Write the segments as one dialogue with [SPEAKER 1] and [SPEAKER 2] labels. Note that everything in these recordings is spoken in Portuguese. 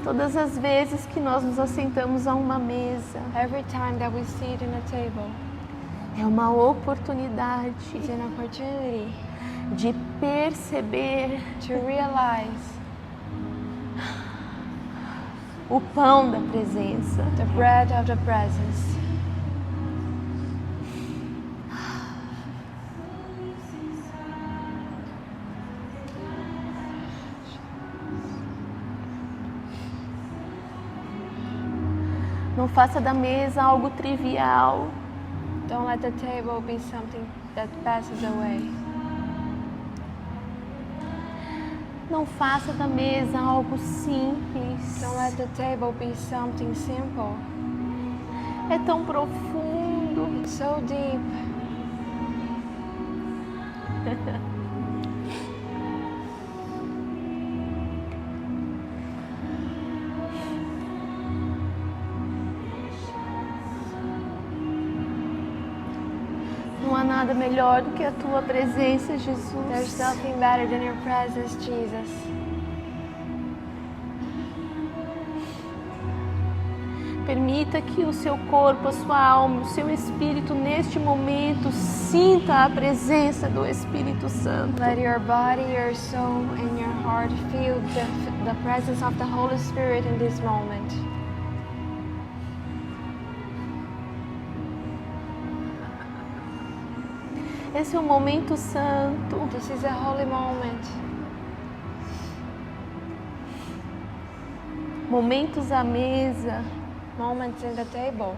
[SPEAKER 1] Todas as vezes que nós nos assentamos a uma mesa,
[SPEAKER 2] Every time that we sit in a table,
[SPEAKER 1] é uma oportunidade
[SPEAKER 2] it's an opportunity
[SPEAKER 1] de perceber
[SPEAKER 2] to realize
[SPEAKER 1] o pão da presença.
[SPEAKER 2] the bread of the presence.
[SPEAKER 1] Não faça da mesa algo trivial.
[SPEAKER 2] Don't let the table be something that passes away.
[SPEAKER 1] Não faça da mesa algo simples.
[SPEAKER 2] Don't let the table be something simple.
[SPEAKER 1] É tão profundo.
[SPEAKER 2] It's so deep.
[SPEAKER 1] Não há nada melhor do que a tua presença,
[SPEAKER 2] There's
[SPEAKER 1] Jesus.
[SPEAKER 2] nothing better than your presence, Jesus.
[SPEAKER 1] Permita que o seu corpo, a sua alma, o seu espírito neste momento sinta a presença do Espírito Santo.
[SPEAKER 2] Let your body, your soul, and your heart feel the presence of the Holy Spirit in this moment.
[SPEAKER 1] Esse é um momento santo.
[SPEAKER 2] This is a holy moment.
[SPEAKER 1] Momentos à mesa.
[SPEAKER 2] Moments in the table.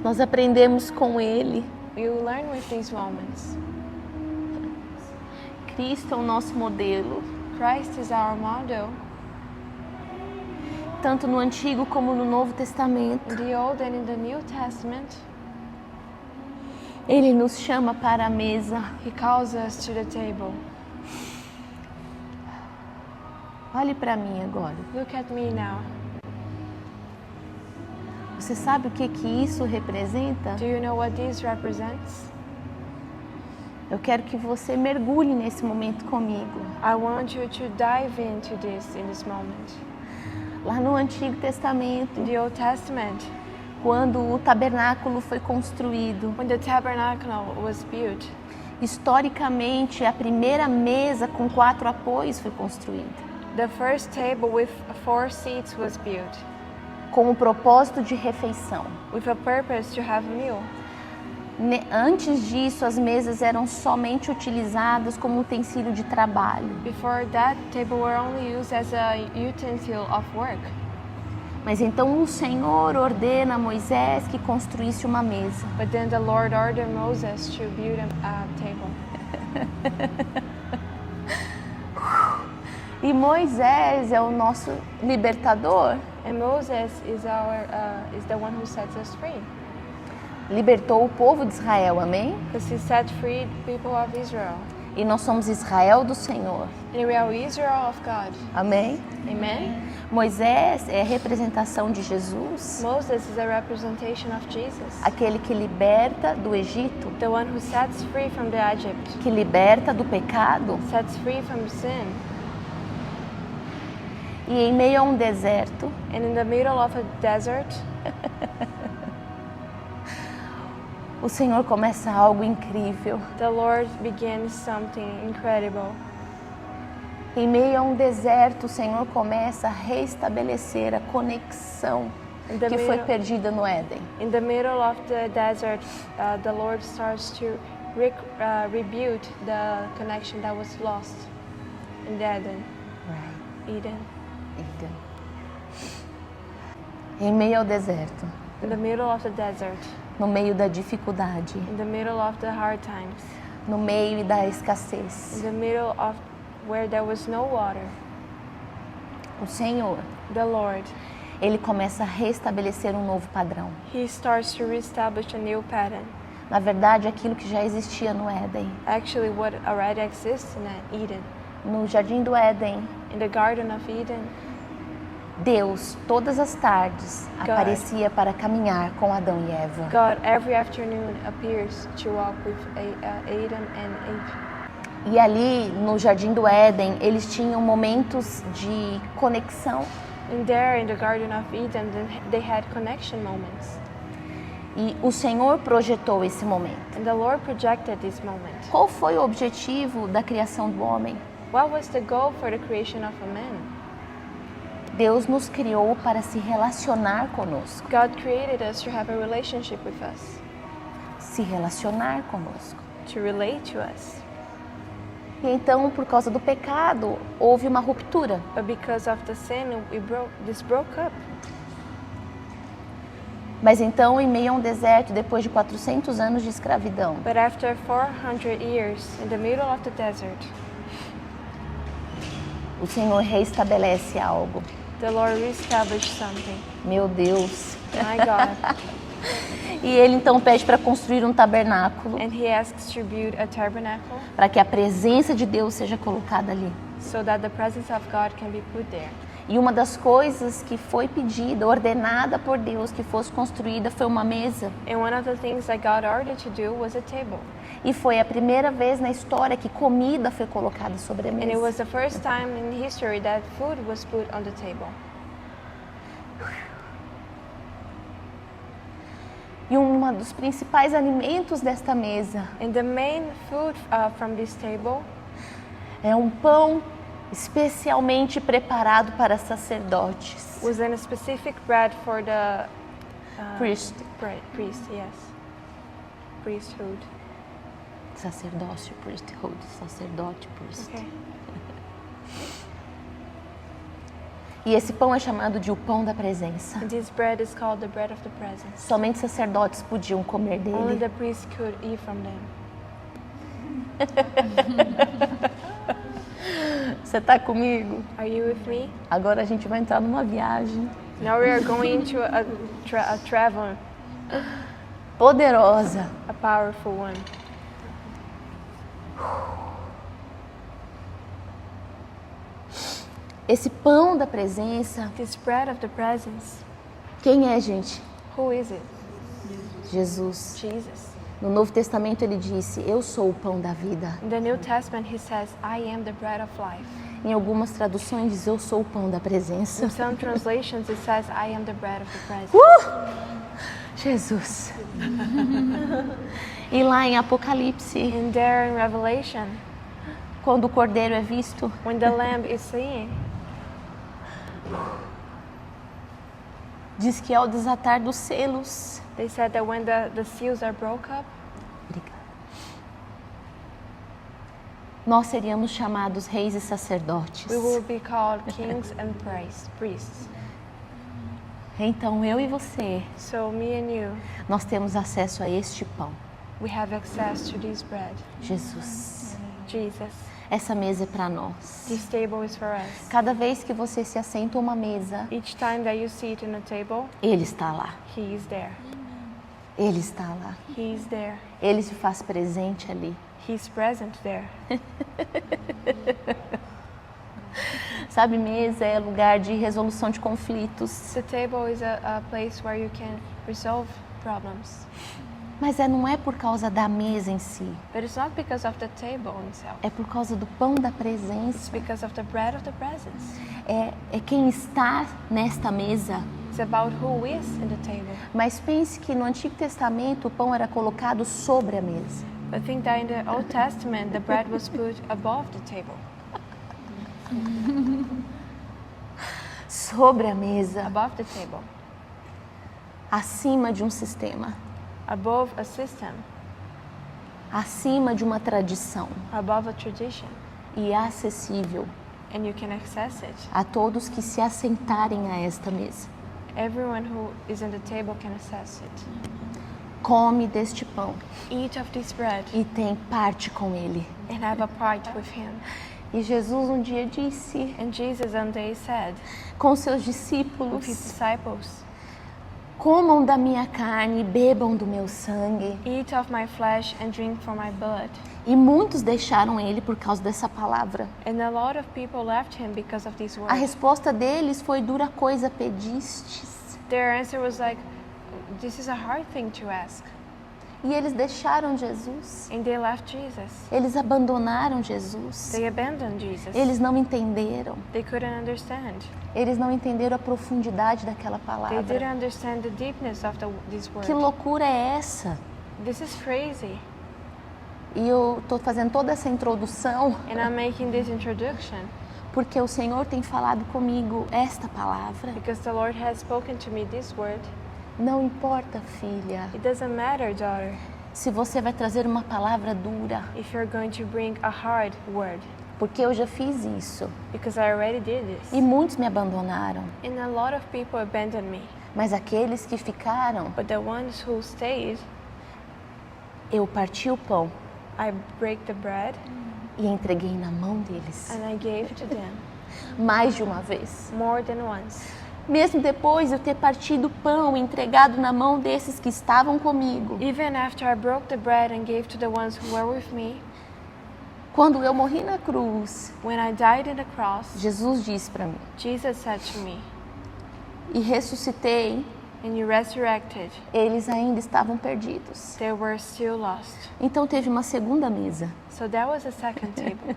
[SPEAKER 1] Nós aprendemos com Ele.
[SPEAKER 2] You learn with these moments.
[SPEAKER 1] Cristo é o nosso modelo,
[SPEAKER 2] Christ is our model.
[SPEAKER 1] tanto no Antigo como no Novo Testamento.
[SPEAKER 2] In the Old and in the New Testament,
[SPEAKER 1] Ele nos chama para a mesa.
[SPEAKER 2] He calls us to the table.
[SPEAKER 1] Olhe para mim agora.
[SPEAKER 2] Look at me now.
[SPEAKER 1] Você sabe o que isso representa?
[SPEAKER 2] Do you know what this represents?
[SPEAKER 1] Eu quero que você mergulhe nesse momento comigo.
[SPEAKER 2] I want you to dive into this in this moment.
[SPEAKER 1] Lá no Antigo Testamento,
[SPEAKER 2] In the Old Testament,
[SPEAKER 1] quando o tabernáculo foi construído,
[SPEAKER 2] when the tabernacle was built,
[SPEAKER 1] historicamente a primeira mesa com 4 apoios foi construída,
[SPEAKER 2] the first table with 4 seats was built,
[SPEAKER 1] com o propósito de refeição.
[SPEAKER 2] with a purpose to have a meal.
[SPEAKER 1] Antes disso, as mesas eram somente utilizadas como utensílio de trabalho.
[SPEAKER 2] Before that, table were only used as a utensil of work.
[SPEAKER 1] Mas então o Senhor ordena a Moisés que construísse uma mesa.
[SPEAKER 2] But then the Lord ordered Moses to build a table.
[SPEAKER 1] E Moisés é o nosso libertador.
[SPEAKER 2] And Moses is the one who sets us free.
[SPEAKER 1] Libertou o povo de Israel, amém?
[SPEAKER 2] Because he set free the people of Israel.
[SPEAKER 1] E nós somos Israel do Senhor,
[SPEAKER 2] And we are Israel of God.
[SPEAKER 1] amém?
[SPEAKER 2] Amen?
[SPEAKER 1] Moisés é a representação de Jesus,
[SPEAKER 2] Moses is a representation of Jesus.
[SPEAKER 1] aquele que liberta do Egito,
[SPEAKER 2] The one who sets free from the Egypt.
[SPEAKER 1] que liberta do pecado.
[SPEAKER 2] Sets free from sin.
[SPEAKER 1] E em meio a um deserto,
[SPEAKER 2] And in the middle of a desert,
[SPEAKER 1] o Senhor começa algo incrível.
[SPEAKER 2] the Lord begins something incredible.
[SPEAKER 1] Em meio a um deserto, o Senhor começa a restabelecer a conexão
[SPEAKER 2] In the
[SPEAKER 1] que foi
[SPEAKER 2] middle-
[SPEAKER 1] perdida no Éden.
[SPEAKER 2] In the middle of the desert, the Lord starts to rebuild the connection that was lost in the Eden.
[SPEAKER 1] Em meio ao deserto,
[SPEAKER 2] In the middle of the desert,
[SPEAKER 1] no meio da dificuldade,
[SPEAKER 2] in the middle of the hard times,
[SPEAKER 1] no meio da
[SPEAKER 2] in
[SPEAKER 1] escassez,
[SPEAKER 2] the middle of where there was no water,
[SPEAKER 1] o Senhor,
[SPEAKER 2] the Lord,
[SPEAKER 1] Ele começa a restabelecer um novo padrão.
[SPEAKER 2] He starts to reestablish a new pattern.
[SPEAKER 1] Na verdade, aquilo que já existia no Éden.
[SPEAKER 2] Actually, what already exists in Eden,
[SPEAKER 1] No Jardim do Éden,
[SPEAKER 2] in the Garden of Eden,
[SPEAKER 1] Deus, todas as tardes,
[SPEAKER 2] God.
[SPEAKER 1] aparecia para caminhar com Adão e Eva.
[SPEAKER 2] God every afternoon appears to walk with Adam and Eve.
[SPEAKER 1] E ali, no Jardim do Éden, eles tinham momentos de conexão.
[SPEAKER 2] And there in the Garden of Eden, they had connection moments.
[SPEAKER 1] E o Senhor projetou esse momento.
[SPEAKER 2] And the Lord projected this moment.
[SPEAKER 1] Qual foi o objetivo da criação do homem?
[SPEAKER 2] What was the goal for the creation of a man?
[SPEAKER 1] Deus nos criou para se relacionar conosco.
[SPEAKER 2] God created us to have a relationship with us,
[SPEAKER 1] Se relacionar conosco.
[SPEAKER 2] to relate to us.
[SPEAKER 1] E então, por causa do pecado, houve uma ruptura.
[SPEAKER 2] But because of the sin, this broke up.
[SPEAKER 1] Mas então, em meio a um deserto, depois de 400 anos de escravidão,
[SPEAKER 2] But after 400 years, in the middle of the desert,
[SPEAKER 1] o Senhor reestabelece algo.
[SPEAKER 2] the Lord reestablished something.
[SPEAKER 1] Meu Deus!
[SPEAKER 2] My God.
[SPEAKER 1] E Ele então pede para construir um tabernáculo,
[SPEAKER 2] And He asks to build a tabernacle
[SPEAKER 1] para que a presença de Deus seja colocada ali.
[SPEAKER 2] so that the presence of God can be put there.
[SPEAKER 1] E uma das coisas que foi pedida, ordenada por Deus que fosse construída, foi uma mesa.
[SPEAKER 2] And one of the things that God ordered to do was a table.
[SPEAKER 1] E foi a primeira vez na história que comida foi colocada sobre a
[SPEAKER 2] And it
[SPEAKER 1] mesa.
[SPEAKER 2] was the first time in history that food was put on the table.
[SPEAKER 1] E um dos principais alimentos desta mesa
[SPEAKER 2] And the main food from this table
[SPEAKER 1] é um pão especialmente preparado para sacerdotes.
[SPEAKER 2] was in a specific bread for the
[SPEAKER 1] Priest.
[SPEAKER 2] priest, yes. Priesthood.
[SPEAKER 1] Sacerdócio, priesthood, sacerdote, priest.
[SPEAKER 2] Okay.
[SPEAKER 1] E esse pão é chamado de o pão da presença.
[SPEAKER 2] And this bread is called the bread of the presence.
[SPEAKER 1] Somente sacerdotes podiam comer
[SPEAKER 2] Only
[SPEAKER 1] dele.
[SPEAKER 2] the priest could eat from them.
[SPEAKER 1] Você está comigo?
[SPEAKER 2] Are you with me?
[SPEAKER 1] Agora a gente vai entrar numa viagem
[SPEAKER 2] Now we are going into a travel,
[SPEAKER 1] poderosa.
[SPEAKER 2] a powerful one.
[SPEAKER 1] Esse pão da presença,
[SPEAKER 2] This bread of the presence,
[SPEAKER 1] quem é, gente?
[SPEAKER 2] who is it?
[SPEAKER 1] Jesus.
[SPEAKER 2] Jesus.
[SPEAKER 1] No Novo Testamento ele disse: Eu sou o pão da vida.
[SPEAKER 2] In the New Testament, he says, I am the bread of life.
[SPEAKER 1] Em algumas traduções diz: Eu sou o pão da presença.
[SPEAKER 2] In some translations, it says, I am the bread of the presence.
[SPEAKER 1] Jesus. E lá em Apocalipse,
[SPEAKER 2] And there in Revelation,
[SPEAKER 1] quando o cordeiro é visto,
[SPEAKER 2] when the lamb is seen,
[SPEAKER 1] diz que ao desatar dos selos,
[SPEAKER 2] they said that when the seals are broke up,
[SPEAKER 1] obrigada, nós seríamos chamados reis e sacerdotes.
[SPEAKER 2] we will be called kings and priests.
[SPEAKER 1] Então eu e você,
[SPEAKER 2] So me and you,
[SPEAKER 1] nós temos acesso a este pão.
[SPEAKER 2] we have access to this bread.
[SPEAKER 1] Jesus.
[SPEAKER 2] Jesus.
[SPEAKER 1] Essa mesa é para nós.
[SPEAKER 2] This table is for us.
[SPEAKER 1] Cada vez que você se assenta a uma mesa,
[SPEAKER 2] Each time that you sit in a table,
[SPEAKER 1] Ele está lá.
[SPEAKER 2] he is there.
[SPEAKER 1] Ele está lá.
[SPEAKER 2] He is there.
[SPEAKER 1] Ele se faz presente ali.
[SPEAKER 2] He's present there.
[SPEAKER 1] Sabe, mesa é lugar de resolução de conflitos.
[SPEAKER 2] The table is a place where you can resolve problems.
[SPEAKER 1] Mas não é por causa da mesa em si.
[SPEAKER 2] But it's not because of the table itself.
[SPEAKER 1] É por causa do pão da
[SPEAKER 2] It's
[SPEAKER 1] presença.
[SPEAKER 2] because of the bread of the presence.
[SPEAKER 1] É quem está nesta mesa.
[SPEAKER 2] It's about who is in the table.
[SPEAKER 1] Mas pense que no Antigo Testamento o pão era colocado sobre a mesa.
[SPEAKER 2] But think that in the Old Testament, the bread was put above the table.
[SPEAKER 1] Sobre a mesa,
[SPEAKER 2] Above the table.
[SPEAKER 1] acima de um sistema,
[SPEAKER 2] Above a system.
[SPEAKER 1] acima de uma tradição
[SPEAKER 2] Above a tradition.
[SPEAKER 1] e acessível
[SPEAKER 2] And you can access it.
[SPEAKER 1] a todos que se assentarem a esta mesa.
[SPEAKER 2] Everyone who is in the table can access it.
[SPEAKER 1] Come deste pão
[SPEAKER 2] Eat of this bread
[SPEAKER 1] e tem parte com ele.
[SPEAKER 2] and have a part with him.
[SPEAKER 1] E Jesus um dia disse
[SPEAKER 2] And Jesus one day said
[SPEAKER 1] com seus
[SPEAKER 2] with his
[SPEAKER 1] discípulos:
[SPEAKER 2] disciples,
[SPEAKER 1] comam da minha carne e bebam do meu sangue.
[SPEAKER 2] eat of my flesh and drink from my blood.
[SPEAKER 1] E muitos deixaram ele por causa dessa palavra.
[SPEAKER 2] And a lot of people left him because of these
[SPEAKER 1] A
[SPEAKER 2] words.
[SPEAKER 1] resposta deles foi: dura coisa pedistes.
[SPEAKER 2] Their answer was like, this is a hard thing to ask.
[SPEAKER 1] E eles deixaram Jesus.
[SPEAKER 2] and they left Jesus.
[SPEAKER 1] Eles abandonaram Jesus.
[SPEAKER 2] They abandoned Jesus.
[SPEAKER 1] Eles não entenderam.
[SPEAKER 2] They couldn't understand.
[SPEAKER 1] Eles não entenderam a profundidade daquela
[SPEAKER 2] They
[SPEAKER 1] palavra.
[SPEAKER 2] didn't understand the deepness of this word.
[SPEAKER 1] Que loucura é essa?
[SPEAKER 2] This is crazy.
[SPEAKER 1] E eu estou fazendo toda essa introdução
[SPEAKER 2] And I'm making this introduction
[SPEAKER 1] porque o Senhor tem falado comigo esta palavra.
[SPEAKER 2] because the Lord has spoken to me this word.
[SPEAKER 1] Não importa, filha,
[SPEAKER 2] It doesn't matter, daughter,
[SPEAKER 1] se você vai trazer uma palavra dura,
[SPEAKER 2] if you're going to bring a hard word,
[SPEAKER 1] porque eu já fiz isso.
[SPEAKER 2] because I already did this.
[SPEAKER 1] E muitos me abandonaram.
[SPEAKER 2] And a lot of people abandoned me.
[SPEAKER 1] Mas aqueles que ficaram,
[SPEAKER 2] But the ones who stayed,
[SPEAKER 1] eu parti o pão
[SPEAKER 2] I break the bread
[SPEAKER 1] e entreguei na mão deles.
[SPEAKER 2] and I gave to them
[SPEAKER 1] Mais de uma vez.
[SPEAKER 2] more than once.
[SPEAKER 1] Mesmo depois de eu ter partido o pão e entregado na mão desses que estavam comigo.
[SPEAKER 2] Even after I broke the bread and gave to the ones who were with me,
[SPEAKER 1] Quando eu morri na cruz,
[SPEAKER 2] when I died on the cross,
[SPEAKER 1] Jesus disse para mim,
[SPEAKER 2] Jesus said to me,
[SPEAKER 1] e ressuscitei,
[SPEAKER 2] and you resurrected,
[SPEAKER 1] eles ainda estavam perdidos.
[SPEAKER 2] they were still lost.
[SPEAKER 1] Então teve uma segunda mesa.
[SPEAKER 2] So that was a second table.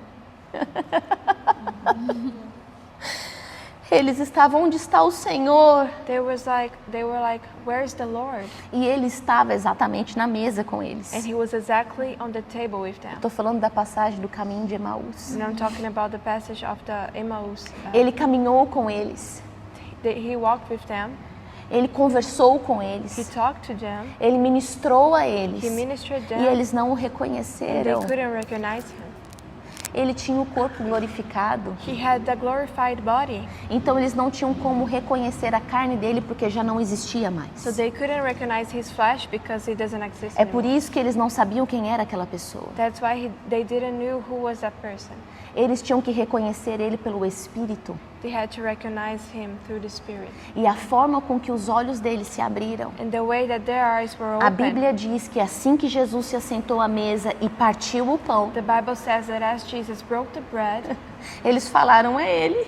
[SPEAKER 1] Eles estavam onde está o Senhor.
[SPEAKER 2] They were like, where's the Lord?
[SPEAKER 1] E ele estava exatamente na mesa com eles.
[SPEAKER 2] And he was exactly on the table with them.
[SPEAKER 1] Estou falando da passagem do caminho de Emaús.
[SPEAKER 2] And I'm talking about the passage of the Emmaus.
[SPEAKER 1] Ele caminhou com eles.
[SPEAKER 2] He walked with them.
[SPEAKER 1] Ele conversou com
[SPEAKER 2] He
[SPEAKER 1] eles.
[SPEAKER 2] talked to them.
[SPEAKER 1] Ele ministrou a eles.
[SPEAKER 2] He ministered them.
[SPEAKER 1] E eles não o
[SPEAKER 2] And they
[SPEAKER 1] reconheceram.
[SPEAKER 2] couldn't recognize him.
[SPEAKER 1] Ele tinha o corpo glorificado.
[SPEAKER 2] He had the glorified body.
[SPEAKER 1] Então eles não tinham como reconhecer a carne dele porque já não existia mais.
[SPEAKER 2] So they couldn't recognize his flesh because it doesn't exist
[SPEAKER 1] É por
[SPEAKER 2] anymore.
[SPEAKER 1] isso que eles não sabiam quem era aquela pessoa.
[SPEAKER 2] That's why they didn't know who was that person.
[SPEAKER 1] Eles tinham que reconhecer ele pelo Espírito.
[SPEAKER 2] They had to recognize him through the Spirit.
[SPEAKER 1] E a forma com que os olhos deles se abriram.
[SPEAKER 2] And the way that their eyes were
[SPEAKER 1] A
[SPEAKER 2] open.
[SPEAKER 1] Bíblia diz que assim que Jesus se assentou à mesa e partiu o pão,
[SPEAKER 2] The Bible says that as Jesus broke the bread,
[SPEAKER 1] eles falaram, é ele.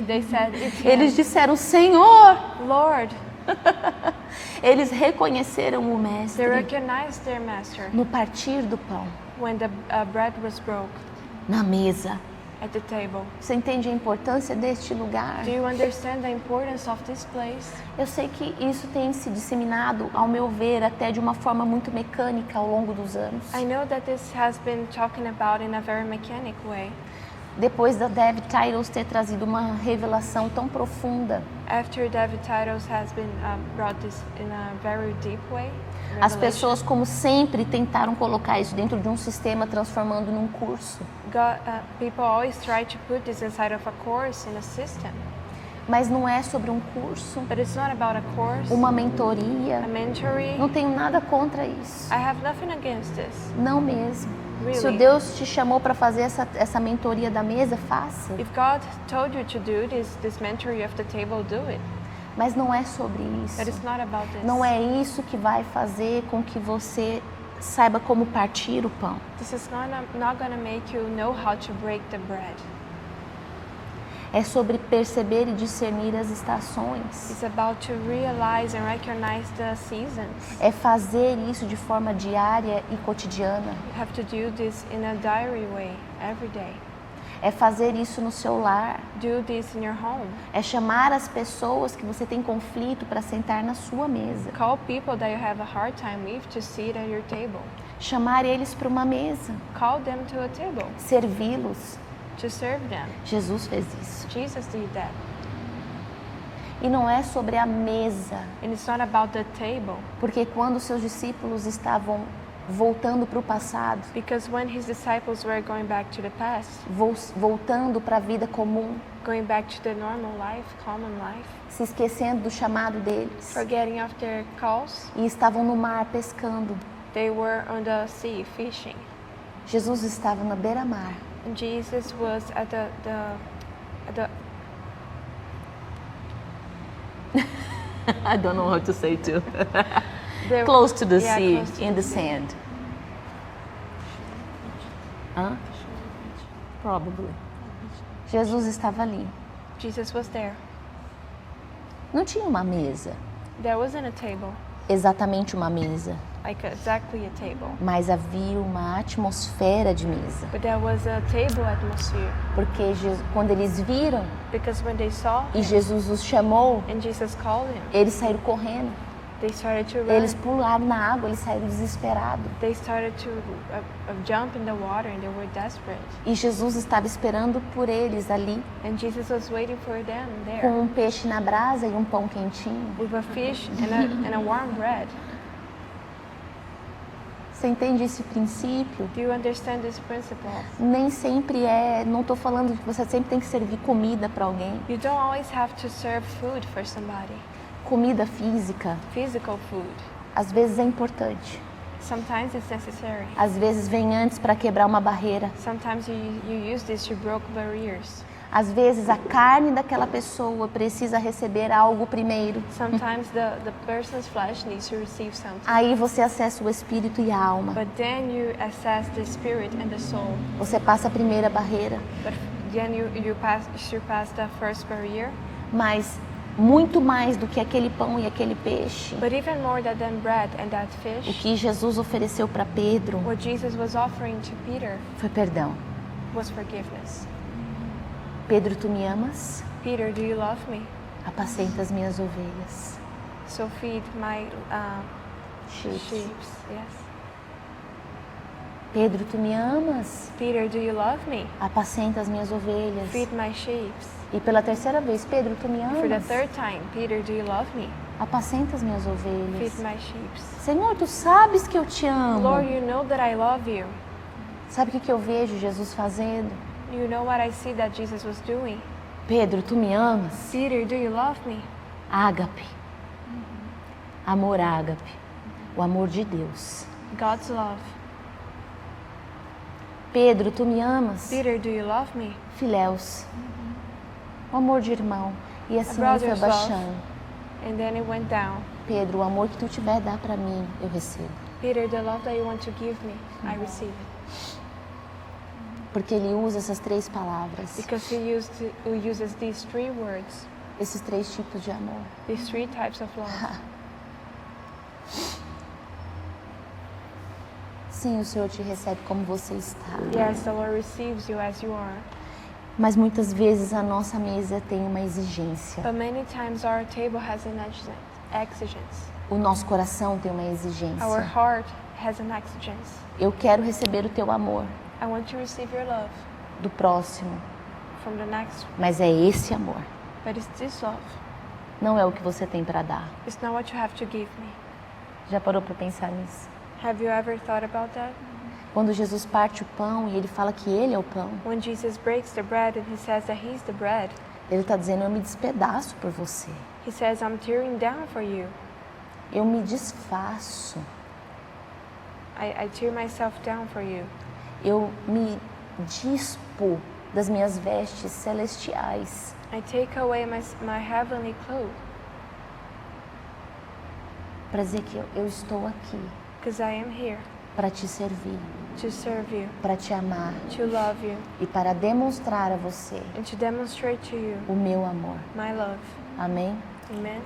[SPEAKER 2] they said, it's
[SPEAKER 1] Eles
[SPEAKER 2] him.
[SPEAKER 1] disseram, Senhor.
[SPEAKER 2] Lord.
[SPEAKER 1] Eles reconheceram o
[SPEAKER 2] They
[SPEAKER 1] Mestre
[SPEAKER 2] recognized their master
[SPEAKER 1] no partir do pão,
[SPEAKER 2] when the bread was broke
[SPEAKER 1] na mesa.
[SPEAKER 2] at the table.
[SPEAKER 1] Você entende a importância deste lugar?
[SPEAKER 2] Do you understand the importance of this place?
[SPEAKER 1] Eu sei que isso tem se disseminado, ao meu ver, até de uma forma muito mecânica ao longo dos anos.
[SPEAKER 2] I know that this has been talking about in a very mechanic way.
[SPEAKER 1] Depois da David Titles ter trazido uma revelação tão profunda,
[SPEAKER 2] After David Titles has been brought this in a very deep way.
[SPEAKER 1] as
[SPEAKER 2] revelation,
[SPEAKER 1] pessoas, como sempre, tentaram colocar isso dentro de um sistema, transformando num curso.
[SPEAKER 2] people always try to put this inside of a course in a system.
[SPEAKER 1] Mas não é sobre um curso,
[SPEAKER 2] But it's not about a course,
[SPEAKER 1] uma
[SPEAKER 2] a
[SPEAKER 1] mentoria.
[SPEAKER 2] mentoring.
[SPEAKER 1] Não tenho nada contra isso.
[SPEAKER 2] I have nothing against this.
[SPEAKER 1] Não mesmo.
[SPEAKER 2] Really?
[SPEAKER 1] Se o Deus te chamou para fazer essa mentoria da mesa, faça.
[SPEAKER 2] If God told you to do this mentoring of the table, do it.
[SPEAKER 1] Mas não é sobre isso.
[SPEAKER 2] But it's not about this.
[SPEAKER 1] Não é isso que vai fazer com que você saiba como partir o pão.
[SPEAKER 2] This is not gonna make you know how to break the bread.
[SPEAKER 1] É sobre perceber e discernir as estações.
[SPEAKER 2] It's about to realize and recognize the seasons.
[SPEAKER 1] É fazer isso de forma diária e cotidiana.
[SPEAKER 2] You have to do this in a diary way every day.
[SPEAKER 1] É fazer isso no seu lar.
[SPEAKER 2] Do this in your home.
[SPEAKER 1] É chamar as pessoas que você tem conflito para sentar na sua mesa.
[SPEAKER 2] Call people that you have a hard time with to sit at your table.
[SPEAKER 1] Chamar eles para uma mesa.
[SPEAKER 2] Call them to a table
[SPEAKER 1] Servi-los.
[SPEAKER 2] to serve them.
[SPEAKER 1] Jesus fez isso.
[SPEAKER 2] Jesus did that.
[SPEAKER 1] E não é sobre a mesa.
[SPEAKER 2] And it's not about the table.
[SPEAKER 1] Porque quando seus discípulos estavam voltando para o passado,
[SPEAKER 2] Because when his disciples were going back to the past,
[SPEAKER 1] voltando para a vida comum,
[SPEAKER 2] going back to the normal life, common life,
[SPEAKER 1] se esquecendo do chamado deles,
[SPEAKER 2] forgetting of their calls,
[SPEAKER 1] e estavam no mar pescando,
[SPEAKER 2] they were on the sea fishing.
[SPEAKER 1] Jesus estava na beira-mar.
[SPEAKER 2] And Jesus was at the
[SPEAKER 1] I don't know how to say too.
[SPEAKER 2] the-
[SPEAKER 1] Close to the
[SPEAKER 2] yeah,
[SPEAKER 1] sea,
[SPEAKER 2] close to
[SPEAKER 1] in the
[SPEAKER 2] the sea.
[SPEAKER 1] sand. Huh? Probably. Jesus estava ali.
[SPEAKER 2] Jesus was there.
[SPEAKER 1] Não tinha uma mesa,
[SPEAKER 2] There wasn't a table,
[SPEAKER 1] exatamente uma mesa,
[SPEAKER 2] like exactly a table.
[SPEAKER 3] Mas havia uma atmosfera de mesa.
[SPEAKER 2] But there was a table atmosphere.
[SPEAKER 3] Porque quando eles viram
[SPEAKER 2] Because when they saw
[SPEAKER 3] e
[SPEAKER 2] him
[SPEAKER 3] Jesus os chamou,
[SPEAKER 2] and Jesus called him,
[SPEAKER 3] eles saíram correndo.
[SPEAKER 2] they started to run.
[SPEAKER 3] Eles pularam na água, eles saíram desesperados.
[SPEAKER 2] They started to jump in the water and they were desperate.
[SPEAKER 3] E Jesus estava esperando por eles ali,
[SPEAKER 2] And Jesus was waiting for them there
[SPEAKER 3] com um peixe na brasa e um pão quentinho.
[SPEAKER 2] with a fish and a warm bread.
[SPEAKER 3] Você entende esse princípio?
[SPEAKER 2] Do you understand this principle?
[SPEAKER 3] Nem sempre não estou falando que você sempre tem que servir comida para alguém.
[SPEAKER 2] You don't always have to serve food for somebody.
[SPEAKER 3] Comida física,
[SPEAKER 2] Physical food.
[SPEAKER 3] às vezes é importante.
[SPEAKER 2] Sometimes it's necessary.
[SPEAKER 3] Às vezes vem antes para quebrar uma barreira.
[SPEAKER 2] Sometimes you use this to break barriers.
[SPEAKER 3] Às vezes a carne daquela pessoa precisa receber algo primeiro.
[SPEAKER 2] Sometimes the person's flesh needs to receive something.
[SPEAKER 3] Aí você acessa o espírito e a alma.
[SPEAKER 2] But then you assess the spirit and the soul.
[SPEAKER 3] Você passa a primeira barreira.
[SPEAKER 2] But then you surpass the first barrier.
[SPEAKER 3] Mas muito mais do que aquele pão e aquele peixe,
[SPEAKER 2] But even more than bread and that
[SPEAKER 3] o
[SPEAKER 2] fish,
[SPEAKER 3] que Jesus ofereceu para Pedro
[SPEAKER 2] what Jesus was offering to Peter
[SPEAKER 3] foi perdão.
[SPEAKER 2] was forgiveness.
[SPEAKER 3] Pedro, tu me amas?
[SPEAKER 2] Peter, do you love me?
[SPEAKER 3] Apacenta as minhas ovelhas.
[SPEAKER 2] So feed my
[SPEAKER 3] Sheep.
[SPEAKER 2] sheep. Yes.
[SPEAKER 3] Pedro, tu me amas?
[SPEAKER 2] Peter, do you love me?
[SPEAKER 3] Apacenta as minhas ovelhas.
[SPEAKER 2] Feed my sheep.
[SPEAKER 3] E pela terceira vez, Pedro, tu me
[SPEAKER 2] For the
[SPEAKER 3] amas?
[SPEAKER 2] third time, Peter, do you love me?
[SPEAKER 3] Apacenta as minhas ovelhas.
[SPEAKER 2] Feed my sheep.
[SPEAKER 3] Senhor, tu sabes que eu te amo.
[SPEAKER 2] Lord, you know that I love you.
[SPEAKER 3] Sabe o que eu vejo Jesus fazendo?
[SPEAKER 2] You know what I see that Jesus was doing.
[SPEAKER 3] Pedro, tu me amas?
[SPEAKER 2] Peter, do you love me?
[SPEAKER 3] Ágape. Amor ágape. O amor de Deus.
[SPEAKER 2] God's love.
[SPEAKER 3] Pedro, tu me amas?
[SPEAKER 2] Peter, do you love me?
[SPEAKER 3] Filéus. O amor de irmão. E assim ele foi
[SPEAKER 2] brother's love.
[SPEAKER 3] baixando.
[SPEAKER 2] And then it went down.
[SPEAKER 3] Pedro, o amor que tu tiver dar para mim, eu recebo.
[SPEAKER 2] Peter, the love that you want to give me, I receive it.
[SPEAKER 3] Porque ele usa essas três palavras,
[SPEAKER 2] Because he uses these three words,
[SPEAKER 3] esses três tipos de amor.
[SPEAKER 2] these three types of love.
[SPEAKER 3] Sim, o Senhor te recebe como você está.
[SPEAKER 2] Yes, the Lord receives you as you are.
[SPEAKER 3] Mas muitas vezes a nossa mesa tem uma exigência.
[SPEAKER 2] But many times our table has an exigence.
[SPEAKER 3] O nosso coração tem uma
[SPEAKER 2] Our
[SPEAKER 3] exigência.
[SPEAKER 2] heart has an exigence.
[SPEAKER 3] Eu quero receber o teu amor
[SPEAKER 2] I want to receive your love
[SPEAKER 3] do próximo,
[SPEAKER 2] from the next,
[SPEAKER 3] mas é esse amor.
[SPEAKER 2] but it's this love.
[SPEAKER 3] Não é o que você tem para dar.
[SPEAKER 2] It's not what you have to give me.
[SPEAKER 3] Já parou para pensar nisso?
[SPEAKER 2] Have you ever thought about that?
[SPEAKER 3] Quando Jesus parte o pão e ele fala que ele é o pão,
[SPEAKER 2] When Jesus breaks the bread and he says that he's the bread,
[SPEAKER 3] ele está dizendo, eu me despedaço por você.
[SPEAKER 2] he says, I'm tearing down for you.
[SPEAKER 3] Eu me desfaço.
[SPEAKER 2] I tear myself down for you.
[SPEAKER 3] Eu me dispo das minhas vestes celestiais.
[SPEAKER 2] I take away my heavenly clothes
[SPEAKER 3] Para dizer que eu estou aqui
[SPEAKER 2] because I am here
[SPEAKER 3] para te servir,
[SPEAKER 2] to serve you,
[SPEAKER 3] para te amar
[SPEAKER 2] to love you,
[SPEAKER 3] e para demonstrar a você
[SPEAKER 2] and to demonstrate to you
[SPEAKER 3] o meu amor.
[SPEAKER 2] my love.
[SPEAKER 3] Amém?
[SPEAKER 2] Amen?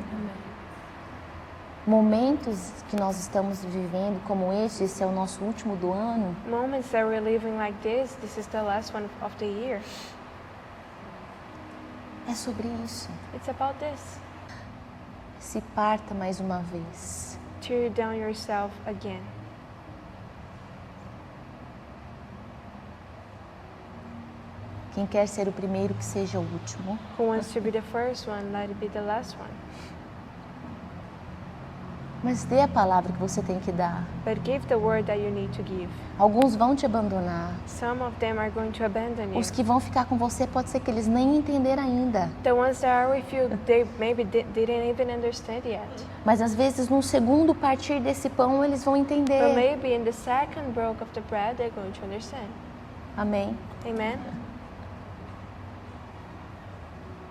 [SPEAKER 3] Momentos que nós estamos vivendo como esse é o nosso último do ano,
[SPEAKER 2] Moments that we're living like this is the last one of the year.
[SPEAKER 3] é sobre isso.
[SPEAKER 2] It's about this.
[SPEAKER 3] Se parta mais uma vez.
[SPEAKER 2] Tear down yourself again.
[SPEAKER 3] Quem quer ser o primeiro, que seja o último.
[SPEAKER 2] Who wants to be the first one, let it be the last one.
[SPEAKER 3] Mas dê a palavra que você tem que dar.
[SPEAKER 2] But give the word that you need to give.
[SPEAKER 3] Alguns vão te abandonar.
[SPEAKER 2] Some of them are going to abandon you.
[SPEAKER 3] Os que vão ficar com você, pode ser que eles nem entenderam ainda.
[SPEAKER 2] The ones that are with you, they maybe didn't even understand yet.
[SPEAKER 3] Mas às vezes, no segundo partir desse pão, eles vão
[SPEAKER 2] But
[SPEAKER 3] entender.
[SPEAKER 2] maybe in the second break of the bread, they're going to understand.
[SPEAKER 3] Amém?
[SPEAKER 2] Amen?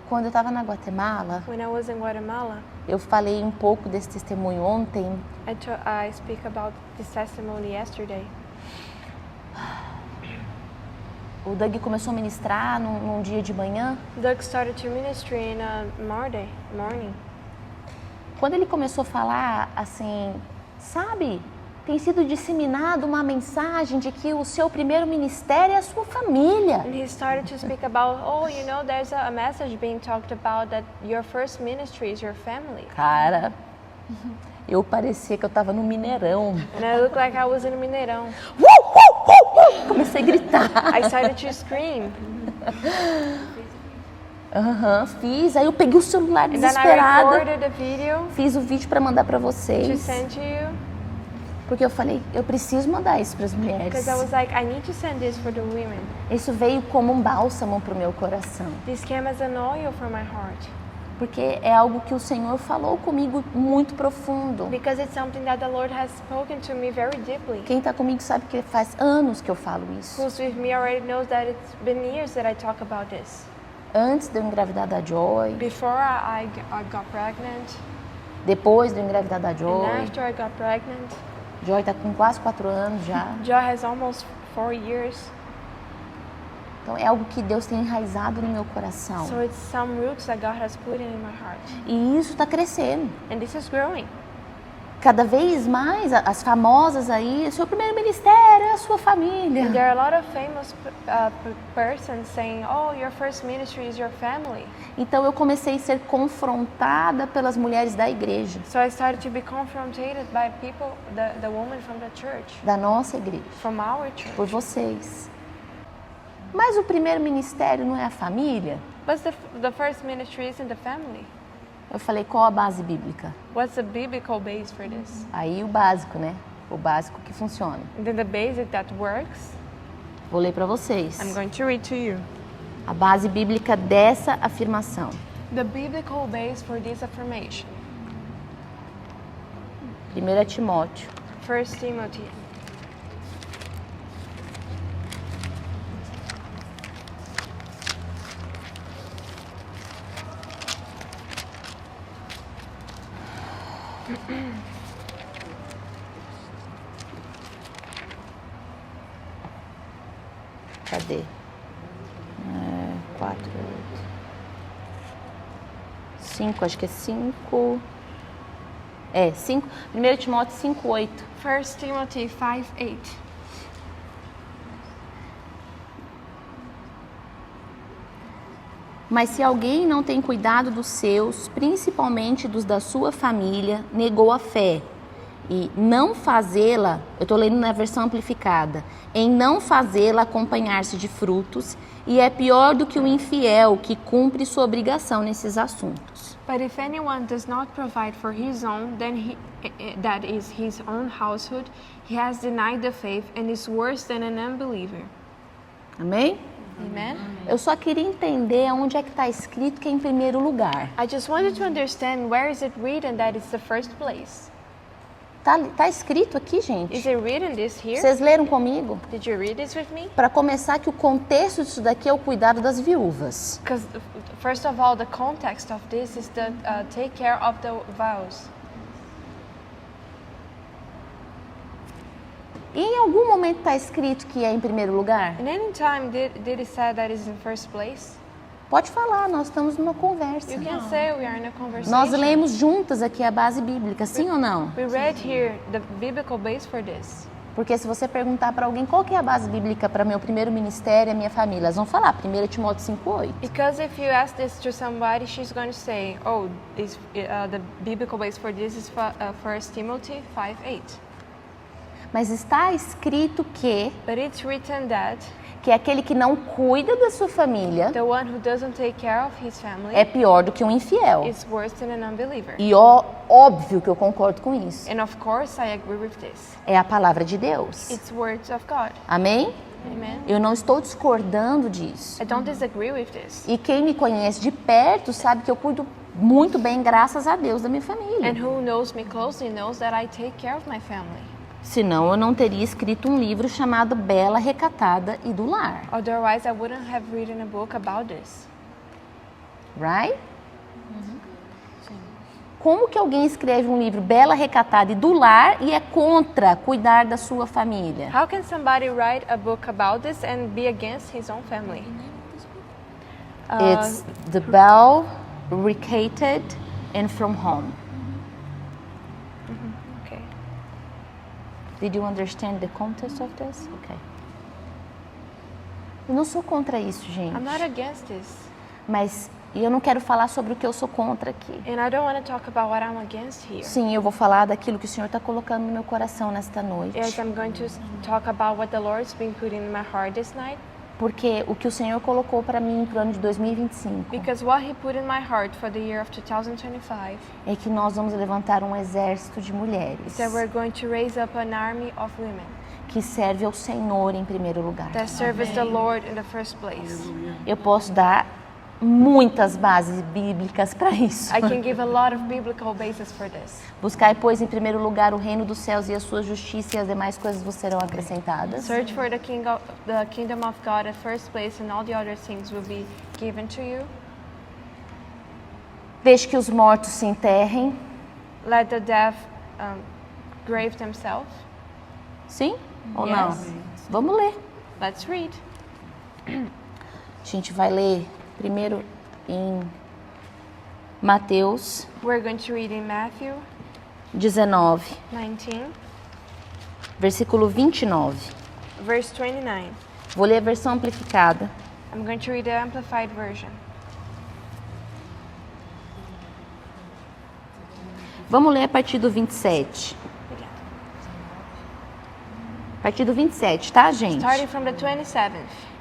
[SPEAKER 3] Quando eu estava na Guatemala,
[SPEAKER 2] When I was in Guatemala,
[SPEAKER 3] eu falei um pouco desse testemunho ontem.
[SPEAKER 2] I speak about this testimony yesterday.
[SPEAKER 3] O Doug começou a ministrar num dia de manhã.
[SPEAKER 2] Doug started to ministry in a morning.
[SPEAKER 3] Quando ele começou a falar assim, sabe, tem sido disseminada uma mensagem de que o seu primeiro ministério é a sua família.
[SPEAKER 2] And he started to speak about, oh, you know, there's a message being talked about that your first ministry is your family.
[SPEAKER 3] Cara, eu parecia que eu estava no Mineirão.
[SPEAKER 2] And I looked like I was in Mineirão.
[SPEAKER 3] Comecei a gritar.
[SPEAKER 2] I started to scream.
[SPEAKER 3] Fiz. Aí eu peguei o celular
[SPEAKER 2] And then I
[SPEAKER 3] desesperada.
[SPEAKER 2] recorded the video
[SPEAKER 3] Fiz o vídeo para mandar para
[SPEAKER 2] to
[SPEAKER 3] vocês.
[SPEAKER 2] send to you.
[SPEAKER 3] Porque eu falei, eu preciso mandar isso para as mulheres.
[SPEAKER 2] Because I was like, I need to send this for the women.
[SPEAKER 3] Isso veio como um bálsamo para o meu coração.
[SPEAKER 2] This came as an oil for my heart.
[SPEAKER 3] Porque é algo que o Senhor falou comigo muito profundo.
[SPEAKER 2] Because it's something that the Lord has spoken to me very deeply.
[SPEAKER 3] Quem está comigo sabe que faz anos que eu falo isso.
[SPEAKER 2] Who's with me already knows that it's been years that I talk about this.
[SPEAKER 3] Antes de eu engravidar da Joy,
[SPEAKER 2] Before I got pregnant,
[SPEAKER 3] depois de eu engravidar da
[SPEAKER 2] and
[SPEAKER 3] Joy.
[SPEAKER 2] after I got pregnant.
[SPEAKER 3] Joy está com quase 4 anos já.
[SPEAKER 2] Joy has almost 4 years.
[SPEAKER 3] Então é algo que Deus tem enraizado no meu coração.
[SPEAKER 2] So it's some roots that God has put in my heart.
[SPEAKER 3] E isso está crescendo.
[SPEAKER 2] And this is growing.
[SPEAKER 3] Cada vez mais as famosas aí, seu primeiro ministério é a sua família.
[SPEAKER 2] And there are a lot of famous persons saying, oh, your first ministry is your family.
[SPEAKER 3] Então eu comecei a ser confrontada pelas mulheres da igreja,
[SPEAKER 2] So I started to be confronted by people, the women from the church,
[SPEAKER 3] da nossa igreja,
[SPEAKER 2] from our church.
[SPEAKER 3] por vocês. Mas o primeiro ministério não é a família?
[SPEAKER 2] But the first ministry isn't the family.
[SPEAKER 3] Eu falei, qual a base bíblica?
[SPEAKER 2] What's the biblical base for this?
[SPEAKER 3] Aí o básico, né? O básico que funciona.
[SPEAKER 2] And then the basic that works,
[SPEAKER 3] Vou ler para vocês.
[SPEAKER 2] I'm going to read to you.
[SPEAKER 3] A base bíblica dessa afirmação.
[SPEAKER 2] The biblical base for this affirmation.
[SPEAKER 3] 1 Timóteo,
[SPEAKER 2] 1 Timothy.
[SPEAKER 3] Cadê? 4, 5, acho que é 5. 5. 1 Timóteo 5, 8.
[SPEAKER 2] 1 Timothy 5:8.
[SPEAKER 3] Mas se alguém não tem cuidado dos seus, principalmente dos da sua família, negou a fé. E não fazê-la, eu estou lendo na versão amplificada, em não fazê-la acompanhar-se de frutos, e é pior do que o infiel que cumpre sua obrigação nesses assuntos.
[SPEAKER 2] But if anyone does not provide for his own, then that is his own household, he has denied the faith and is worse than an unbeliever.
[SPEAKER 3] Amém?
[SPEAKER 2] Amen?
[SPEAKER 3] Eu só queria entender onde é que está escrito que é em primeiro lugar.
[SPEAKER 2] I just wanted to understand where is it written that it's the first place.
[SPEAKER 3] Tá escrito aqui,
[SPEAKER 2] Is
[SPEAKER 3] gente?
[SPEAKER 2] it written this here?
[SPEAKER 3] Vocês leram comigo?
[SPEAKER 2] Did you read this with me?
[SPEAKER 3] Para começar, que o contexto disso daqui é o cuidado das viúvas.
[SPEAKER 2] Because first of all, the context of this is the take care of the vows.
[SPEAKER 3] E em algum momento está escrito que é em primeiro lugar?
[SPEAKER 2] And any time did it say that is in first place?
[SPEAKER 3] Pode falar, nós estamos numa conversa.
[SPEAKER 2] You can say we are in a conversation.
[SPEAKER 3] Nós lemos juntas aqui a base bíblica, sim ou não?
[SPEAKER 2] We read here the biblical base for this.
[SPEAKER 3] Porque se você perguntar para alguém qual que é a base bíblica para meu primeiro ministério e a minha família, elas vão falar 1 Timóteo 5:8.
[SPEAKER 2] Because if you ask this to somebody, she's going to say, "Oh, the biblical base for this is 1 Timothy 5:8."
[SPEAKER 3] Mas está escrito
[SPEAKER 2] But it's written that
[SPEAKER 3] que aquele que não cuida da sua família
[SPEAKER 2] the one who doesn't take care of his family
[SPEAKER 3] é pior do que um infiel.
[SPEAKER 2] is worse than an unbeliever.
[SPEAKER 3] E óbvio que eu concordo com isso.
[SPEAKER 2] And of course, I agree with this.
[SPEAKER 3] É a palavra de Deus.
[SPEAKER 2] It's words of God.
[SPEAKER 3] Amém?
[SPEAKER 2] Amen.
[SPEAKER 3] Eu não estou discordando disso.
[SPEAKER 2] I don't disagree with this.
[SPEAKER 3] E quem me conhece de perto sabe que eu cuido muito bem, graças a Deus, da minha família.
[SPEAKER 2] And who knows me closely knows that I take care of my family.
[SPEAKER 3] Senão eu não teria escrito um livro chamado Bela, Recatada e do Lar.
[SPEAKER 2] Otherwise, I wouldn't have written a book about this.
[SPEAKER 3] Right? Como que alguém escreve um livro Bela, Recatada e do Lar e é contra cuidar da sua família?
[SPEAKER 2] How can somebody write a book about this and be against his own family?
[SPEAKER 3] It's the Bell, Recated and From Home.
[SPEAKER 2] Okay.
[SPEAKER 3] Did you understand the context of this? Okay. Eu não sou contra isso, gente.
[SPEAKER 2] I'm not against this.
[SPEAKER 3] Mas eu não quero falar sobre o que eu sou contra aqui.
[SPEAKER 2] And I don't want to talk about what I'm against here.
[SPEAKER 3] Sim, eu vou falar daquilo que o Senhor está colocando no meu coração nesta noite.
[SPEAKER 2] Yes, I'm going to talk about what the Lord's been putting in my heart this night.
[SPEAKER 3] Porque o que o Senhor colocou para mim para o ano de 2025
[SPEAKER 2] Because what He put in my heart for the year of 2025
[SPEAKER 3] é que nós vamos levantar um exército de mulheres
[SPEAKER 2] is that we're going to raise up an army of women
[SPEAKER 3] que serve ao Senhor em primeiro lugar.
[SPEAKER 2] that serves the Lord in the first place.
[SPEAKER 3] Eu posso dar muitas bases bíblicas para isso.
[SPEAKER 2] I can give a lot of biblical basis for this.
[SPEAKER 3] Buscai, pois, em primeiro lugar o reino dos céus e a sua justiça, e as demais coisas vos serão acrescentadas.
[SPEAKER 2] Search for the kingdom of God at first place, and all the other things will be given to you.
[SPEAKER 3] Deixe que os mortos se enterrem.
[SPEAKER 2] Let the dead grave themselves.
[SPEAKER 3] Sim ou
[SPEAKER 2] Yes.
[SPEAKER 3] não? Vamos ler.
[SPEAKER 2] Let's read.
[SPEAKER 3] A gente vai ler primeiro em Mateus
[SPEAKER 2] We're going to read in Matthew
[SPEAKER 3] 19,
[SPEAKER 2] 19,
[SPEAKER 3] versículo 29.
[SPEAKER 2] verse 29.
[SPEAKER 3] Vou ler a versão amplificada.
[SPEAKER 2] I'm going to read the Amplified Version.
[SPEAKER 3] Vamos ler a partir do 27.
[SPEAKER 2] Again.
[SPEAKER 3] A partir do 27, tá, gente?
[SPEAKER 2] Starting from the 27th.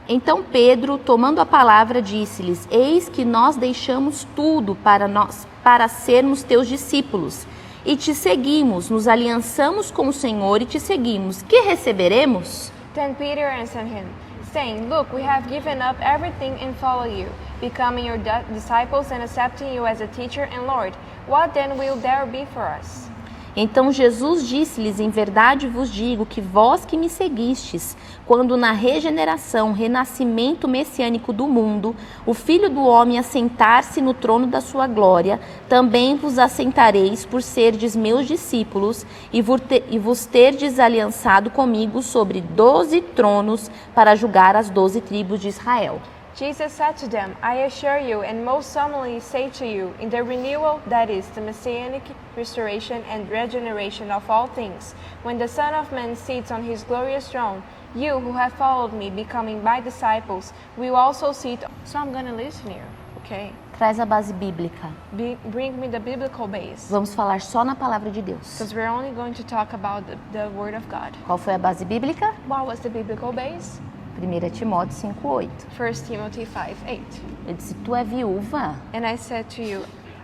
[SPEAKER 3] Então Pedro, tomando a palavra, disse-lhes: Eis que nós deixamos tudo para sermos teus discípulos, e te seguimos, nos aliançamos com o Senhor e te seguimos. Que receberemos?
[SPEAKER 2] Then Peter answered him, saying, Look, we have given up everything and follow you, becoming your disciples and accepting you as a teacher and Lord. What then will there be for us?
[SPEAKER 3] Então Jesus disse-lhes: Em verdade vos digo que vós que me seguistes, quando na regeneração, renascimento messiânico do mundo, o Filho do Homem assentar-se no trono da sua glória, também vos assentareis por serdes meus discípulos e vos terdes aliançado comigo sobre 12 tronos para julgar as 12 tribos de Israel.
[SPEAKER 2] Jesus said to them, I assure you and most solemnly say to you, in the renewal, that is, the messianic restoration and regeneration of all things, when the Son of Man sits on his glorious throne, you who have followed me, becoming my disciples, will also sit. So I'm going to listen here, okay?
[SPEAKER 3] Traz a base bíblica.
[SPEAKER 2] Bring me the biblical base.
[SPEAKER 3] Vamos falar só na palavra de Deus.
[SPEAKER 2] Because we're only going to talk about the Word of God.
[SPEAKER 3] Qual foi a base bíblica?
[SPEAKER 2] What was the biblical base?
[SPEAKER 3] 1 Timóteo 5:8.
[SPEAKER 2] 1 Timothy 5:8.
[SPEAKER 3] Ele disse: Tu é viúva?
[SPEAKER 2] And I said to you,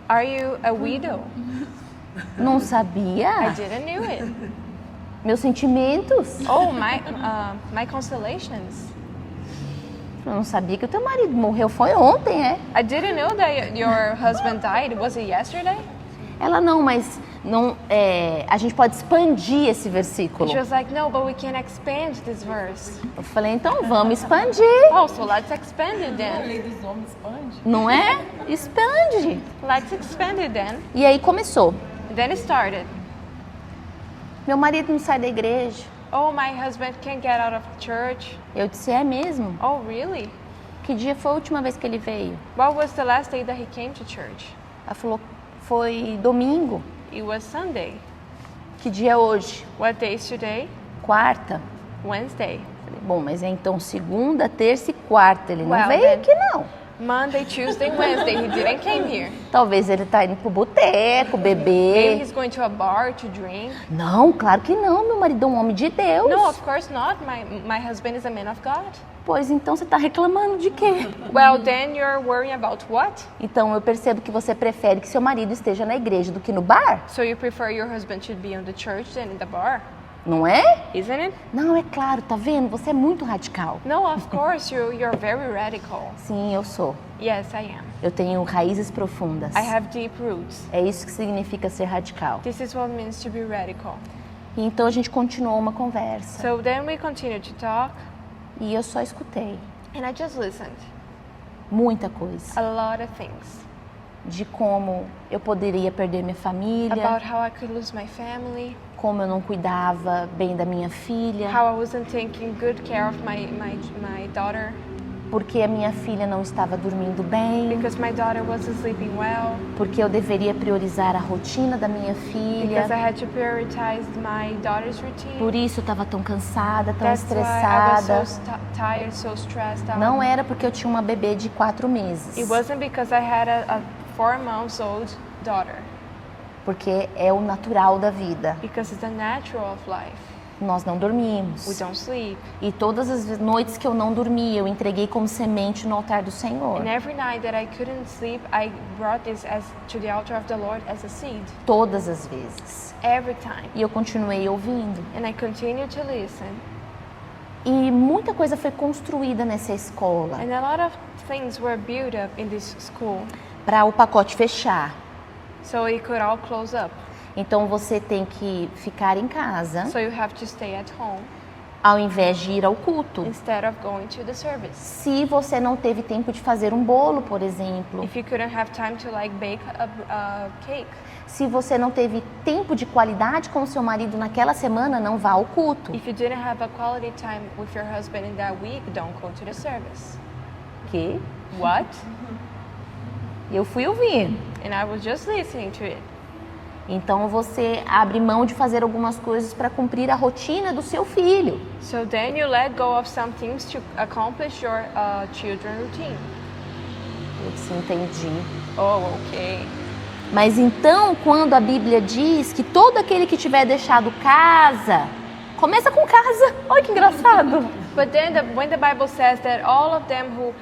[SPEAKER 2] are you a widow?
[SPEAKER 3] Não
[SPEAKER 2] I
[SPEAKER 3] sabia?
[SPEAKER 2] didn't knew it.
[SPEAKER 3] Meus sentimentos?
[SPEAKER 2] Oh, my constellations.
[SPEAKER 3] Eu não sabia que o teu marido morreu. Foi ontem, é?
[SPEAKER 2] I didn't know that your husband died. Was it yesterday?
[SPEAKER 3] Ela não, mas não, a gente pode expandir esse versículo.
[SPEAKER 2] She was like, no, but we can expand this verse.
[SPEAKER 3] Eu falei, então vamos expandir.
[SPEAKER 2] Oh, so let's expand it then.
[SPEAKER 3] Não é? Expande.
[SPEAKER 2] Let's expand it then.
[SPEAKER 3] E aí começou.
[SPEAKER 2] And then it started.
[SPEAKER 3] Meu marido não sai da igreja.
[SPEAKER 2] Oh, my husband can't get out of church.
[SPEAKER 3] Eu disse, é mesmo?
[SPEAKER 2] Oh, really?
[SPEAKER 3] Que dia foi a última vez que ele veio?
[SPEAKER 2] What was the last day that he came to church?
[SPEAKER 3] Ela falou, foi domingo.
[SPEAKER 2] It was Sunday.
[SPEAKER 3] Que dia é hoje?
[SPEAKER 2] What day is today?
[SPEAKER 3] Quarta.
[SPEAKER 2] Wednesday.
[SPEAKER 3] Falei, bom, mas é então segunda, terça e quarta. Ele não
[SPEAKER 2] Well,
[SPEAKER 3] veio
[SPEAKER 2] then-
[SPEAKER 3] aqui, não.
[SPEAKER 2] Monday, Tuesday, Wednesday. He didn't came here.
[SPEAKER 3] Talvez ele tá indo pro boteco,
[SPEAKER 2] Maybe
[SPEAKER 3] beber.
[SPEAKER 2] he's going to a bar to drink.
[SPEAKER 3] Não, claro que não. Meu marido é um homem de Deus.
[SPEAKER 2] No, of course not. My husband is a man of God.
[SPEAKER 3] Pois então você tá reclamando de quê?
[SPEAKER 2] Well, then you're worrying about what?
[SPEAKER 3] Então eu percebo que você prefere que seu marido esteja na igreja do que no bar,
[SPEAKER 2] So you prefer your husband should be on the church than in the bar,
[SPEAKER 3] não é?
[SPEAKER 2] isn't it?
[SPEAKER 3] Não, é claro, tá vendo? Você é muito radical.
[SPEAKER 2] No, of course you're very radical.
[SPEAKER 3] Sim, eu sou.
[SPEAKER 2] Yes, I am.
[SPEAKER 3] Eu tenho raízes profundas.
[SPEAKER 2] I have deep roots.
[SPEAKER 3] É isso que significa ser radical.
[SPEAKER 2] This is what it means to be radical.
[SPEAKER 3] E então a gente continuou uma conversa.
[SPEAKER 2] So then we continued to talk,
[SPEAKER 3] E eu só escutei
[SPEAKER 2] and I just listened.
[SPEAKER 3] muita coisa.
[SPEAKER 2] A lot of things
[SPEAKER 3] De como eu poderia perder minha família,
[SPEAKER 2] about how I could lose my family,
[SPEAKER 3] como eu não cuidava bem da minha filha,
[SPEAKER 2] how I wasn't taking good care of my daughter,
[SPEAKER 3] porque a minha filha não estava dormindo bem,
[SPEAKER 2] because my daughter wasn't sleeping well,
[SPEAKER 3] porque eu deveria priorizar a rotina da minha filha.
[SPEAKER 2] because I had to prioritize my daughter's routine.
[SPEAKER 3] Por isso eu estava tão cansada, tão
[SPEAKER 2] That's why I
[SPEAKER 3] estressada.
[SPEAKER 2] was so tired, so stressed out.
[SPEAKER 3] Não era porque eu tinha uma bebê de 4 meses,
[SPEAKER 2] It wasn't because I had a 4-month-old daughter,
[SPEAKER 3] porque é o natural da vida.
[SPEAKER 2] because it's the natural of life.
[SPEAKER 3] Nós não
[SPEAKER 2] We
[SPEAKER 3] dormimos.
[SPEAKER 2] don't sleep.
[SPEAKER 3] E todas as noites que eu não dormi, eu entreguei como semente no altar do Senhor.
[SPEAKER 2] And every night that I couldn't sleep, I brought this to the altar of the Lord as a seed.
[SPEAKER 3] Todas as vezes.
[SPEAKER 2] Every time.
[SPEAKER 3] E eu continuei ouvindo.
[SPEAKER 2] And I continued to listen.
[SPEAKER 3] E muita coisa foi construída nessa escola
[SPEAKER 2] And a lot of things were built up in this school,
[SPEAKER 3] para o pacote fechar.
[SPEAKER 2] so it could all close up.
[SPEAKER 3] Então você tem que ficar em casa
[SPEAKER 2] So you have to stay at home
[SPEAKER 3] ao invés de ir ao culto.
[SPEAKER 2] instead of going to the service.
[SPEAKER 3] Se você não teve tempo de fazer um bolo, por exemplo,
[SPEAKER 2] If you couldn't have time to like bake a cake,
[SPEAKER 3] se você não teve tempo de qualidade com o seu marido naquela semana, não vá ao culto.
[SPEAKER 2] if you didn't have a quality time with your husband in that week, don't go to the service.
[SPEAKER 3] Que?
[SPEAKER 2] What?
[SPEAKER 3] Eu fui ouvir.
[SPEAKER 2] And I was just listening to it.
[SPEAKER 3] Então você abre mão de fazer algumas coisas para cumprir a rotina do seu filho.
[SPEAKER 2] So then you let go of some things to accomplish your children's routine.
[SPEAKER 3] Eu disse, entendi.
[SPEAKER 2] Oh, okay.
[SPEAKER 3] Mas então, quando a Bíblia diz que todo aquele que tiver deixado casa, começa com casa. Olha que engraçado.
[SPEAKER 2] But then when the Bible says that all of them who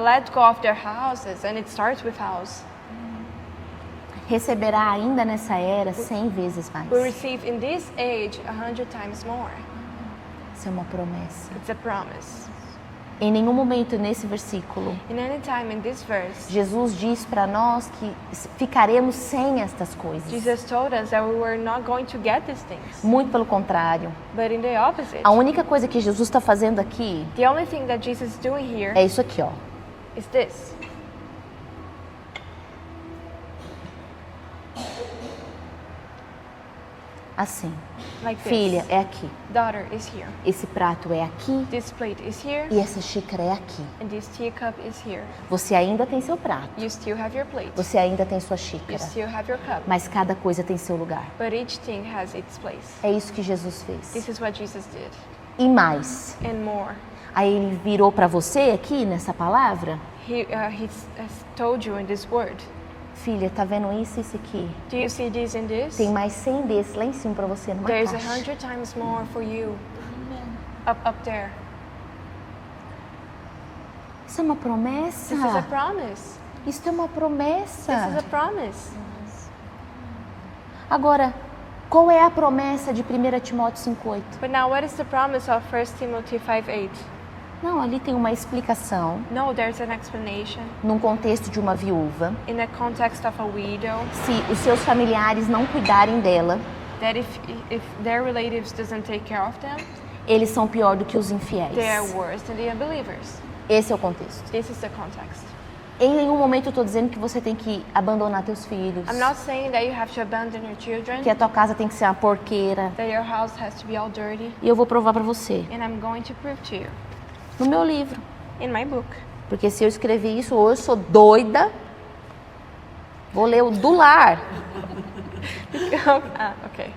[SPEAKER 2] let go of their houses, and it starts with house,
[SPEAKER 3] Receberá ainda nessa era 100 vezes mais.
[SPEAKER 2] we receive in this age 100 times more.
[SPEAKER 3] Isso é uma promessa.
[SPEAKER 2] It's a promise.
[SPEAKER 3] Em nenhum momento nesse versículo,
[SPEAKER 2] In any time in this verse,
[SPEAKER 3] Jesus diz para nós que ficaremos sem estas coisas.
[SPEAKER 2] Jesus told us that we were not going to get these things.
[SPEAKER 3] Muito pelo contrário.
[SPEAKER 2] But in the opposite,
[SPEAKER 3] A única coisa que Jesus está fazendo aqui
[SPEAKER 2] the only thing that Jesus is doing here
[SPEAKER 3] é isso aqui, ó.
[SPEAKER 2] is this.
[SPEAKER 3] Assim.
[SPEAKER 2] Like this.
[SPEAKER 3] Filha, é aqui.
[SPEAKER 2] Daughter is here.
[SPEAKER 3] Esse prato é aqui
[SPEAKER 2] This plate is here.
[SPEAKER 3] e essa xícara é aqui.
[SPEAKER 2] And this teacup is here.
[SPEAKER 3] Você ainda tem seu prato.
[SPEAKER 2] You still have your plate.
[SPEAKER 3] Você ainda tem sua
[SPEAKER 2] You
[SPEAKER 3] xícara.
[SPEAKER 2] still have your cup.
[SPEAKER 3] Mas cada coisa tem seu lugar.
[SPEAKER 2] But each thing has its place.
[SPEAKER 3] É isso que Jesus fez.
[SPEAKER 2] This is what Jesus did.
[SPEAKER 3] E mais.
[SPEAKER 2] And more.
[SPEAKER 3] Aí ele virou para você aqui nessa palavra.
[SPEAKER 2] He has told you in this word.
[SPEAKER 3] Filha, tá vendo isso e isso aqui?
[SPEAKER 2] Do you see this in this?
[SPEAKER 3] Tem mais 100 desses lá em cima para você numa
[SPEAKER 2] There's
[SPEAKER 3] caixa.
[SPEAKER 2] 100 times more for you. Up there.
[SPEAKER 3] Isso é uma promessa.
[SPEAKER 2] This is a promise.
[SPEAKER 3] Isso é uma
[SPEAKER 2] This is a
[SPEAKER 3] promessa.
[SPEAKER 2] promise.
[SPEAKER 3] Agora, qual é a promessa de 1 Timóteo 5:8?
[SPEAKER 2] But now what is the promise of 1 Timothy 5:8?
[SPEAKER 3] Não, ali tem uma explicação
[SPEAKER 2] No, there's an explanation.
[SPEAKER 3] num contexto de uma viúva.
[SPEAKER 2] In the context of a widow,
[SPEAKER 3] Se os seus familiares não cuidarem dela,
[SPEAKER 2] that if their relatives doesn't take care of them,
[SPEAKER 3] eles são pior do que os infiéis.
[SPEAKER 2] they are worse than the unbelievers.
[SPEAKER 3] Esse é o contexto.
[SPEAKER 2] This is the context.
[SPEAKER 3] Em nenhum momento eu estou dizendo que você tem que abandonar teus filhos,
[SPEAKER 2] I'm not saying that you have to abandon your children,
[SPEAKER 3] que a tua casa tem que ser uma porqueira.
[SPEAKER 2] that your house has to be all dirty,
[SPEAKER 3] E eu vou provar para você
[SPEAKER 2] and I'm going to prove to you
[SPEAKER 3] no meu livro.
[SPEAKER 2] in my book.
[SPEAKER 3] Porque se eu escrevi isso hoje, eu sou doida. Vou ler o do lar.
[SPEAKER 2] Okay.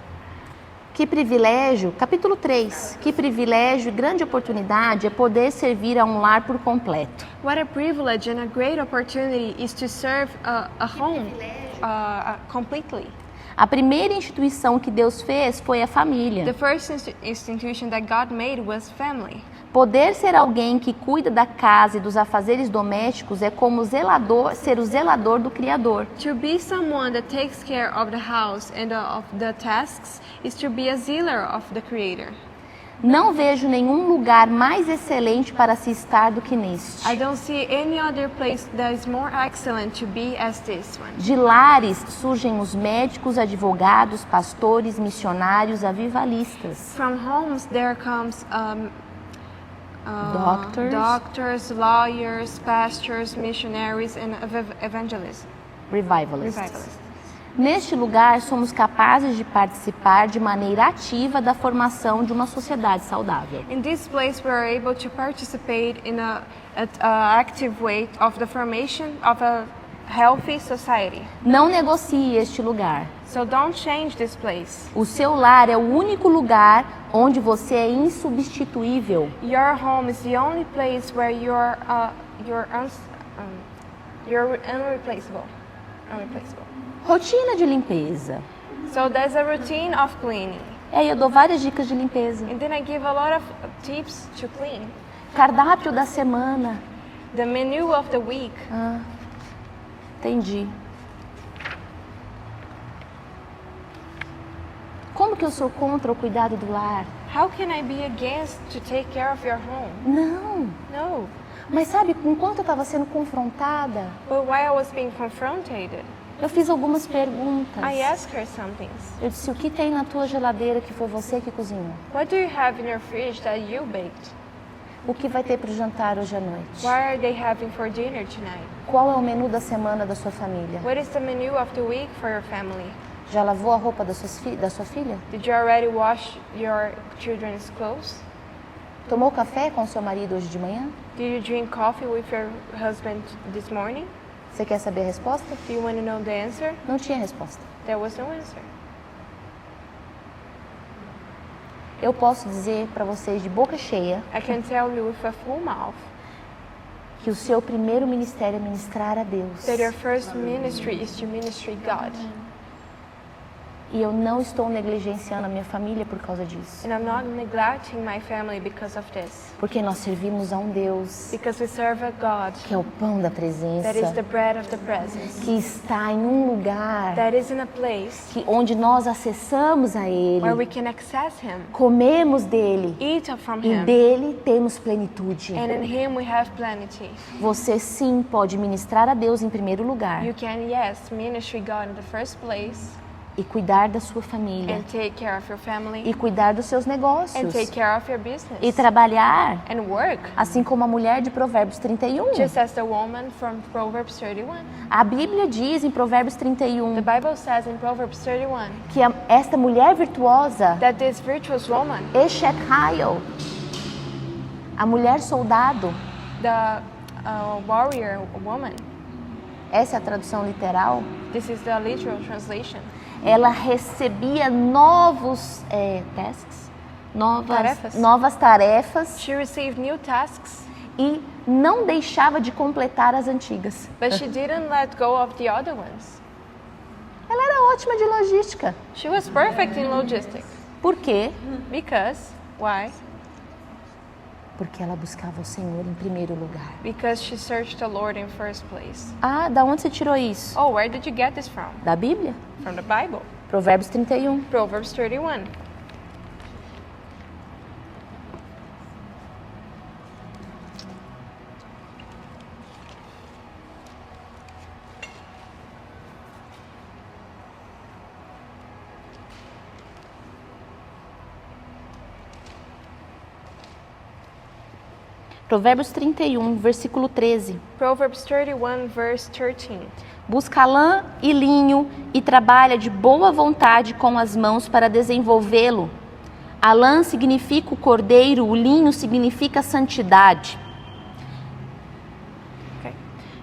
[SPEAKER 3] Que privilégio, capítulo 3. Que privilégio e grande oportunidade é poder servir a um lar por completo.
[SPEAKER 2] What a privilege and a great opportunity is to serve a home completely.
[SPEAKER 3] A primeira instituição que Deus fez foi a família.
[SPEAKER 2] The first institution that God made was family.
[SPEAKER 3] Poder ser alguém que cuida da casa e dos afazeres domésticos é como ser o zelador do Criador.
[SPEAKER 2] To be someone that takes care of the house and of the tasks is to be a zealer of the Creator.
[SPEAKER 3] Não vejo nenhum lugar mais excelente para se estar do que neste.
[SPEAKER 2] I don't see any other place that is more excellent to be as this one.
[SPEAKER 3] De lares surgem os médicos, advogados, pastores, missionários, avivalistas.
[SPEAKER 2] From homes there comes doctors, lawyers, pastors, missionaries, and evangelists.
[SPEAKER 3] Revivalists.
[SPEAKER 2] Revivalists.
[SPEAKER 3] Neste lugar, somos capazes de participar de maneira ativa da formação de uma sociedade saudável.
[SPEAKER 2] In this place, we are able to participate in a active way of the formation of a healthy society.
[SPEAKER 3] Não negocie este lugar.
[SPEAKER 2] So don't change this place.
[SPEAKER 3] O seu lar é o único lugar onde você é insubstituível.
[SPEAKER 2] Your home is the only place where you're unreplaceable.
[SPEAKER 3] Rotina de limpeza.
[SPEAKER 2] So there's a routine of cleaning.
[SPEAKER 3] E aí eu dou várias dicas de limpeza.
[SPEAKER 2] And then I give a lot of tips to clean.
[SPEAKER 3] Cardápio da semana.
[SPEAKER 2] The menu of the week.
[SPEAKER 3] Entendi. Como que eu sou contra o cuidado do lar?
[SPEAKER 2] How can I be against to take care of your home?
[SPEAKER 3] Não.
[SPEAKER 2] No.
[SPEAKER 3] Mas sabe, enquanto eu estava sendo confrontada,
[SPEAKER 2] But while I was being confronted,
[SPEAKER 3] eu fiz algumas perguntas.
[SPEAKER 2] I asked her some things.
[SPEAKER 3] Eu disse, o que tem na tua geladeira que foi você que cozinhou?
[SPEAKER 2] What do you have in your fridge that you baked?
[SPEAKER 3] O que vai ter para o jantar hoje à noite?
[SPEAKER 2] What are they having for dinner tonight?
[SPEAKER 3] Qual é o menu da semana da sua família?
[SPEAKER 2] What is the menu of the week for your family?
[SPEAKER 3] Já lavou a roupa da sua filha?
[SPEAKER 2] Did you already wash your children's clothes?
[SPEAKER 3] Tomou café com seu marido hoje de manhã?
[SPEAKER 2] Did you drink coffee with your husband this morning?
[SPEAKER 3] Você quer saber a resposta?
[SPEAKER 2] Do you want to know the answer?
[SPEAKER 3] Não tinha resposta.
[SPEAKER 2] There was no answer.
[SPEAKER 3] Eu posso dizer para vocês de boca cheia
[SPEAKER 2] I can tell you with a full mouth
[SPEAKER 3] que o seu primeiro ministério é ministrar a Deus.
[SPEAKER 2] that your first ministry is to ministry God.
[SPEAKER 3] E eu não estou negligenciando a minha família por causa disso.
[SPEAKER 2] And I'm not neglecting my family because of this.
[SPEAKER 3] Porque nós servimos a um Deus
[SPEAKER 2] Because we serve a God
[SPEAKER 3] que é o pão da presença,
[SPEAKER 2] that is the bread of the presence.
[SPEAKER 3] que está em um lugar
[SPEAKER 2] That is in a place
[SPEAKER 3] onde nós acessamos a
[SPEAKER 2] where we
[SPEAKER 3] Ele,
[SPEAKER 2] can access Him,
[SPEAKER 3] comemos dele
[SPEAKER 2] eat from
[SPEAKER 3] e
[SPEAKER 2] Him,
[SPEAKER 3] dele temos plenitude.
[SPEAKER 2] and in Him we have plenty.
[SPEAKER 3] Você sim pode ministrar a Deus em primeiro lugar
[SPEAKER 2] You can, yes, ministry God in the first place
[SPEAKER 3] e cuidar da sua família
[SPEAKER 2] and take care of your family
[SPEAKER 3] e cuidar dos seus
[SPEAKER 2] and
[SPEAKER 3] negócios
[SPEAKER 2] take care of your
[SPEAKER 3] e
[SPEAKER 2] business
[SPEAKER 3] trabalhar,
[SPEAKER 2] and work.
[SPEAKER 3] assim como a mulher de Provérbios 31.
[SPEAKER 2] Just as the woman from Proverbs 31.
[SPEAKER 3] A Bíblia diz em Provérbios
[SPEAKER 2] The
[SPEAKER 3] 31
[SPEAKER 2] Bible says in Proverbs 31
[SPEAKER 3] que esta mulher virtuosa,
[SPEAKER 2] that this virtuous woman,
[SPEAKER 3] Eshekhael, a mulher soldado,
[SPEAKER 2] the warrior woman,
[SPEAKER 3] essa é a tradução literal,
[SPEAKER 2] this is the literal translation,
[SPEAKER 3] ela recebia novos tasks,
[SPEAKER 2] Tarefas.
[SPEAKER 3] novas tarefas
[SPEAKER 2] she received new tasks,
[SPEAKER 3] e não deixava de completar as antigas.
[SPEAKER 2] but she didn't let go of the other ones.
[SPEAKER 3] Ela era ótima de logística.
[SPEAKER 2] She was perfect in logistics.
[SPEAKER 3] Por quê?
[SPEAKER 2] Because, why?
[SPEAKER 3] Porque ela buscava o Senhor em primeiro lugar.
[SPEAKER 2] Because she searched the Lord in first place.
[SPEAKER 3] Ah, da onde você tirou isso?
[SPEAKER 2] Oh, where did you get this from?
[SPEAKER 3] Da Bíblia?
[SPEAKER 2] From the Bible.
[SPEAKER 3] Provérbios 31.
[SPEAKER 2] Proverbs 31.
[SPEAKER 3] Provérbios 31, versículo 13.
[SPEAKER 2] Proverbs 31, verse 13.
[SPEAKER 3] Busca lã e linho e trabalha de boa vontade com as mãos para desenvolvê-lo. A lã significa o cordeiro, o linho significa a santidade.
[SPEAKER 2] Okay.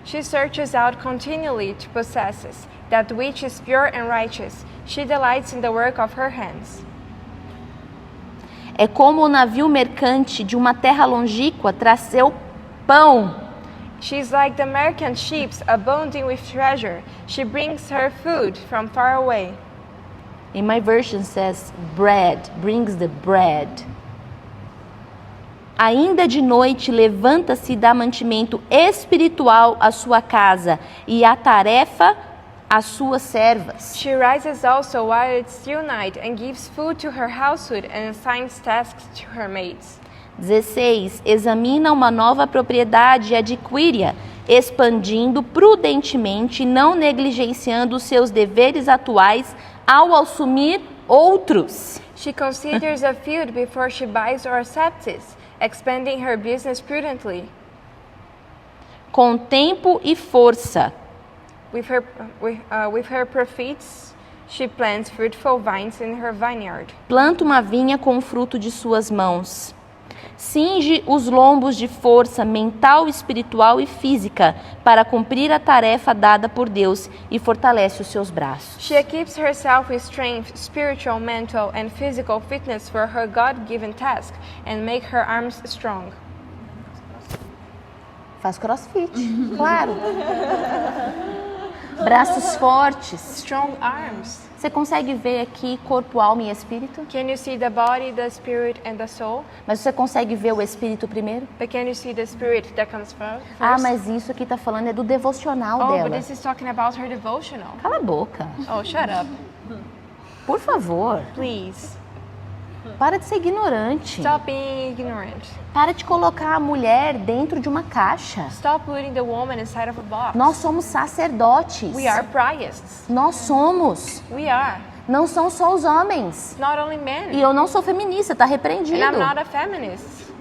[SPEAKER 2] She searches out continually to possess that which is pure and righteous. She delights in the work of her hands.
[SPEAKER 3] É como o navio mercante de uma terra longínqua traz seu pão.
[SPEAKER 2] She's like the merchant ships abounding with treasure. She brings her food from far away.
[SPEAKER 3] In my version says bread, brings the bread. Ainda de noite levanta-se e dá mantimento espiritual à sua casa e a tarefa às suas servas.
[SPEAKER 2] She rises also while it's still night and gives food to her household and assigns tasks to her maids.
[SPEAKER 3] 16. Examina uma nova propriedade e adquire-a, expandindo prudentemente e não negligenciando os seus deveres atuais ao assumir outros.
[SPEAKER 2] She considers a field before she buys or accepts it, expanding her business prudently.
[SPEAKER 3] Com tempo e força.
[SPEAKER 2] With her prophets, she plants fruitful vines in her vineyard.
[SPEAKER 3] Planta uma vinha com o fruto de suas mãos. Cinge os lombos de força mental, espiritual e física para cumprir a tarefa dada por Deus e fortalece os seus braços.
[SPEAKER 2] She equips herself with strength, spiritual, mental, and physical fitness for her God-given task and make her arms strong.
[SPEAKER 3] Faz crossfit, claro. Braços fortes.
[SPEAKER 2] Strong arms.
[SPEAKER 3] Você consegue ver aqui corpo, alma e espírito?
[SPEAKER 2] Can you see the body, the spirit, and the soul?
[SPEAKER 3] Mas você consegue ver o espírito primeiro?
[SPEAKER 2] But can you see the spirit that comes first?
[SPEAKER 3] Ah, mas isso aqui tá falando é do devocional
[SPEAKER 2] Oh,
[SPEAKER 3] dela.
[SPEAKER 2] but this is talking about her devotional.
[SPEAKER 3] Cala a boca.
[SPEAKER 2] Oh, shut up.
[SPEAKER 3] Por favor.
[SPEAKER 2] Please.
[SPEAKER 3] Para de ser ignorante.
[SPEAKER 2] Stop being ignorant.
[SPEAKER 3] Para de colocar a mulher dentro de uma caixa.
[SPEAKER 2] Stop putting the woman inside of a box.
[SPEAKER 3] Nós somos sacerdotes.
[SPEAKER 2] We are priests.
[SPEAKER 3] Nós somos.
[SPEAKER 2] We are.
[SPEAKER 3] Não são só os homens.
[SPEAKER 2] Not only men.
[SPEAKER 3] E eu não sou feminista, tá repreendido.
[SPEAKER 2] And I'm not a feminist.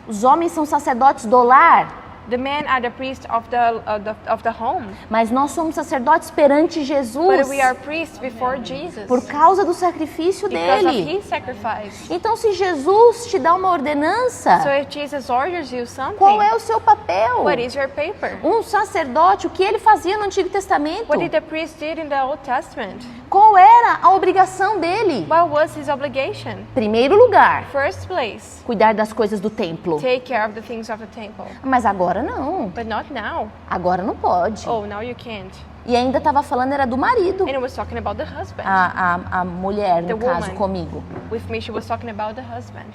[SPEAKER 3] Os homens são sacerdotes do lar.
[SPEAKER 2] The men are the priests of the home.
[SPEAKER 3] Mas nós somos sacerdotes perante Jesus.
[SPEAKER 2] But we are priests before Jesus.
[SPEAKER 3] Por causa do sacrifício
[SPEAKER 2] Because of
[SPEAKER 3] dele.
[SPEAKER 2] his sacrifice.
[SPEAKER 3] Então, se Jesus te dá uma ordenança,
[SPEAKER 2] So if Jesus orders you something,
[SPEAKER 3] qual é o seu papel?
[SPEAKER 2] what is your paper?
[SPEAKER 3] Um sacerdote, o que ele fazia no Antigo Testamento?
[SPEAKER 2] What did the priest did in the Old Testament?
[SPEAKER 3] Qual era a obrigação dele?
[SPEAKER 2] What was his obligation?
[SPEAKER 3] Primeiro lugar,
[SPEAKER 2] First place,
[SPEAKER 3] cuidar das coisas do templo.
[SPEAKER 2] take care of the things of the temple.
[SPEAKER 3] Mas agora não.
[SPEAKER 2] But not now.
[SPEAKER 3] Agora não pode.
[SPEAKER 2] Oh, now you can't.
[SPEAKER 3] E ainda estava falando era do marido.
[SPEAKER 2] And it was talking about the husband.
[SPEAKER 3] A mulher, no
[SPEAKER 2] The
[SPEAKER 3] caso,
[SPEAKER 2] woman.
[SPEAKER 3] comigo.
[SPEAKER 2] With me, she was talking about the husband.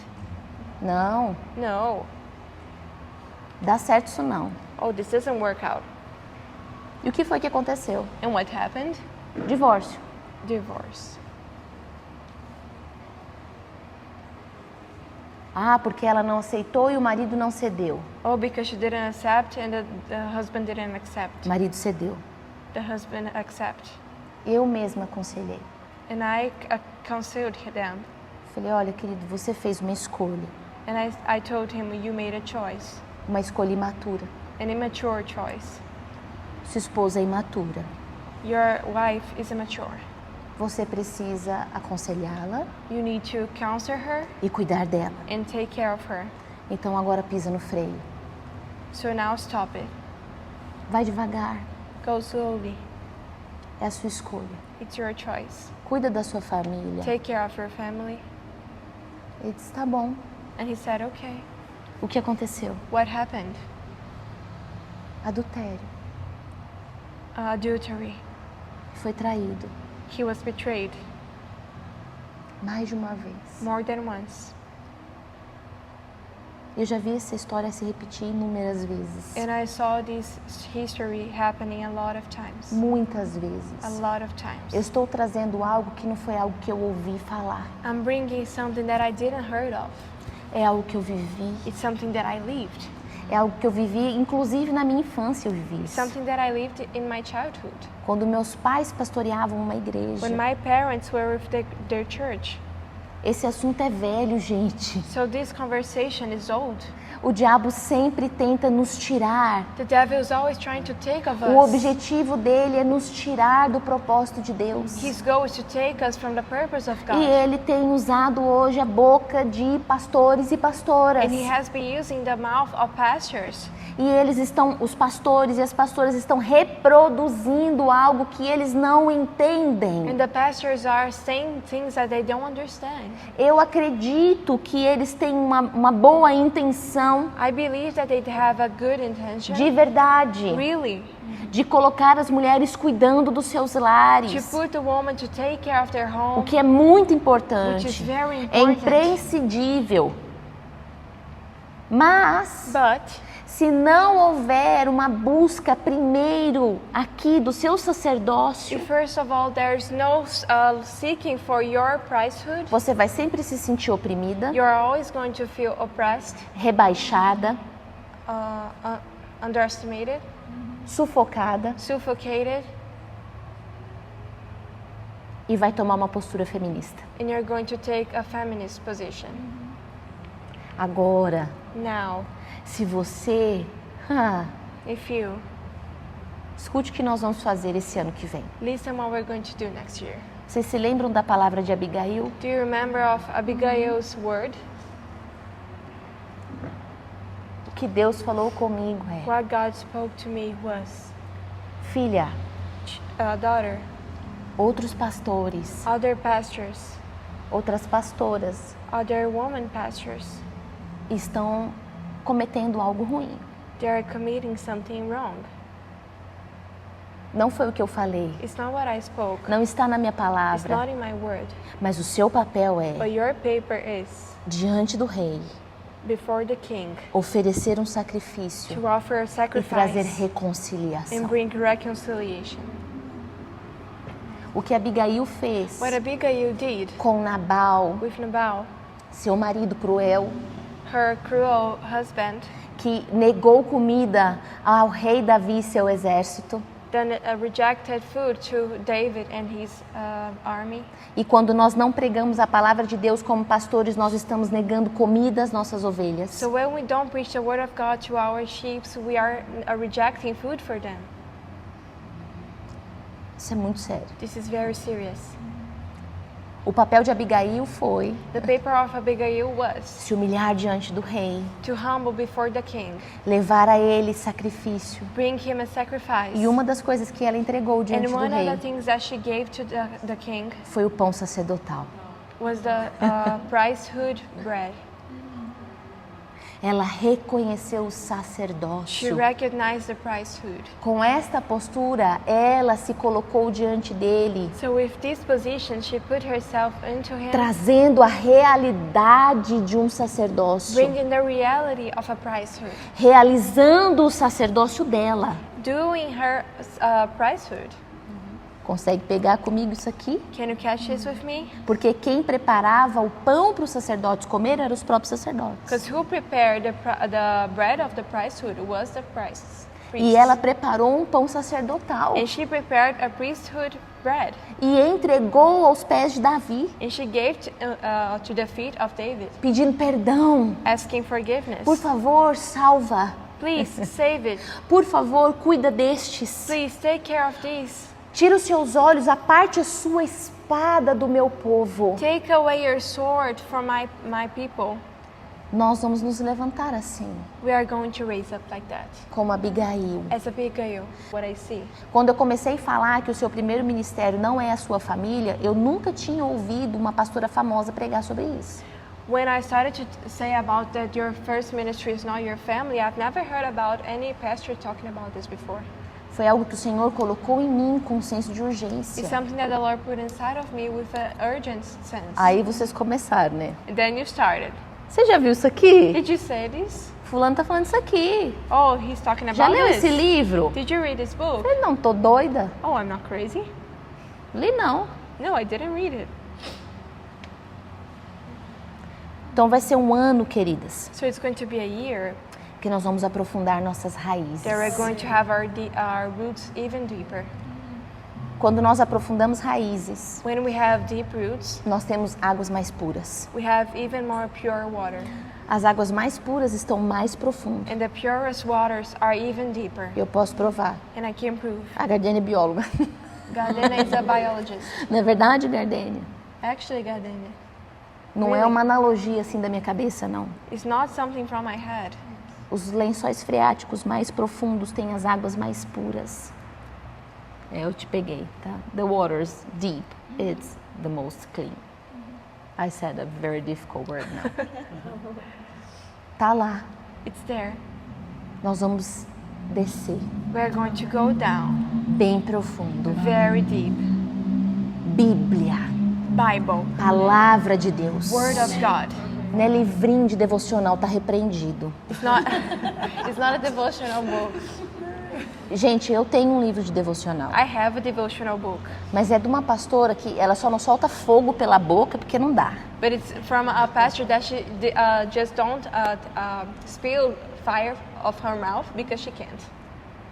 [SPEAKER 3] Não,
[SPEAKER 2] No.
[SPEAKER 3] dá certo isso não.
[SPEAKER 2] Oh, this doesn't work out.
[SPEAKER 3] E o que foi que aconteceu?
[SPEAKER 2] And what happened?
[SPEAKER 3] Divórcio.
[SPEAKER 2] Divorce.
[SPEAKER 3] Ah, porque ela não aceitou e o marido não cedeu.
[SPEAKER 2] Oh, because she didn't accept and the husband didn't accept.
[SPEAKER 3] O marido cedeu.
[SPEAKER 2] The husband accept.
[SPEAKER 3] Eu mesma aconselhei.
[SPEAKER 2] And I counseled them.
[SPEAKER 3] Falei, olha, querido, você fez uma escolha.
[SPEAKER 2] And I told him, you made a choice.
[SPEAKER 3] Uma escolha imatura.
[SPEAKER 2] An immature choice.
[SPEAKER 3] Sua esposa é imatura.
[SPEAKER 2] Your wife is immature.
[SPEAKER 3] Você precisa aconselhá-la
[SPEAKER 2] You need to counsel her
[SPEAKER 3] e cuidar dela.
[SPEAKER 2] and take care of her.
[SPEAKER 3] Então agora pisa no freio.
[SPEAKER 2] So now stop it.
[SPEAKER 3] Vai devagar.
[SPEAKER 2] Go slowly.
[SPEAKER 3] É a sua escolha.
[SPEAKER 2] It's your choice.
[SPEAKER 3] Cuida da sua família.
[SPEAKER 2] Take care of your family.
[SPEAKER 3] Ele disse, tá bom.
[SPEAKER 2] And he said, okay.
[SPEAKER 3] O que aconteceu?
[SPEAKER 2] What happened?
[SPEAKER 3] Adultério.
[SPEAKER 2] Adultery.
[SPEAKER 3] Foi traído.
[SPEAKER 2] He was betrayed
[SPEAKER 3] Mais de uma vez.
[SPEAKER 2] more than once.
[SPEAKER 3] Eu já vi essa história se repetir inúmeras vezes.
[SPEAKER 2] And I saw this history happening a lot of times.
[SPEAKER 3] Muitas
[SPEAKER 2] A
[SPEAKER 3] vezes.
[SPEAKER 2] lot of times.
[SPEAKER 3] Eu estou trazendo algo que não foi algo que eu ouvi falar.
[SPEAKER 2] I'm bringing something that I didn't heard of.
[SPEAKER 3] É algo que eu vivi.
[SPEAKER 2] It's something that I lived.
[SPEAKER 3] É algo que eu vivi, inclusive na minha infância eu vivi isso.
[SPEAKER 2] Something that I lived in my childhood.
[SPEAKER 3] Quando meus pais pastoreavam uma igreja.
[SPEAKER 2] When my parents were with their church.
[SPEAKER 3] Esse assunto é velho, gente.
[SPEAKER 2] So this conversation is old.
[SPEAKER 3] O diabo sempre tenta nos tirar.
[SPEAKER 2] The devil is always trying to take of
[SPEAKER 3] O
[SPEAKER 2] us.
[SPEAKER 3] objetivo dele é nos tirar do propósito de Deus.
[SPEAKER 2] His goal is to take us from the purpose of
[SPEAKER 3] E
[SPEAKER 2] God.
[SPEAKER 3] ele tem usado hoje a boca de pastores e pastoras.
[SPEAKER 2] And he has been using the mouth of pastors.
[SPEAKER 3] E os pastores e as pastoras estão reproduzindo algo que eles não entendem.
[SPEAKER 2] And the pastors are saying things that they don't understand.
[SPEAKER 3] Eu acredito que eles têm uma boa intenção,
[SPEAKER 2] I believe that they have a good intention.
[SPEAKER 3] de verdade,
[SPEAKER 2] Really.
[SPEAKER 3] de colocar as mulheres cuidando dos seus
[SPEAKER 2] To
[SPEAKER 3] lares.
[SPEAKER 2] put the woman to take care of their
[SPEAKER 3] O
[SPEAKER 2] home.
[SPEAKER 3] que é muito
[SPEAKER 2] Which is
[SPEAKER 3] importante.
[SPEAKER 2] very
[SPEAKER 3] É
[SPEAKER 2] important.
[SPEAKER 3] imprescindível. Mas,
[SPEAKER 2] But
[SPEAKER 3] se não houver uma busca primeiro aqui do seu sacerdócio,
[SPEAKER 2] if first of all there's no seeking for your priesthood,
[SPEAKER 3] você vai sempre se sentir oprimida,
[SPEAKER 2] you're always going to feel oppressed,
[SPEAKER 3] rebaixada,
[SPEAKER 2] underestimated,
[SPEAKER 3] sufocada
[SPEAKER 2] suffocated,
[SPEAKER 3] e vai tomar uma postura feminista.
[SPEAKER 2] and you're going to take a feminist position.
[SPEAKER 3] Agora,
[SPEAKER 2] Now,
[SPEAKER 3] se você Escute o que nós vamos fazer esse ano que vem.
[SPEAKER 2] Listen what we're going to do next year.
[SPEAKER 3] Vocês se lembram da palavra de Abigail?
[SPEAKER 2] Do you remember of Abigail's word?
[SPEAKER 3] O que Deus falou comigo é:
[SPEAKER 2] What God spoke to me was,
[SPEAKER 3] filha,
[SPEAKER 2] daughter,
[SPEAKER 3] outros pastores,
[SPEAKER 2] other pastors,
[SPEAKER 3] outras pastoras
[SPEAKER 2] other women pastors,
[SPEAKER 3] estão cometendo algo ruim.
[SPEAKER 2] they are committing something wrong.
[SPEAKER 3] Não foi o que eu falei,
[SPEAKER 2] It's not what I spoke.
[SPEAKER 3] não está na minha
[SPEAKER 2] It's
[SPEAKER 3] palavra,
[SPEAKER 2] not in my word.
[SPEAKER 3] mas o seu papel
[SPEAKER 2] But
[SPEAKER 3] é,
[SPEAKER 2] your paper is,
[SPEAKER 3] diante do rei,
[SPEAKER 2] before the king,
[SPEAKER 3] oferecer um sacrifício
[SPEAKER 2] to offer a
[SPEAKER 3] e trazer
[SPEAKER 2] sacrifice
[SPEAKER 3] reconciliação.
[SPEAKER 2] and bring reconciliation.
[SPEAKER 3] O que Abigail fez
[SPEAKER 2] What Abigail did
[SPEAKER 3] com Nabal,
[SPEAKER 2] with Nabal,
[SPEAKER 3] seu marido cruel,
[SPEAKER 2] her cruel husband,
[SPEAKER 3] que negou comida ao rei Davi e seu exército.
[SPEAKER 2] then rejected food to David and his army.
[SPEAKER 3] E quando nós não pregamos a palavra de Deus como pastores, nós estamos negando comida às nossas ovelhas.
[SPEAKER 2] So when we don't preach the word of God to our sheep, we are rejecting food for them.
[SPEAKER 3] Isso é muito sério.
[SPEAKER 2] This is very serious.
[SPEAKER 3] O papel de Abigail foi
[SPEAKER 2] The paper of Abigail was
[SPEAKER 3] se humilhar diante do rei,
[SPEAKER 2] to humble before the king,
[SPEAKER 3] levar a ele sacrifício.
[SPEAKER 2] bring him a sacrifice.
[SPEAKER 3] E uma das coisas que ela entregou diante
[SPEAKER 2] And
[SPEAKER 3] do
[SPEAKER 2] one of the
[SPEAKER 3] rei
[SPEAKER 2] things that she gave to the king
[SPEAKER 3] foi o pão sacerdotal.
[SPEAKER 2] was the priesthood bread.
[SPEAKER 3] Ela reconheceu o
[SPEAKER 2] She
[SPEAKER 3] sacerdócio.
[SPEAKER 2] recognized the priesthood.
[SPEAKER 3] Com esta postura, ela se colocou diante dele,
[SPEAKER 2] So with this position, she put herself into him,
[SPEAKER 3] trazendo a realidade de um sacerdócio,
[SPEAKER 2] bringing the reality of a priesthood,
[SPEAKER 3] realizando o sacerdócio dela.
[SPEAKER 2] doing her priesthood.
[SPEAKER 3] Consegue pegar comigo isso aqui?
[SPEAKER 2] Can you catch this with me?
[SPEAKER 3] Porque quem preparava o pão para os sacerdotes comer eram os próprios sacerdotes.
[SPEAKER 2] Because who prepared the bread of the priesthood was the priest.
[SPEAKER 3] E ela preparou um pão sacerdotal
[SPEAKER 2] And she prepared a priesthood bread.
[SPEAKER 3] e entregou aos pés de Davi,
[SPEAKER 2] And she gave to the feet of David,
[SPEAKER 3] pedindo perdão.
[SPEAKER 2] asking forgiveness.
[SPEAKER 3] Por favor, salva.
[SPEAKER 2] Please save it.
[SPEAKER 3] Por favor, cuida destes.
[SPEAKER 2] Please take care of these.
[SPEAKER 3] Tira os seus olhos, aparte a sua espada do meu povo.
[SPEAKER 2] Take away your sword from my people.
[SPEAKER 3] Nós vamos nos levantar assim,
[SPEAKER 2] We are going to raise up like that.
[SPEAKER 3] como Abigail.
[SPEAKER 2] As Abigail, what I see.
[SPEAKER 3] Quando eu comecei a falar que o seu primeiro ministério não é a sua família, eu nunca tinha ouvido uma pastora famosa pregar sobre isso.
[SPEAKER 2] When I started to say about that your first ministry is not your family, I've never heard about any pastor talking about this before.
[SPEAKER 3] Foi algo que o Senhor colocou em mim com um senso de
[SPEAKER 2] It's
[SPEAKER 3] urgência.
[SPEAKER 2] something that the Lord put inside of me with an urgent sense.
[SPEAKER 3] Aí vocês começaram, né?
[SPEAKER 2] And then you started.
[SPEAKER 3] Você já viu isso aqui?
[SPEAKER 2] Did you say this?
[SPEAKER 3] Fulano tá falando isso aqui.
[SPEAKER 2] Oh, he's talking about
[SPEAKER 3] Já leu
[SPEAKER 2] this.
[SPEAKER 3] esse livro?
[SPEAKER 2] Did you read this book?
[SPEAKER 3] Eu não tô doida.
[SPEAKER 2] Oh, I'm not crazy.
[SPEAKER 3] Li não.
[SPEAKER 2] No, I didn't read it.
[SPEAKER 3] Então vai ser um ano, queridas,
[SPEAKER 2] So it's going to be a year
[SPEAKER 3] que nós vamos aprofundar nossas raízes.
[SPEAKER 2] that we're going to have our roots even deeper.
[SPEAKER 3] Quando nós aprofundamos raízes,
[SPEAKER 2] When we have deep roots,
[SPEAKER 3] nós temos águas mais puras.
[SPEAKER 2] we have even more pure water.
[SPEAKER 3] As águas mais puras estão mais profundas.
[SPEAKER 2] And the purest waters are even deeper.
[SPEAKER 3] Eu posso provar.
[SPEAKER 2] And I can prove.
[SPEAKER 3] A Gardênia é bióloga.
[SPEAKER 2] Gardenia is a biologist.
[SPEAKER 3] Não é verdade, Gardênia?
[SPEAKER 2] Actually, Gardenia.
[SPEAKER 3] Não é
[SPEAKER 2] Really?
[SPEAKER 3] uma analogia assim da minha cabeça, não.
[SPEAKER 2] It's not something from my head.
[SPEAKER 3] Os lençóis freáticos mais profundos têm as águas mais puras. Eu te peguei, tá? The waters deep, it's the most clean. I said a very difficult word now. Tá lá.
[SPEAKER 2] It's there.
[SPEAKER 3] Nós vamos descer
[SPEAKER 2] We're going to go down
[SPEAKER 3] bem profundo.
[SPEAKER 2] very deep.
[SPEAKER 3] Bíblia,
[SPEAKER 2] Bible,
[SPEAKER 3] palavra de Deus.
[SPEAKER 2] Word of God.
[SPEAKER 3] Não é livrinho de devocional, tá repreendido.
[SPEAKER 2] It's not a devotional book.
[SPEAKER 3] Gente, eu tenho um livro de devocional,
[SPEAKER 2] I have a devotional book,
[SPEAKER 3] mas é de uma pastora que ela só não solta fogo pela boca porque não dá.
[SPEAKER 2] but it's from a pastor that she just don't spill fire of her mouth because she can't.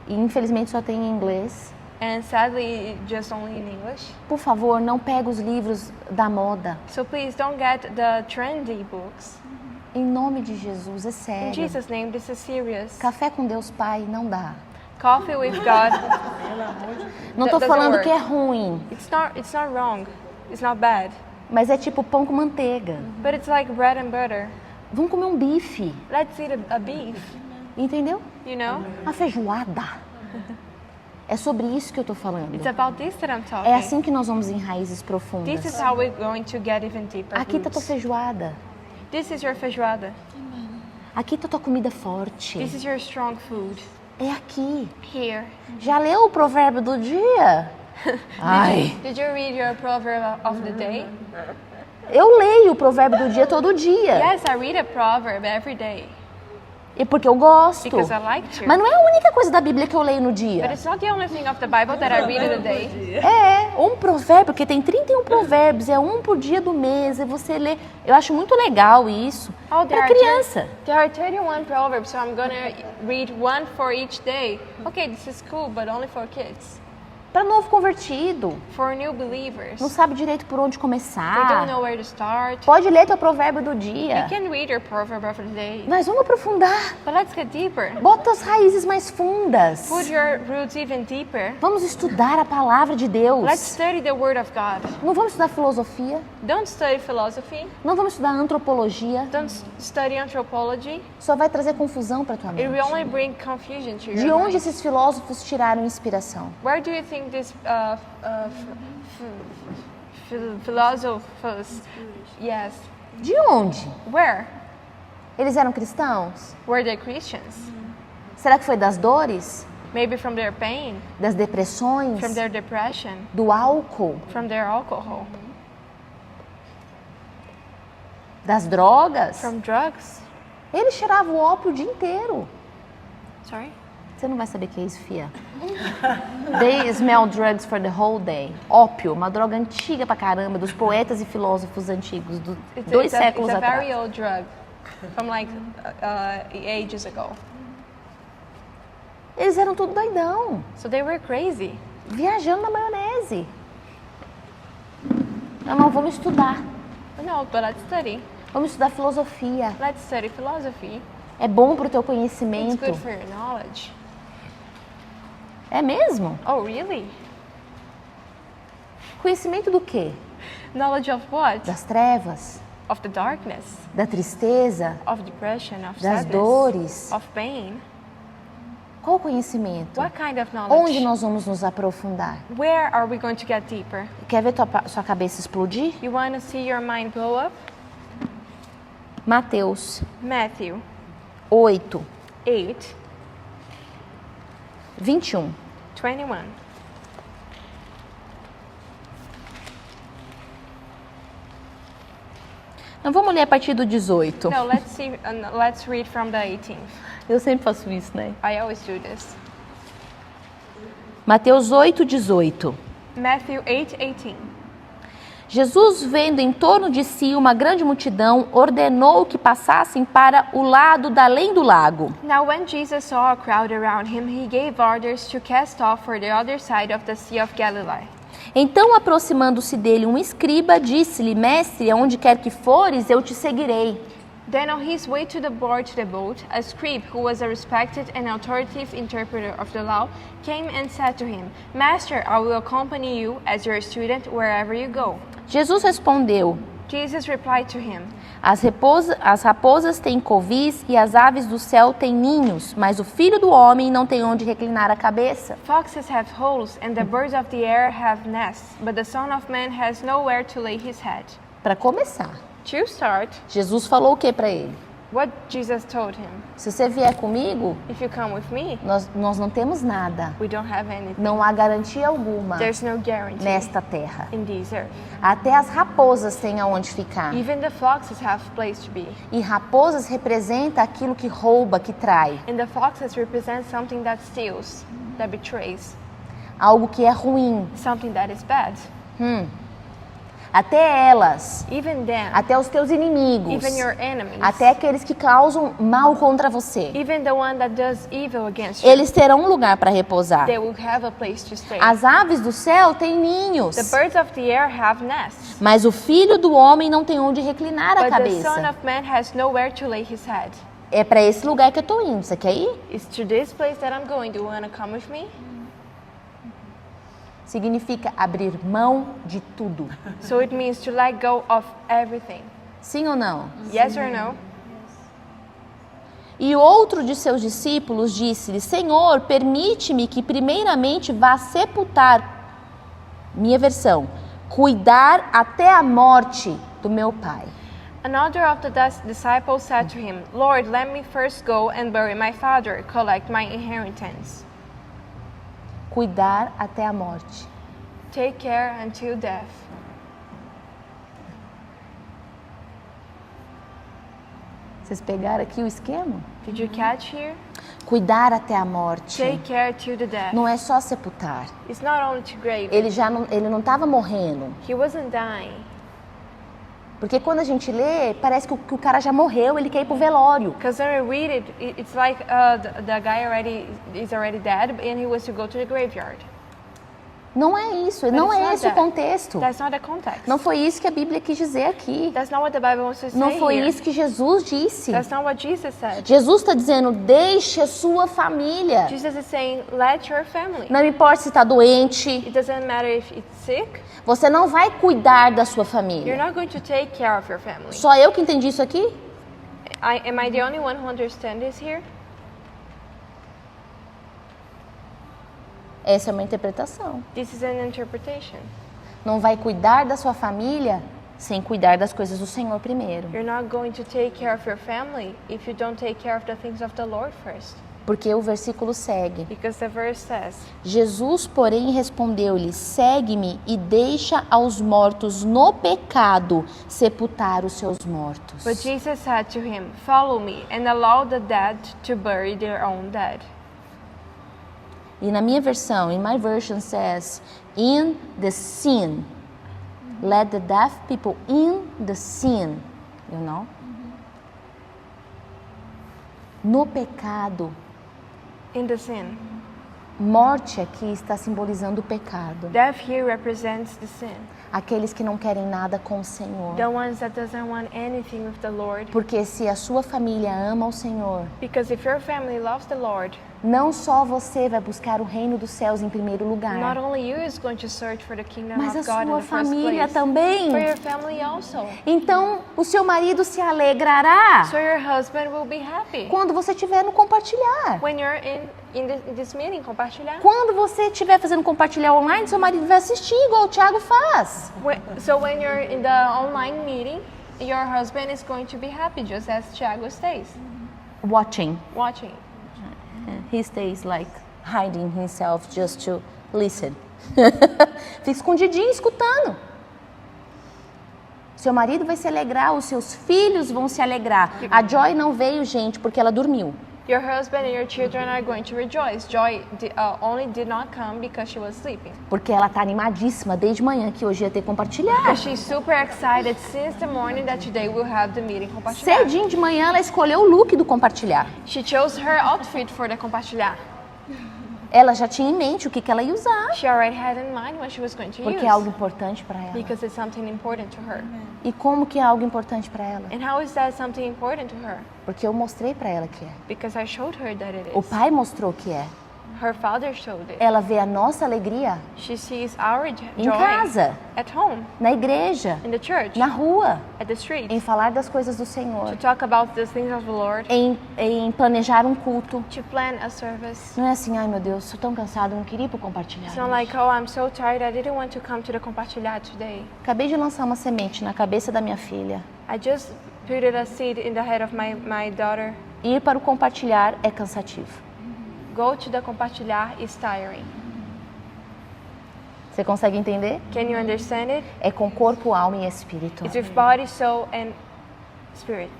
[SPEAKER 3] E infelizmente só tem em inglês.
[SPEAKER 2] And sadly, just only in English.
[SPEAKER 3] Por favor, não pega os livros da moda.
[SPEAKER 2] So please don't get the trendy books.
[SPEAKER 3] Em nome de Jesus, é
[SPEAKER 2] In
[SPEAKER 3] sério.
[SPEAKER 2] Jesus' name, this is serious.
[SPEAKER 3] Café com Deus Pai não dá.
[SPEAKER 2] Coffee with God
[SPEAKER 3] Não tô
[SPEAKER 2] Doesn't
[SPEAKER 3] falando
[SPEAKER 2] work.
[SPEAKER 3] que é ruim,
[SPEAKER 2] It's not wrong. It's not bad.
[SPEAKER 3] mas é tipo pão com manteiga.
[SPEAKER 2] But it's like bread and butter.
[SPEAKER 3] Vamos comer um bife,
[SPEAKER 2] Let's eat a beef,
[SPEAKER 3] entendeu?
[SPEAKER 2] you know?
[SPEAKER 3] Uma feijoada. É sobre isso que eu tô falando.
[SPEAKER 2] It's about this that I'm talking.
[SPEAKER 3] É assim que nós vamos em raízes profundas.
[SPEAKER 2] This is how we're going to get even deeper
[SPEAKER 3] Aqui tá tua
[SPEAKER 2] roots.
[SPEAKER 3] feijoada.
[SPEAKER 2] This is your feijoada.
[SPEAKER 3] Aqui tá tua comida forte.
[SPEAKER 2] This is your strong food.
[SPEAKER 3] É aqui.
[SPEAKER 2] Here.
[SPEAKER 3] Já leu o provérbio do dia? Ai,
[SPEAKER 2] Did you read your proverb of the day?
[SPEAKER 3] eu leio o provérbio do dia todo dia.
[SPEAKER 2] Yes, I read a proverb every day
[SPEAKER 3] E porque eu gosto.
[SPEAKER 2] because I like to.
[SPEAKER 3] Mas não é a única coisa da Bíblia que eu leio no
[SPEAKER 2] But
[SPEAKER 3] dia.
[SPEAKER 2] it's not the only thing of the Bible that I read in a day.
[SPEAKER 3] É, um provérbio, porque tem 31 provérbios, é um por dia do mês, e você lê. Eu acho muito legal isso.
[SPEAKER 2] Oh,
[SPEAKER 3] Pra criança.
[SPEAKER 2] There are 31 proverbs, so I'm gonna read one for each day. Okay, this is cool, but only for kids.
[SPEAKER 3] Pra novo convertido.
[SPEAKER 2] For new believers.
[SPEAKER 3] Não sabe direito por onde
[SPEAKER 2] They don't
[SPEAKER 3] começar.
[SPEAKER 2] know where to start.
[SPEAKER 3] Pode ler teu provérbio do dia.
[SPEAKER 2] You can read your proverb of the day.
[SPEAKER 3] Mas vamos aprofundar.
[SPEAKER 2] But let's get deeper.
[SPEAKER 3] Bota as raízes mais fundas.
[SPEAKER 2] Put your roots even deeper.
[SPEAKER 3] Vamos estudar a palavra de Deus.
[SPEAKER 2] Let's study the Word of God.
[SPEAKER 3] Não vamos estudar filosofia.
[SPEAKER 2] Don't study philosophy.
[SPEAKER 3] Não vamos estudar antropologia.
[SPEAKER 2] Don't study anthropology.
[SPEAKER 3] Só vai trazer confusão para tua
[SPEAKER 2] It
[SPEAKER 3] mente.
[SPEAKER 2] will only bring confusion to
[SPEAKER 3] De
[SPEAKER 2] your
[SPEAKER 3] onde
[SPEAKER 2] mind.
[SPEAKER 3] esses filósofos tiraram inspiração?
[SPEAKER 2] Where do you think these philosophers? Yes.
[SPEAKER 3] De onde?
[SPEAKER 2] Where?
[SPEAKER 3] Eles eram cristãos?
[SPEAKER 2] Were they Christians?
[SPEAKER 3] Será que foi das dores?
[SPEAKER 2] Maybe from their pain,
[SPEAKER 3] Das depressões?
[SPEAKER 2] from their depression,
[SPEAKER 3] Do álcool?
[SPEAKER 2] from their alcohol,
[SPEAKER 3] Das drogas?
[SPEAKER 2] from drugs.
[SPEAKER 3] Eles cheiravam ópio o dia inteiro.
[SPEAKER 2] Sorry?
[SPEAKER 3] Você não vai saber o que é isso, fia. They smell drugs for the whole day. Ópio, uma droga antiga pra caramba, dos poetas e filósofos antigos, dois séculos
[SPEAKER 2] it's a
[SPEAKER 3] atrás.
[SPEAKER 2] very old drug, from like ages ago.
[SPEAKER 3] Eles eram tudo doidão,
[SPEAKER 2] So they were crazy.
[SPEAKER 3] viajando na maionese. Não, vamos estudar.
[SPEAKER 2] No, but let's study.
[SPEAKER 3] Vamos estudar filosofia.
[SPEAKER 2] Let's study philosophy.
[SPEAKER 3] É bom pro teu
[SPEAKER 2] It's
[SPEAKER 3] conhecimento.
[SPEAKER 2] good for your knowledge.
[SPEAKER 3] É mesmo?
[SPEAKER 2] Oh, really?
[SPEAKER 3] Conhecimento do quê?
[SPEAKER 2] Knowledge of what?
[SPEAKER 3] Das trevas,
[SPEAKER 2] Of the darkness,
[SPEAKER 3] da tristeza,
[SPEAKER 2] of depression, of
[SPEAKER 3] das
[SPEAKER 2] sadness,
[SPEAKER 3] dores.
[SPEAKER 2] of pain.
[SPEAKER 3] Qual conhecimento?
[SPEAKER 2] What kind of
[SPEAKER 3] Onde
[SPEAKER 2] knowledge?
[SPEAKER 3] nós vamos nos aprofundar?
[SPEAKER 2] Where are we going to get deeper?
[SPEAKER 3] Quer ver sua cabeça explodir?
[SPEAKER 2] You want to see your mind blow up?
[SPEAKER 3] Mateus
[SPEAKER 2] Matthew
[SPEAKER 3] 8,
[SPEAKER 2] 8,
[SPEAKER 3] 21.
[SPEAKER 2] 21.
[SPEAKER 3] Não vamos ler a partir do 18.
[SPEAKER 2] No, let's read from the 18th.
[SPEAKER 3] Eu sempre faço isso, né?
[SPEAKER 2] I always do this.
[SPEAKER 3] Mateus 8, 18.
[SPEAKER 2] Matthew 8:18.
[SPEAKER 3] Jesus, vendo em torno de si uma grande multidão, ordenou que passassem para o lado da além do lago.
[SPEAKER 2] Now when Jesus saw a crowd around him, he gave orders to cast off for the other side of the Sea of Galilee.
[SPEAKER 3] Então, aproximando-se dele um escriba, disse-lhe: Mestre, aonde quer que fores, eu te seguirei.
[SPEAKER 2] Then on his way to the board to the boat, a scribe who was a respected and authoritative interpreter of the law came and said to him, Master, I will accompany you as your student wherever you go.
[SPEAKER 3] Jesus respondeu:
[SPEAKER 2] Jesus replied to him,
[SPEAKER 3] As raposas têm covis e as aves do céu têm ninhos, mas o filho do homem não tem onde reclinar a cabeça.
[SPEAKER 2] Foxes have holes and the birds of the air have nests, but the Son of Man has nowhere to lay his head.
[SPEAKER 3] Para começar,
[SPEAKER 2] To start,
[SPEAKER 3] Jesus falou o que para ele?
[SPEAKER 2] what Jesus told him,
[SPEAKER 3] Se você vier comigo,
[SPEAKER 2] if you come with me,
[SPEAKER 3] nós não temos nada.
[SPEAKER 2] we don't have anything.
[SPEAKER 3] Não há garantia alguma
[SPEAKER 2] There's no guarantee
[SPEAKER 3] nesta terra.
[SPEAKER 2] in this earth.
[SPEAKER 3] Até as raposas têm aonde ficar.
[SPEAKER 2] Even the foxes have place to be.
[SPEAKER 3] E raposas representa aquilo que rouba, que trai.
[SPEAKER 2] And the foxes represent something that steals, that betrays,
[SPEAKER 3] Algo que é ruim.
[SPEAKER 2] something that is bad.
[SPEAKER 3] Até elas,
[SPEAKER 2] Even them,
[SPEAKER 3] até os teus inimigos,
[SPEAKER 2] even your enemies,
[SPEAKER 3] até aqueles que causam mal contra você,
[SPEAKER 2] even the one that does evil against you,
[SPEAKER 3] eles terão um lugar para repousar.
[SPEAKER 2] they will have a place to stay.
[SPEAKER 3] As aves do céu têm ninhos,
[SPEAKER 2] The birds of the air have nests,
[SPEAKER 3] mas o filho do homem não tem onde reclinar a
[SPEAKER 2] but the Son
[SPEAKER 3] cabeça.
[SPEAKER 2] of Man has nowhere to lay his head.
[SPEAKER 3] É para esse lugar que eu tô indo. Você quer ir?
[SPEAKER 2] It's to this place that I'm going. Do you want to come with me?
[SPEAKER 3] significa abrir mão de tudo.
[SPEAKER 2] So it means to let go of everything.
[SPEAKER 3] Sim ou não?
[SPEAKER 2] Yes or no?
[SPEAKER 3] E outro de seus discípulos disse-lhe: Senhor, permite-me que primeiramente vá sepultar, minha versão, cuidar até a morte do meu pai.
[SPEAKER 2] Another of the disciples said to him, Lord, let me first go and bury my father, collect my inheritance.
[SPEAKER 3] Cuidar até a morte.
[SPEAKER 2] Take care until death.
[SPEAKER 3] Vocês pegaram aqui o esquema?
[SPEAKER 2] Did you catch here?
[SPEAKER 3] Cuidar até a morte.
[SPEAKER 2] Take care till the death.
[SPEAKER 3] Não é só sepultar.
[SPEAKER 2] It's not only to grave.
[SPEAKER 3] Ele não estava morrendo.
[SPEAKER 2] He wasn't dying.
[SPEAKER 3] Porque quando a gente lê, parece que o cara já morreu, ele quer ir pro velório.
[SPEAKER 2] Because when we read it, it's like the guy is already dead and he was to go to the graveyard.
[SPEAKER 3] Não é isso,
[SPEAKER 2] But
[SPEAKER 3] não
[SPEAKER 2] it's
[SPEAKER 3] é
[SPEAKER 2] not
[SPEAKER 3] esse o
[SPEAKER 2] that.
[SPEAKER 3] contexto.
[SPEAKER 2] That's not the context.
[SPEAKER 3] Não foi isso que a Bíblia quis dizer aqui.
[SPEAKER 2] That's not what the Bible wants to say
[SPEAKER 3] Não foi
[SPEAKER 2] here.
[SPEAKER 3] isso que Jesus disse.
[SPEAKER 2] That's not what Jesus said.
[SPEAKER 3] Jesus está dizendo, deixe a sua família.
[SPEAKER 2] Jesus is saying, let your family.
[SPEAKER 3] Não importa se está doente,
[SPEAKER 2] It doesn't matter if it's sick.
[SPEAKER 3] você não vai cuidar da sua
[SPEAKER 2] You're
[SPEAKER 3] família.
[SPEAKER 2] not going to take care of your family.
[SPEAKER 3] Só eu que entendi isso aqui?
[SPEAKER 2] Am I the only one who understands this here?
[SPEAKER 3] Essa é uma interpretação.
[SPEAKER 2] This is an interpretation.
[SPEAKER 3] Não vai cuidar da sua família sem cuidar das coisas do Senhor primeiro.
[SPEAKER 2] You're not going to take care of your family if you don't take care of the things of the Lord first.
[SPEAKER 3] Porque o versículo segue.
[SPEAKER 2] Because the verse says,
[SPEAKER 3] Jesus, porém, respondeu-lhe: segue-me e deixa aos mortos no pecado sepultar os seus mortos.
[SPEAKER 2] but Jesus said to him, follow me and allow the dead to bury their own dead.
[SPEAKER 3] E na minha versão, in my version says, in the sin. Let the deaf people in the sin, you know? No pecado.
[SPEAKER 2] In the sin.
[SPEAKER 3] Morte aqui está simbolizando o pecado.
[SPEAKER 2] Death here represents the sin.
[SPEAKER 3] Aqueles que não querem nada com o Senhor.
[SPEAKER 2] The ones that doesn't want anything with the Lord.
[SPEAKER 3] Porque se a sua família ama o Senhor,
[SPEAKER 2] Because if your family loves the Lord,
[SPEAKER 3] não só você vai buscar o reino dos céus em primeiro
[SPEAKER 2] not
[SPEAKER 3] lugar,
[SPEAKER 2] only you is going to search for the kingdom
[SPEAKER 3] mas a
[SPEAKER 2] of God in
[SPEAKER 3] sua
[SPEAKER 2] the first
[SPEAKER 3] família
[SPEAKER 2] place,
[SPEAKER 3] também.
[SPEAKER 2] for your family also.
[SPEAKER 3] Então, o seu marido se alegrará
[SPEAKER 2] So your husband will be happy.
[SPEAKER 3] quando você estiver no compartilhar.
[SPEAKER 2] When you're in this meeting, compartilhar.
[SPEAKER 3] Quando você estiver fazendo compartilhar online, seu marido vai assistir, igual o Thiago faz.
[SPEAKER 2] So when you're in the online meeting, your husband is going to be happy, just as Thiago stays,
[SPEAKER 3] Watching.
[SPEAKER 2] watching.
[SPEAKER 3] He stays like hiding himself just to listen. Fica escondidinho escutando. Seu marido vai se alegrar, os seus filhos vão se alegrar. A Joy não veio, gente, porque ela dormiu.
[SPEAKER 2] Your husband and your children are going to rejoice. Joy only did not come because she was sleeping.
[SPEAKER 3] Porque ela tá animadíssima desde manhã que hoje ia ter compartilhar.
[SPEAKER 2] Because she's super excited since the morning that today we'll have the meeting compartilhar.
[SPEAKER 3] Cedinho de manhã ela escolheu o look do compartilhar.
[SPEAKER 2] She chose her outfit for the compartilhar.
[SPEAKER 3] Ela já tinha em mente o que ela ia usar.
[SPEAKER 2] She already had in mind what she was going to
[SPEAKER 3] Porque
[SPEAKER 2] use.
[SPEAKER 3] é algo importante para ela.
[SPEAKER 2] Because it's something important to her.
[SPEAKER 3] E como que é algo importante para ela?
[SPEAKER 2] And how is that something important to her?
[SPEAKER 3] Porque eu mostrei para ela que é.
[SPEAKER 2] Because I showed her that it
[SPEAKER 3] O
[SPEAKER 2] is.
[SPEAKER 3] pai mostrou que é.
[SPEAKER 2] Her father showed it.
[SPEAKER 3] Ela vê a nossa alegria
[SPEAKER 2] She sees our
[SPEAKER 3] em
[SPEAKER 2] joy
[SPEAKER 3] casa,
[SPEAKER 2] at home,
[SPEAKER 3] na igreja,
[SPEAKER 2] in the church,
[SPEAKER 3] na rua,
[SPEAKER 2] at the street,
[SPEAKER 3] em falar das coisas do Senhor,
[SPEAKER 2] to talk about the things of the Lord,
[SPEAKER 3] em planejar um culto.
[SPEAKER 2] to plan a service.
[SPEAKER 3] Não é assim, ai meu Deus, sou tão cansado, não queria ir pro compartilhar.
[SPEAKER 2] It's not like, oh, I'm so tired, I didn't want to come to the compartilhar today.
[SPEAKER 3] Acabei de lançar uma semente na cabeça da minha filha.
[SPEAKER 2] I just put a seed in the head of my daughter.
[SPEAKER 3] Ir para o compartilhar é cansativo.
[SPEAKER 2] Go to the compartilhar is tiring.
[SPEAKER 3] Você consegue entender?
[SPEAKER 2] Can you understand it?
[SPEAKER 3] É com corpo, alma e espírito.
[SPEAKER 2] It's with body, soul, and spirit.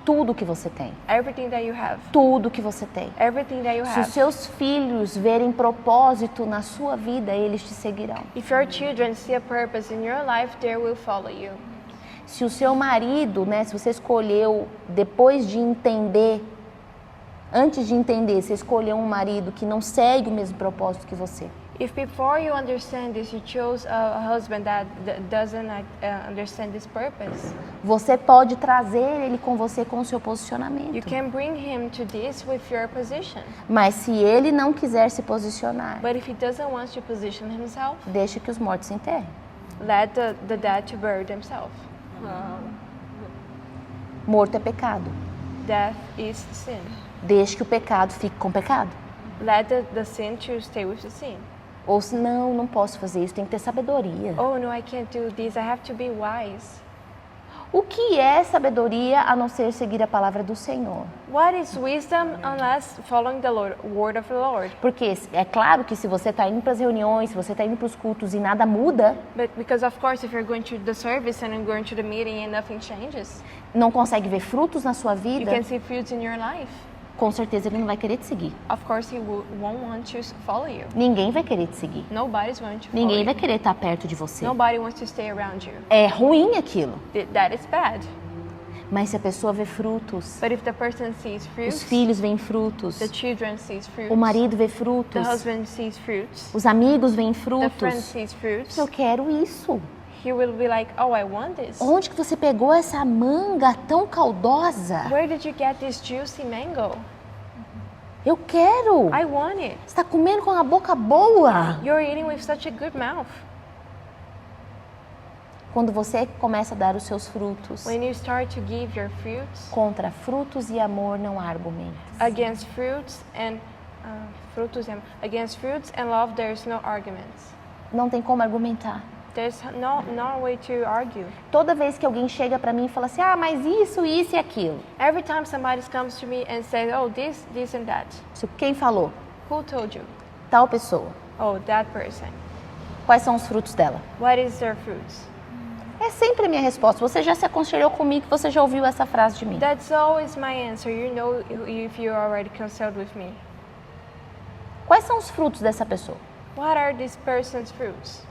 [SPEAKER 3] Tudo que você tem.
[SPEAKER 2] Everything that you have.
[SPEAKER 3] Tudo que você tem.
[SPEAKER 2] Everything that you
[SPEAKER 3] Se os
[SPEAKER 2] have.
[SPEAKER 3] seus filhos verem propósito na sua vida, eles te seguirão.
[SPEAKER 2] If your children see a purpose in your life, they will follow you.
[SPEAKER 3] Se o seu marido, né, se você escolheu depois de entender, antes de entender, você escolheu um marido que não segue o mesmo propósito que você.
[SPEAKER 2] If before you understand this, you chose a husband that doesn't understand this purpose,
[SPEAKER 3] você pode trazer ele com você com o seu
[SPEAKER 2] you
[SPEAKER 3] posicionamento.
[SPEAKER 2] can bring him to this with your position.
[SPEAKER 3] Mas se ele não quiser se posicionar,
[SPEAKER 2] But if he doesn't want to position himself,
[SPEAKER 3] deixe que os mortos se enterrem.
[SPEAKER 2] let the dead to bury themselves.
[SPEAKER 3] Morto é pecado.
[SPEAKER 2] Death is sin.
[SPEAKER 3] Deixe que o pecado fique com o pecado.
[SPEAKER 2] Let the sin to stay with the sin.
[SPEAKER 3] Ou se não posso fazer isso, tem que ter sabedoria.
[SPEAKER 2] Oh no, I can't do this. I have to be wise.
[SPEAKER 3] O que é sabedoria a não ser seguir a palavra do Senhor?
[SPEAKER 2] What is wisdom unless following the word of the Lord?
[SPEAKER 3] Porque é claro que se você está indo para as reuniões, se você está indo para os cultos e nada muda,
[SPEAKER 2] But because of course, if you're going to the service and I'm going to the meeting and nothing changes,
[SPEAKER 3] não consegue ver frutos na sua
[SPEAKER 2] you
[SPEAKER 3] vida,
[SPEAKER 2] can see fruits in your life.
[SPEAKER 3] com certeza ele não vai querer te seguir.
[SPEAKER 2] Of course, he won't want to follow you.
[SPEAKER 3] Ninguém vai querer te seguir.
[SPEAKER 2] Nobody's going to follow
[SPEAKER 3] Ninguém
[SPEAKER 2] you.
[SPEAKER 3] vai querer estar perto de você.
[SPEAKER 2] Nobody wants to stay around you.
[SPEAKER 3] É ruim aquilo.
[SPEAKER 2] That is bad.
[SPEAKER 3] Mas se a pessoa vê frutos,
[SPEAKER 2] But if the person sees
[SPEAKER 3] os
[SPEAKER 2] fruits,
[SPEAKER 3] filhos veem frutos,
[SPEAKER 2] the children sees fruits,
[SPEAKER 3] o marido vê
[SPEAKER 2] the
[SPEAKER 3] frutos,
[SPEAKER 2] husband sees fruits,
[SPEAKER 3] os amigos veem
[SPEAKER 2] the friend
[SPEAKER 3] frutos.
[SPEAKER 2] sees fruits,
[SPEAKER 3] Eu quero isso.
[SPEAKER 2] he will be like, oh, I want this.
[SPEAKER 3] Onde que você pegou essa manga tão caldosa?
[SPEAKER 2] Where did you get this juicy mango?
[SPEAKER 3] Eu quero.
[SPEAKER 2] I want it.
[SPEAKER 3] Você está comendo com a boca boa.
[SPEAKER 2] You're eating with such a good mouth.
[SPEAKER 3] Quando você começa a dar os seus frutos,
[SPEAKER 2] When you start to give your fruits
[SPEAKER 3] contra frutos e amor não há argumentos.
[SPEAKER 2] against fruits and love, there's no arguments.
[SPEAKER 3] Não tem como argumentar.
[SPEAKER 2] There's no way to argue.
[SPEAKER 3] Toda vez que alguém chega para mim e fala assim, mas isso e aquilo.
[SPEAKER 2] Every time somebody comes to me and says, oh, this and that,
[SPEAKER 3] Quem falou?
[SPEAKER 2] who told you?
[SPEAKER 3] Tal pessoa.
[SPEAKER 2] Oh, that person.
[SPEAKER 3] Quais são os frutos dela?
[SPEAKER 2] What is their fruits?
[SPEAKER 3] É sempre a minha resposta. Você já se aconselhou comigo, você já ouviu essa frase de mim.
[SPEAKER 2] That's always my answer. You know if you already consulted with me.
[SPEAKER 3] Quais são os frutos dessa pessoa?
[SPEAKER 2] What are this person's fruits?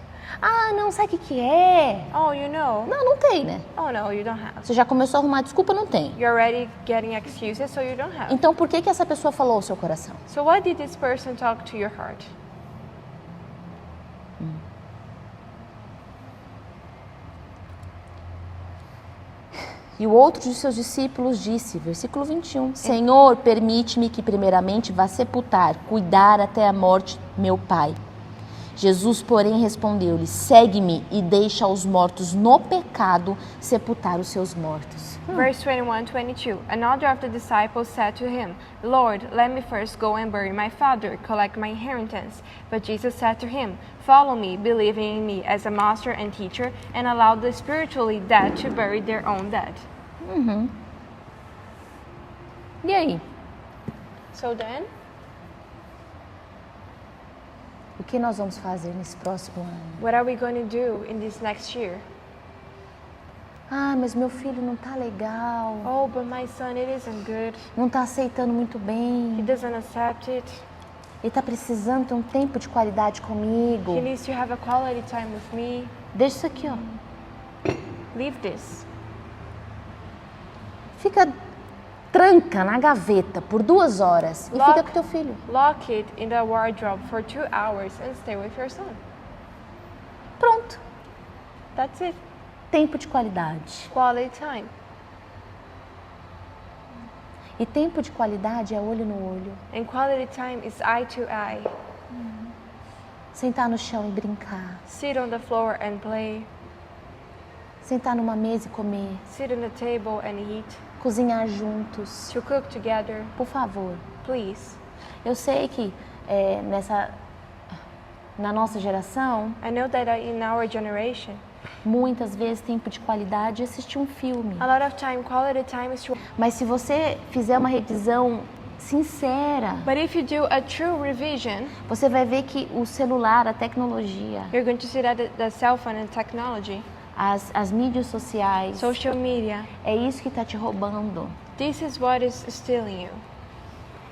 [SPEAKER 3] Não, sabe o que é?
[SPEAKER 2] Oh, you know.
[SPEAKER 3] Não tem, né?
[SPEAKER 2] Oh, no, you don't have.
[SPEAKER 3] Você já começou a arrumar desculpa? Não tem.
[SPEAKER 2] You're already getting excuses, so you don't have.
[SPEAKER 3] Então por que essa pessoa falou ao seu coração?
[SPEAKER 2] So what did this person talk to your heart?
[SPEAKER 3] E o outro de seus discípulos disse, versículo 21, Senhor, permite-me que primeiramente vá sepultar, cuidar até a morte meu pai. Jesus, porém, respondeu-lhe, segue-me e deixa os mortos no pecado sepultar os seus mortos.
[SPEAKER 2] Verse 21, 22. Another of the disciples said to him, Lord, let me first go and bury my father, collect my inheritance. But Jesus said to him, follow me, believing in me as a master and teacher, and allow the spiritually dead to bury their own dead.
[SPEAKER 3] E aí?
[SPEAKER 2] So then,
[SPEAKER 3] O que nós vamos fazer nesse próximo ano?
[SPEAKER 2] what are we going to do in this next year?
[SPEAKER 3] Mas meu filho não tá legal,
[SPEAKER 2] Oh, but my son, it isn't good.
[SPEAKER 3] não tá aceitando muito
[SPEAKER 2] He
[SPEAKER 3] bem,
[SPEAKER 2] doesn't accept it.
[SPEAKER 3] ele tá precisando ter um tempo de qualidade comigo.
[SPEAKER 2] He needs to have a quality time with me.
[SPEAKER 3] Deixa isso aqui, ó.
[SPEAKER 2] Leave this.
[SPEAKER 3] Tranca na gaveta por 2 horas e fica com teu filho.
[SPEAKER 2] Lock it in the wardrobe for 2 hours and stay with your son.
[SPEAKER 3] Pronto.
[SPEAKER 2] That's it.
[SPEAKER 3] Tempo de qualidade.
[SPEAKER 2] Quality time.
[SPEAKER 3] E tempo de qualidade é olho no olho.
[SPEAKER 2] And quality time is eye to eye.
[SPEAKER 3] Sentar no chão e brincar.
[SPEAKER 2] Sit on the floor and play.
[SPEAKER 3] Sentar numa mesa e comer.
[SPEAKER 2] Sit on the table and eat.
[SPEAKER 3] Cozinhar juntos.
[SPEAKER 2] To cook together,
[SPEAKER 3] Por favor.
[SPEAKER 2] please.
[SPEAKER 3] Eu sei que na nossa geração,
[SPEAKER 2] I know that in our generation,
[SPEAKER 3] muitas vezes tempo de qualidade é assistir um filme.
[SPEAKER 2] a lot of time, quality time is to...
[SPEAKER 3] Mas se você fizer uma revisão sincera,
[SPEAKER 2] But if you do a true revision,
[SPEAKER 3] você vai ver que o celular, a tecnologia,
[SPEAKER 2] you're going to see that the cell phone and technology,
[SPEAKER 3] as mídias sociais,
[SPEAKER 2] social media,
[SPEAKER 3] é isso que está te roubando.
[SPEAKER 2] this is what is stealing you.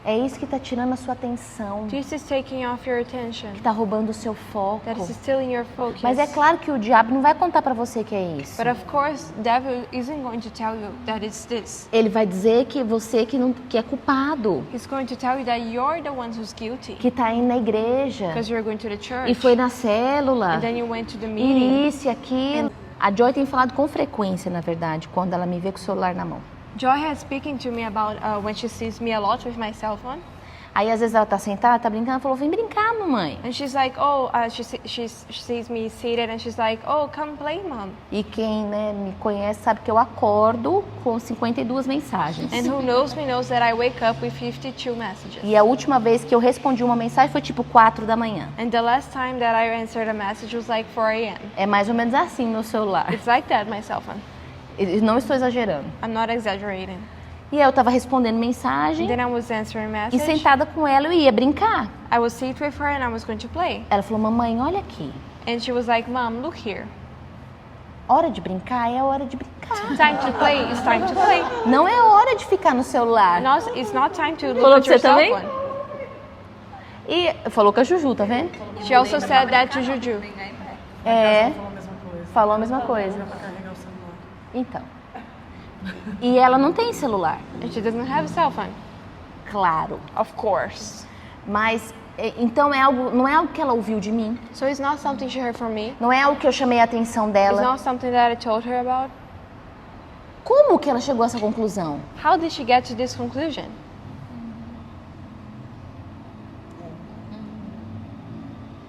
[SPEAKER 3] É isso que está tirando a sua atenção,
[SPEAKER 2] This is taking off your attention.
[SPEAKER 3] que está roubando o seu foco.
[SPEAKER 2] That is stealing your focus.
[SPEAKER 3] Mas é claro que o diabo não vai contar para você que é isso.
[SPEAKER 2] But of course, devil isn't going to tell you that it's this.
[SPEAKER 3] Ele vai dizer que você que é culpado,
[SPEAKER 2] He's going to tell you that you're the one who's guilty
[SPEAKER 3] que está indo na igreja
[SPEAKER 2] because you're going to the church
[SPEAKER 3] e foi na célula,
[SPEAKER 2] and then you went to the meeting.
[SPEAKER 3] e isso e aquilo. A Joy tem falado com frequência, na verdade, quando ela me vê com o celular na mão.
[SPEAKER 2] Joy has speaking to me about when she sees me a lot with my cell phone.
[SPEAKER 3] Aí às vezes ela tá sentada, tá brincando, ela falou, vem brincar, mamãe.
[SPEAKER 2] And she's like, she sees me seated and she's like, oh, come play, mom.
[SPEAKER 3] E quem, né, me conhece sabe que eu acordo com 52 mensagens.
[SPEAKER 2] And who knows me knows that I wake up with 52 messages.
[SPEAKER 3] E a última vez que eu respondi uma mensagem foi tipo 4 da manhã.
[SPEAKER 2] And the last time that I answered a message was like 4 a.m.
[SPEAKER 3] É mais ou menos assim no celular.
[SPEAKER 2] It's like that, my cell phone.
[SPEAKER 3] Eu não estou exagerando.
[SPEAKER 2] I'm not exaggerating.
[SPEAKER 3] E eu tava respondendo mensagem
[SPEAKER 2] And then I was answering
[SPEAKER 3] e
[SPEAKER 2] message.
[SPEAKER 3] sentada com ela eu ia brincar.
[SPEAKER 2] I was seated with her and I was going to play.
[SPEAKER 3] Ela falou, mamãe, olha aqui.
[SPEAKER 2] And she was like, Mom, look here.
[SPEAKER 3] Hora de brincar é hora de brincar.
[SPEAKER 2] Time to play is time to play.
[SPEAKER 3] Não é hora de ficar no celular.
[SPEAKER 2] It's not time to
[SPEAKER 3] Falou
[SPEAKER 2] look at
[SPEAKER 3] com
[SPEAKER 2] your
[SPEAKER 3] você
[SPEAKER 2] cell
[SPEAKER 3] também?
[SPEAKER 2] phone.
[SPEAKER 3] E falou com a Juju, tá vendo?
[SPEAKER 2] She also said that to Juju.
[SPEAKER 3] É, falou a mesma coisa. Então. E ela não tem celular,
[SPEAKER 2] And she doesn't have a cell phone.
[SPEAKER 3] claro.
[SPEAKER 2] Of course.
[SPEAKER 3] Mas, então não é algo que ela ouviu de mim.
[SPEAKER 2] So it's not something she heard from me.
[SPEAKER 3] Não é algo que eu chamei a atenção
[SPEAKER 2] It's
[SPEAKER 3] dela.
[SPEAKER 2] not something that I told her about.
[SPEAKER 3] Como que ela chegou a essa conclusão?
[SPEAKER 2] How did she get to this conclusion?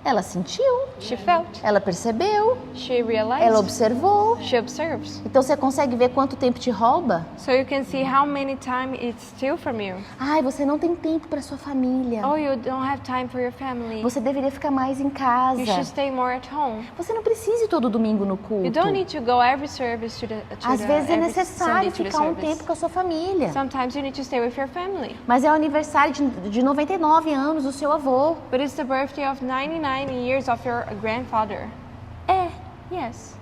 [SPEAKER 3] Ela sentiu,
[SPEAKER 2] She felt.
[SPEAKER 3] ela percebeu,
[SPEAKER 2] She realized.
[SPEAKER 3] ela observou.
[SPEAKER 2] She observes.
[SPEAKER 3] Então você consegue ver quanto tempo te rouba?
[SPEAKER 2] So you can see how many time it steals from you.
[SPEAKER 3] Ai, você não tem tempo para sua família.
[SPEAKER 2] Oh, you don't have time for your family.
[SPEAKER 3] Você deveria ficar mais em casa.
[SPEAKER 2] You should stay more at home.
[SPEAKER 3] Você não precisa ir todo domingo no culto.
[SPEAKER 2] You don't need to go every service
[SPEAKER 3] Às vezes é
[SPEAKER 2] every
[SPEAKER 3] necessário
[SPEAKER 2] Sunday to the
[SPEAKER 3] ficar um
[SPEAKER 2] service.
[SPEAKER 3] tempo com a sua família.
[SPEAKER 2] Sometimes you need to stay with your family.
[SPEAKER 3] Mas é o aniversário de 99 anos do seu avô.
[SPEAKER 2] But it's the birthday of 99 years of your grandfather.
[SPEAKER 3] É,
[SPEAKER 2] Yes.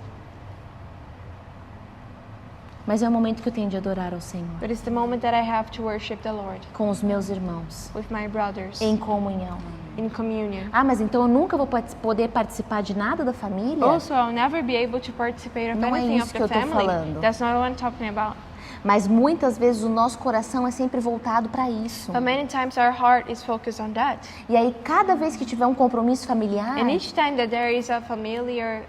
[SPEAKER 3] mas é o momento que eu tenho de adorar ao Senhor.
[SPEAKER 2] But it's the moment that I have to worship the Lord
[SPEAKER 3] Com os meus irmãos.
[SPEAKER 2] with my brothers
[SPEAKER 3] Em comunhão.
[SPEAKER 2] in communion.
[SPEAKER 3] Ah, mas então eu nunca vou poder participar de nada da família?
[SPEAKER 2] Also, I'll never be able to participate of
[SPEAKER 3] Não é
[SPEAKER 2] anything
[SPEAKER 3] isso
[SPEAKER 2] of
[SPEAKER 3] que
[SPEAKER 2] the
[SPEAKER 3] eu tô
[SPEAKER 2] family.
[SPEAKER 3] falando.
[SPEAKER 2] That's not what I'm talking about.
[SPEAKER 3] Mas muitas vezes o nosso coração é sempre voltado para isso.
[SPEAKER 2] But many times our heart is focused on that.
[SPEAKER 3] E aí, cada vez que tiver um compromisso familiar,
[SPEAKER 2] And each time that there is a familiar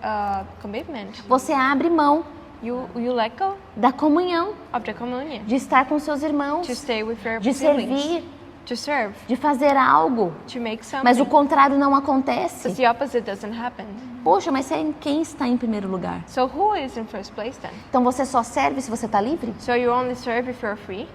[SPEAKER 2] commitment,
[SPEAKER 3] você abre mão
[SPEAKER 2] you let go
[SPEAKER 3] da comunhão,
[SPEAKER 2] of the communion.
[SPEAKER 3] de estar com seus irmãos,
[SPEAKER 2] To stay with your
[SPEAKER 3] de
[SPEAKER 2] siblings.
[SPEAKER 3] servir,
[SPEAKER 2] To serve.
[SPEAKER 3] de fazer algo.
[SPEAKER 2] To make something.
[SPEAKER 3] Mas o contrário não
[SPEAKER 2] But
[SPEAKER 3] acontece.
[SPEAKER 2] the opposite doesn't happen.
[SPEAKER 3] Poxa, mas quem está em primeiro lugar?
[SPEAKER 2] So who is in first place then?
[SPEAKER 3] Então você só serve se você está livre?
[SPEAKER 2] So you only serve if you're free,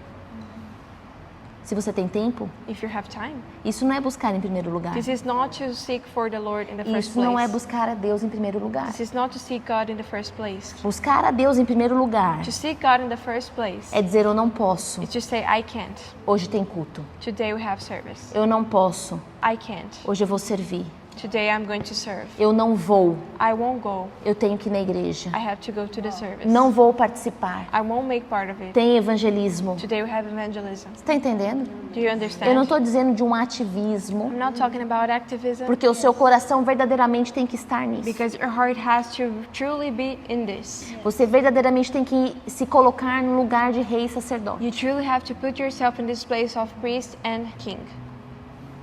[SPEAKER 3] Se você tem tempo?
[SPEAKER 2] if you have time.
[SPEAKER 3] Isso não é buscar em primeiro lugar.
[SPEAKER 2] This is not to seek for the Lord in the first
[SPEAKER 3] Isso não é
[SPEAKER 2] place.
[SPEAKER 3] buscar a Deus em primeiro lugar.
[SPEAKER 2] This is not to seek God in the first place.
[SPEAKER 3] Buscar a Deus em primeiro lugar
[SPEAKER 2] To seek God in the first place
[SPEAKER 3] é dizer eu não posso.
[SPEAKER 2] is to say, I can't.
[SPEAKER 3] Hoje tem culto.
[SPEAKER 2] Today we have service.
[SPEAKER 3] Eu não posso.
[SPEAKER 2] I can't.
[SPEAKER 3] Hoje eu vou servir.
[SPEAKER 2] Today I'm going to serve.
[SPEAKER 3] Eu não vou.
[SPEAKER 2] I won't go.
[SPEAKER 3] Eu tenho que ir na igreja.
[SPEAKER 2] I have to go to the service.
[SPEAKER 3] Não vou participar.
[SPEAKER 2] I won't make part of it.
[SPEAKER 3] Tem evangelismo.
[SPEAKER 2] Today we have evangelism.
[SPEAKER 3] Você está entendendo?
[SPEAKER 2] Do you understand?
[SPEAKER 3] Eu não estou dizendo de um ativismo,
[SPEAKER 2] I'm not talking about activism.
[SPEAKER 3] porque o seu coração verdadeiramente tem que estar nisso.
[SPEAKER 2] Because your heart has to truly be in this.
[SPEAKER 3] Você verdadeiramente tem que se colocar no lugar de rei e sacerdote.
[SPEAKER 2] You truly have to put yourself in this place of priest and king.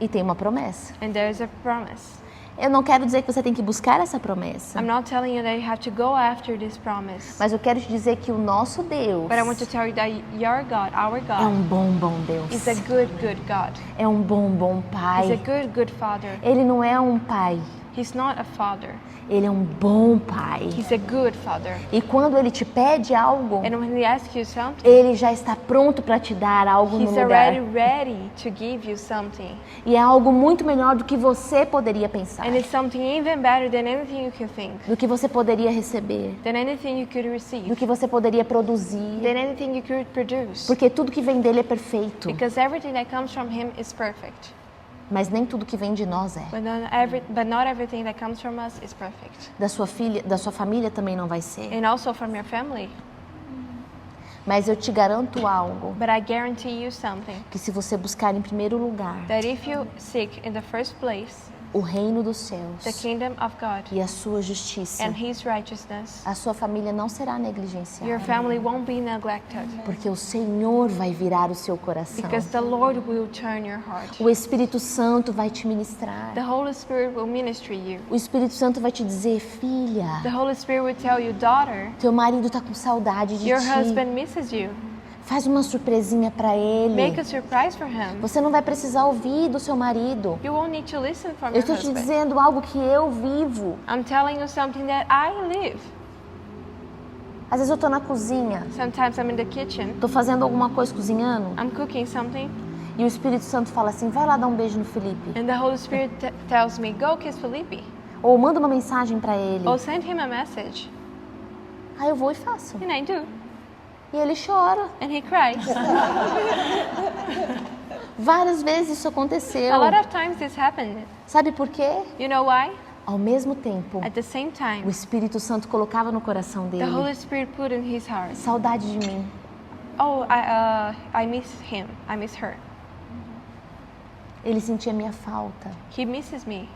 [SPEAKER 3] E tem uma promessa.
[SPEAKER 2] And there is a promise.
[SPEAKER 3] Eu não quero dizer que você tem que buscar essa promessa,
[SPEAKER 2] I'm not telling you that you have to go after this promise.
[SPEAKER 3] mas eu quero te dizer que o nosso Deus
[SPEAKER 2] But I want to tell you that your God, our
[SPEAKER 3] é
[SPEAKER 2] God,
[SPEAKER 3] um bom Deus.
[SPEAKER 2] is a good God.
[SPEAKER 3] É um bom
[SPEAKER 2] He's a
[SPEAKER 3] Pai.
[SPEAKER 2] good Father.
[SPEAKER 3] Ele não é um pai,
[SPEAKER 2] He's not a father.
[SPEAKER 3] ele é um bom Pai.
[SPEAKER 2] He's a good Father.
[SPEAKER 3] E quando ele te pede algo,
[SPEAKER 2] And when He asks you something,
[SPEAKER 3] ele já está pronto para te dar algo no
[SPEAKER 2] He's
[SPEAKER 3] lugar.
[SPEAKER 2] already ready to give you something.
[SPEAKER 3] E é algo muito melhor do que você poderia pensar,
[SPEAKER 2] And it's something even better than anything you could think,
[SPEAKER 3] do que você poderia receber,
[SPEAKER 2] than anything you could
[SPEAKER 3] do
[SPEAKER 2] receive,
[SPEAKER 3] que você poderia produzir,
[SPEAKER 2] than anything you could produce.
[SPEAKER 3] porque tudo que vem dele é perfeito,
[SPEAKER 2] Because everything that comes from Him is perfect.
[SPEAKER 3] mas nem tudo que vem de nós é.
[SPEAKER 2] But not everything that comes from us is perfect.
[SPEAKER 3] Da sua filha, da sua família também não vai ser.
[SPEAKER 2] And also from your family.
[SPEAKER 3] Mas eu te garanto algo,
[SPEAKER 2] But I guarantee you something,
[SPEAKER 3] que se você buscar em primeiro lugar
[SPEAKER 2] that if you seek in the first place
[SPEAKER 3] o reino dos céus
[SPEAKER 2] the kingdom of God
[SPEAKER 3] e a sua justiça,
[SPEAKER 2] and His righteousness,
[SPEAKER 3] a sua família não será
[SPEAKER 2] your
[SPEAKER 3] negligenciada,
[SPEAKER 2] family won't be neglected,
[SPEAKER 3] porque o Senhor vai virar o seu coração.
[SPEAKER 2] because the Lord will turn your heart.
[SPEAKER 3] O Espírito Santo vai te ministrar.
[SPEAKER 2] The Holy Spirit will minister you.
[SPEAKER 3] O Espírito Santo vai te dizer, filha,
[SPEAKER 2] The Holy Spirit will tell you, daughter,
[SPEAKER 3] teu marido está com saudade de
[SPEAKER 2] your
[SPEAKER 3] ti.
[SPEAKER 2] husband misses you.
[SPEAKER 3] Faz uma surpresinha para ele.
[SPEAKER 2] Make a surprise for him.
[SPEAKER 3] Você não vai precisar ouvir do seu marido.
[SPEAKER 2] You won't need to listen from
[SPEAKER 3] Eu
[SPEAKER 2] your
[SPEAKER 3] estou te
[SPEAKER 2] husband.
[SPEAKER 3] dizendo algo que eu vivo.
[SPEAKER 2] I'm telling you something that I live.
[SPEAKER 3] Às vezes eu estou na cozinha,
[SPEAKER 2] Sometimes I'm in the kitchen,
[SPEAKER 3] estou fazendo alguma coisa cozinhando,
[SPEAKER 2] I'm cooking something,
[SPEAKER 3] e o Espírito Santo fala assim, vai lá dar um beijo no Felipe.
[SPEAKER 2] and the Holy Spirit tells me, go kiss Felipe.
[SPEAKER 3] Ou manda uma mensagem para ele.
[SPEAKER 2] Or send him a message.
[SPEAKER 3] Aí eu vou e faço.
[SPEAKER 2] And I do.
[SPEAKER 3] E ele chora.
[SPEAKER 2] And he cries.
[SPEAKER 3] Várias vezes isso aconteceu.
[SPEAKER 2] A lot of times this happened.
[SPEAKER 3] Sabe por quê?
[SPEAKER 2] You know why?
[SPEAKER 3] Ao mesmo tempo,
[SPEAKER 2] At the same
[SPEAKER 3] o
[SPEAKER 2] time,
[SPEAKER 3] Espírito Santo colocava no coração
[SPEAKER 2] the Holy
[SPEAKER 3] dele
[SPEAKER 2] Spirit put in his heart,
[SPEAKER 3] saudade de mim.
[SPEAKER 2] oh, I miss him. I miss her.
[SPEAKER 3] Ele sentia minha falta.
[SPEAKER 2] He misses me.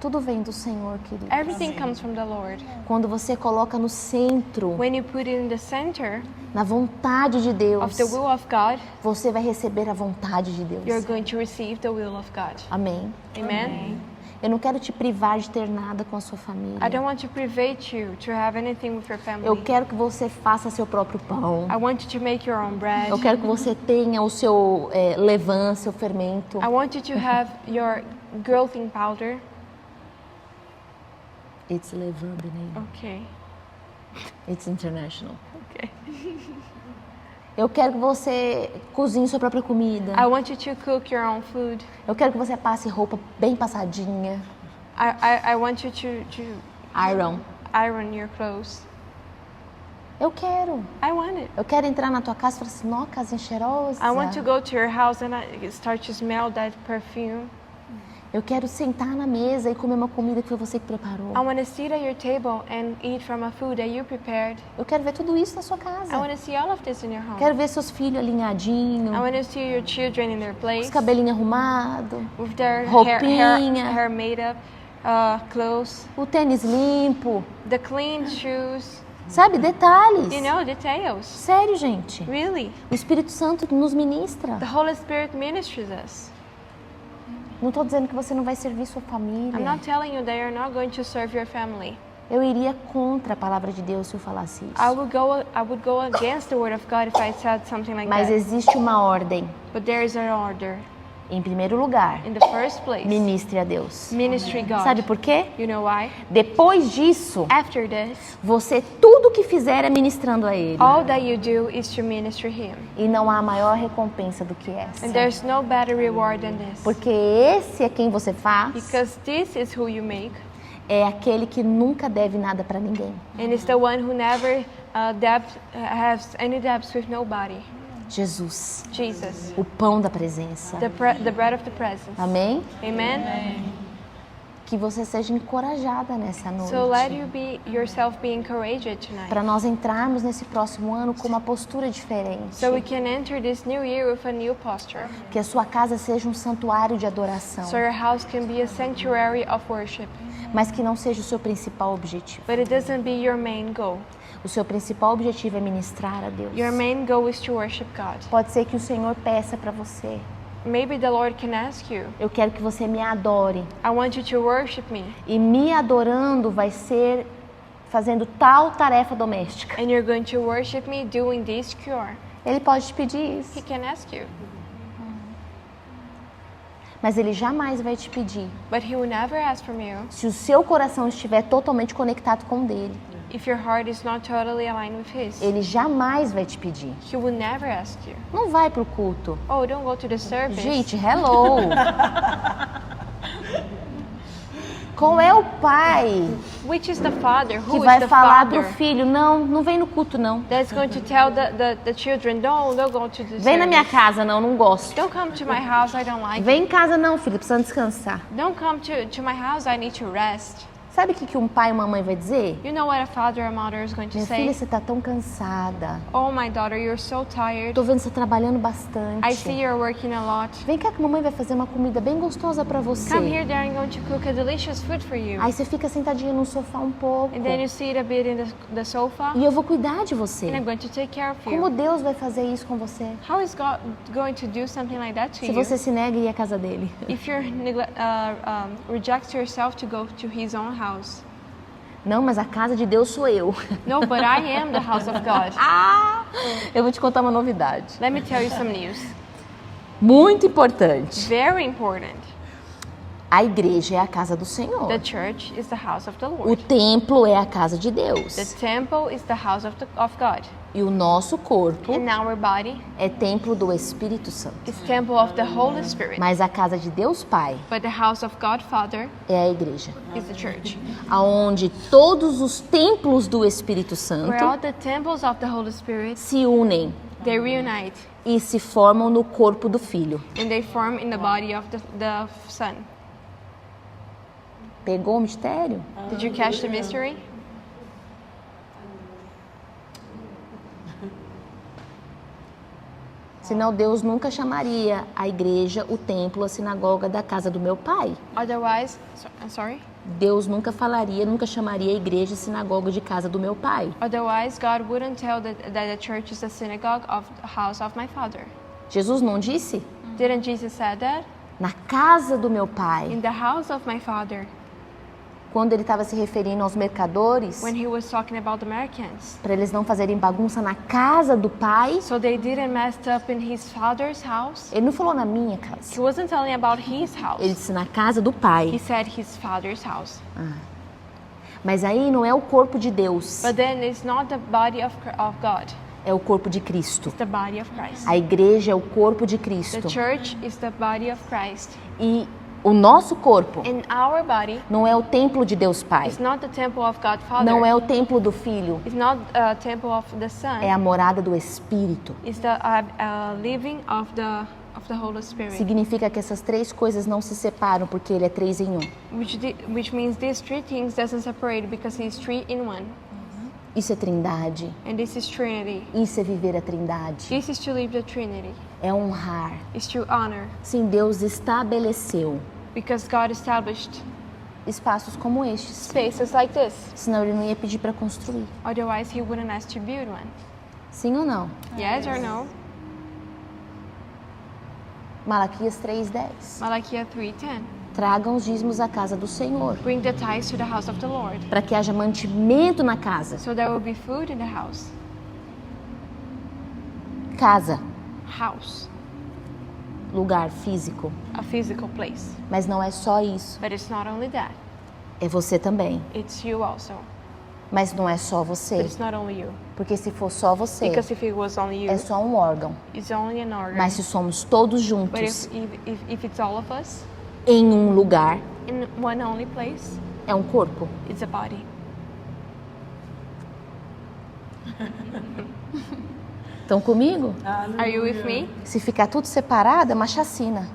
[SPEAKER 3] Tudo vem do Senhor, querido.
[SPEAKER 2] Everything comes from the Lord.
[SPEAKER 3] Quando você coloca no centro,
[SPEAKER 2] When you put it in the center
[SPEAKER 3] na vontade de Deus,
[SPEAKER 2] of the will of God,
[SPEAKER 3] você vai receber a vontade de
[SPEAKER 2] you're
[SPEAKER 3] Deus.
[SPEAKER 2] going to receive the will of God.
[SPEAKER 3] Amém.
[SPEAKER 2] Amen?
[SPEAKER 3] Eu não quero te privar de ter nada com a sua família.
[SPEAKER 2] I don't want to private you to have anything with your family.
[SPEAKER 3] Eu quero que você faça seu próprio pão.
[SPEAKER 2] I want you to make your own bread.
[SPEAKER 3] Eu quero que você tenha o seu levain, seu fermento.
[SPEAKER 2] I want you to have your growing powder.
[SPEAKER 3] It's levain, Benê.
[SPEAKER 2] Okay.
[SPEAKER 3] It's international.
[SPEAKER 2] Okay.
[SPEAKER 3] Eu quero que você cozinhe sua própria comida.
[SPEAKER 2] I want you to cook your own food.
[SPEAKER 3] Eu quero que você passe roupa bem passadinha.
[SPEAKER 2] I want you to
[SPEAKER 3] Iron.
[SPEAKER 2] iron your clothes.
[SPEAKER 3] Eu quero.
[SPEAKER 2] I want it.
[SPEAKER 3] Eu quero entrar na tua casa e falar assim, nó, casinha cheirosa.
[SPEAKER 2] I want to go to your house and I start to smell that perfume.
[SPEAKER 3] Eu quero sentar na mesa e comer uma comida que foi você que preparou.
[SPEAKER 2] I want to sit at your table and eat from a food that you prepared.
[SPEAKER 3] Eu quero ver tudo isso na sua
[SPEAKER 2] I
[SPEAKER 3] casa.
[SPEAKER 2] want to see all of this in your home.
[SPEAKER 3] Quero ver seus filhos alinhadinhos,
[SPEAKER 2] I want to see your children in their place
[SPEAKER 3] os cabelinhos arrumados,
[SPEAKER 2] with their
[SPEAKER 3] roupinha.
[SPEAKER 2] hair made up, clothes,
[SPEAKER 3] o tênis limpo.
[SPEAKER 2] the clean shoes,
[SPEAKER 3] Sabe, detalhes.
[SPEAKER 2] you know, details.
[SPEAKER 3] Sério, gente.
[SPEAKER 2] Really,
[SPEAKER 3] O Espírito Santo nos ministra.
[SPEAKER 2] the Holy Spirit ministers us.
[SPEAKER 3] Não estou dizendo que você não vai servir sua
[SPEAKER 2] I'm
[SPEAKER 3] família.
[SPEAKER 2] not telling you that you're not going to serve your family.
[SPEAKER 3] Eu iria contra a palavra de Deus se eu falasse isso.
[SPEAKER 2] I would go against the word of God if I said something like
[SPEAKER 3] Mas
[SPEAKER 2] that.
[SPEAKER 3] existe uma ordem.
[SPEAKER 2] But there is an order.
[SPEAKER 3] Em primeiro lugar,
[SPEAKER 2] In the first place,
[SPEAKER 3] ministre a Deus.
[SPEAKER 2] ministry God.
[SPEAKER 3] Sabe por quê?
[SPEAKER 2] You know why?
[SPEAKER 3] Depois disso,
[SPEAKER 2] After this,
[SPEAKER 3] você tudo que fizer é ministrando a Ele.
[SPEAKER 2] all that you do is to minister Him.
[SPEAKER 3] E não há maior recompensa do que essa.
[SPEAKER 2] And there's no better reward than this.
[SPEAKER 3] Porque esse é quem você faz,
[SPEAKER 2] Because this is who you make.
[SPEAKER 3] é aquele que nunca deve nada para ninguém.
[SPEAKER 2] And it's the one who never has any debts with nobody.
[SPEAKER 3] Jesus,
[SPEAKER 2] Jesus,
[SPEAKER 3] o pão da presença.
[SPEAKER 2] the bread of the presence.
[SPEAKER 3] Amém?
[SPEAKER 2] Amen?
[SPEAKER 3] Que você seja encorajada nessa
[SPEAKER 2] So let
[SPEAKER 3] noite.
[SPEAKER 2] you be yourself be encouraged tonight.
[SPEAKER 3] Para nós entrarmos nesse próximo ano com uma postura diferente.
[SPEAKER 2] So we can enter this new year with a new posture.
[SPEAKER 3] Que a sua casa seja um santuário de adoração.
[SPEAKER 2] So your house can be a sanctuary of worship.
[SPEAKER 3] Mas que não seja o seu principal objetivo.
[SPEAKER 2] But it doesn't be your main goal.
[SPEAKER 3] O seu principal objetivo é ministrar a Deus.
[SPEAKER 2] Your main goal is to worship God.
[SPEAKER 3] Pode ser que o Senhor peça para você.
[SPEAKER 2] Maybe the Lord can ask you,
[SPEAKER 3] Eu quero que você me adore.
[SPEAKER 2] I want you to worship me.
[SPEAKER 3] E me adorando vai ser fazendo tal tarefa doméstica.
[SPEAKER 2] And you're going to worship me doing this cure.
[SPEAKER 3] Ele pode te pedir isso.
[SPEAKER 2] He can ask you.
[SPEAKER 3] Mas ele jamais vai te pedir
[SPEAKER 2] But He will never ask from you
[SPEAKER 3] se o seu coração estiver totalmente conectado com o dele.
[SPEAKER 2] if your heart is not totally aligned with His.
[SPEAKER 3] Ele jamais vai te pedir.
[SPEAKER 2] He will never ask you,
[SPEAKER 3] Não vai pro culto.
[SPEAKER 2] oh, don't go to the service.
[SPEAKER 3] Gente, hello! Qual é o pai
[SPEAKER 2] Which is the father?
[SPEAKER 3] que
[SPEAKER 2] Who is
[SPEAKER 3] vai
[SPEAKER 2] the
[SPEAKER 3] falar pro
[SPEAKER 2] father
[SPEAKER 3] filho, não vem no culto não.
[SPEAKER 2] that's going to tell the children, don't go to the
[SPEAKER 3] Vem na minha
[SPEAKER 2] service.
[SPEAKER 3] casa não gosto.
[SPEAKER 2] Don't come to my house, I don't like it.
[SPEAKER 3] Vem em casa não, filho, precisa descansar.
[SPEAKER 2] Don't come to my house, I need to rest.
[SPEAKER 3] Sabe o que um pai e uma mãe vai dizer?
[SPEAKER 2] You know what a father or mother is going to
[SPEAKER 3] Minha
[SPEAKER 2] say?
[SPEAKER 3] filha, você tá tão cansada.
[SPEAKER 2] Oh, my daughter, you're so tired.
[SPEAKER 3] Tô vendo você trabalhando bastante.
[SPEAKER 2] I see you're working a lot.
[SPEAKER 3] Vem cá que a mamãe vai fazer uma comida bem gostosa pra você.
[SPEAKER 2] Come here, there, I'm going to cook a delicious food for you.
[SPEAKER 3] Aí você fica sentadinha no sofá um pouco.
[SPEAKER 2] And then you sit a bit in the sofa,
[SPEAKER 3] E eu vou cuidar de você.
[SPEAKER 2] and I'm going to take care of
[SPEAKER 3] Como
[SPEAKER 2] you.
[SPEAKER 3] Deus vai fazer isso com você?
[SPEAKER 2] How is God going to do something like that to
[SPEAKER 3] Se
[SPEAKER 2] you?
[SPEAKER 3] você se nega a ir à casa dele.
[SPEAKER 2] If you reject yourself to go to His own house.
[SPEAKER 3] Não, mas a casa de Deus sou eu.
[SPEAKER 2] No, but I am the house of God.
[SPEAKER 3] Eu vou te contar uma novidade.
[SPEAKER 2] Let me tell you some news.
[SPEAKER 3] Muito importante.
[SPEAKER 2] Very important.
[SPEAKER 3] A igreja é a casa do Senhor.
[SPEAKER 2] The church is the house of the
[SPEAKER 3] O
[SPEAKER 2] Lord.
[SPEAKER 3] templo é a casa de Deus.
[SPEAKER 2] The temple is the house of God.
[SPEAKER 3] E o nosso corpo
[SPEAKER 2] And our body
[SPEAKER 3] é templo do Espírito Santo.
[SPEAKER 2] is temple of the Holy Spirit.
[SPEAKER 3] Mas a casa de Deus Pai
[SPEAKER 2] But the house of God Father
[SPEAKER 3] é a igreja.
[SPEAKER 2] is the church.
[SPEAKER 3] Aonde todos os templos do Espírito Santo
[SPEAKER 2] Where all the temples of the Holy Spirit,
[SPEAKER 3] se unem
[SPEAKER 2] they reunite
[SPEAKER 3] e se formam no corpo do Filho.
[SPEAKER 2] and they form in the body of the Son.
[SPEAKER 3] Pegou o mistério?
[SPEAKER 2] Did you catch the mystery?
[SPEAKER 3] Senão Deus nunca chamaria a igreja, o templo, a sinagoga da casa do meu pai.
[SPEAKER 2] Otherwise, sorry?
[SPEAKER 3] Deus nunca falaria, nunca chamaria a igreja e sinagoga de casa do meu pai.
[SPEAKER 2] Otherwise, God wouldn't tell that the church is the synagogue of the house of my Father.
[SPEAKER 3] Jesus não disse?
[SPEAKER 2] Didn't Jesus say that?
[SPEAKER 3] Na casa do meu pai.
[SPEAKER 2] In the house of my Father,
[SPEAKER 3] Quando ele estava se referindo aos mercadores,
[SPEAKER 2] when he was talking about the Americans.
[SPEAKER 3] para eles não fazerem bagunça na casa do pai,
[SPEAKER 2] So they didn't mess up in his father's house.
[SPEAKER 3] ele não falou na minha
[SPEAKER 2] He
[SPEAKER 3] casa.
[SPEAKER 2] wasn't telling about his house.
[SPEAKER 3] Ele disse na casa do
[SPEAKER 2] He
[SPEAKER 3] pai.
[SPEAKER 2] said his father's house.
[SPEAKER 3] Mas aí não é o corpo de Deus,
[SPEAKER 2] But then it's not the body of God.
[SPEAKER 3] é o corpo de Cristo.
[SPEAKER 2] It's the body of Christ.
[SPEAKER 3] A igreja é o corpo de
[SPEAKER 2] The
[SPEAKER 3] Cristo.
[SPEAKER 2] church is the body of Christ.
[SPEAKER 3] E o nosso corpo
[SPEAKER 2] And our body
[SPEAKER 3] não é o templo de Deus Pai.
[SPEAKER 2] is not the temple of God Father.
[SPEAKER 3] Não é o templo do Filho.
[SPEAKER 2] It's not a temple of the Son.
[SPEAKER 3] É a morada do Espírito.
[SPEAKER 2] It's the living of the Holy Spirit.
[SPEAKER 3] Significa que essas três coisas não se separam porque ele é 3 em 1.
[SPEAKER 2] Which means these three things doesn't separate because He's 3 in 1.
[SPEAKER 3] Isso é Trindade.
[SPEAKER 2] And this is Trinity.
[SPEAKER 3] Isso é viver a Trindade.
[SPEAKER 2] This is to live the Trinity.
[SPEAKER 3] É honrar.
[SPEAKER 2] It's to honor.
[SPEAKER 3] Sim, Deus estabeleceu
[SPEAKER 2] Because God established
[SPEAKER 3] espaços como estes.
[SPEAKER 2] spaces like this.
[SPEAKER 3] Senão ele não ia pedir para construir.
[SPEAKER 2] Otherwise, He wouldn't ask to build one.
[SPEAKER 3] Sim ou não?
[SPEAKER 2] Yes or no?
[SPEAKER 3] Malaquias 3:10.
[SPEAKER 2] Malachi 3:10.
[SPEAKER 3] Tragam os dízimos à casa do Senhor,
[SPEAKER 2] Bring the tithes to the house of the Lord,
[SPEAKER 3] para que haja mantimento na casa.
[SPEAKER 2] so there will be food in the house.
[SPEAKER 3] Casa,
[SPEAKER 2] House,
[SPEAKER 3] lugar físico.
[SPEAKER 2] a physical place.
[SPEAKER 3] Mas não é só isso.
[SPEAKER 2] But it's not only that.
[SPEAKER 3] É você também.
[SPEAKER 2] It's you also.
[SPEAKER 3] Mas não é só
[SPEAKER 2] But
[SPEAKER 3] você.
[SPEAKER 2] it's not only you.
[SPEAKER 3] Porque se for só você,
[SPEAKER 2] Because if it was only you,
[SPEAKER 3] é só um órgão.
[SPEAKER 2] it's only an organ.
[SPEAKER 3] Mas se somos todos
[SPEAKER 2] But
[SPEAKER 3] juntos
[SPEAKER 2] if it's all of us
[SPEAKER 3] em um lugar,
[SPEAKER 2] in one only place,
[SPEAKER 3] é um corpo.
[SPEAKER 2] it's a body.
[SPEAKER 3] Estão comigo?
[SPEAKER 2] Are you with me?
[SPEAKER 3] Se ficar tudo separado, é uma chacina.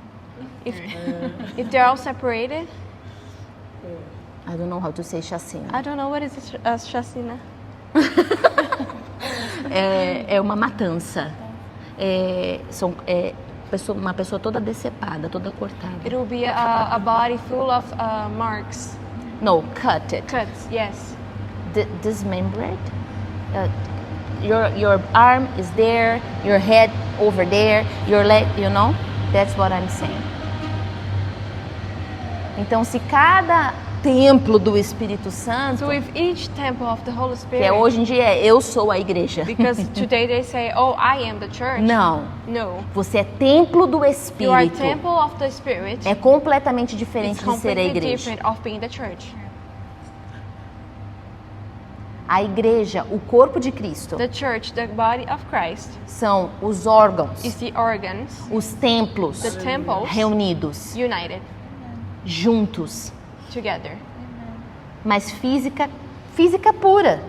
[SPEAKER 2] If they're all separated,
[SPEAKER 3] I don't know how to say chacina.
[SPEAKER 2] I don't know what is a chacina.
[SPEAKER 3] É uma matança. Uma pessoa toda decepada, toda cortada.
[SPEAKER 2] It will be a body full of marks,
[SPEAKER 3] No, cut it.
[SPEAKER 2] cuts. Yes.
[SPEAKER 3] Dismembered. Your arm is there, your head over there, your leg, you know? That's what I'm saying. Então, se cada templo do Espírito Santo,
[SPEAKER 2] So if each temple of the Holy
[SPEAKER 3] que
[SPEAKER 2] Spirit,
[SPEAKER 3] hoje em dia eu sou a igreja.
[SPEAKER 2] because today they say, "Oh, I am the church."
[SPEAKER 3] Não,
[SPEAKER 2] No.
[SPEAKER 3] você é templo do
[SPEAKER 2] You are
[SPEAKER 3] Espírito.
[SPEAKER 2] temple of the Spirit.
[SPEAKER 3] É completamente
[SPEAKER 2] It's
[SPEAKER 3] diferente de ser a
[SPEAKER 2] completely
[SPEAKER 3] igreja.
[SPEAKER 2] different of being the church.
[SPEAKER 3] A igreja, o corpo de Cristo,
[SPEAKER 2] The church, the body of Christ,
[SPEAKER 3] são os órgãos,
[SPEAKER 2] is the organs,
[SPEAKER 3] os templos
[SPEAKER 2] the temples,
[SPEAKER 3] reunidos,
[SPEAKER 2] united
[SPEAKER 3] juntos,
[SPEAKER 2] together.
[SPEAKER 3] mas física pura.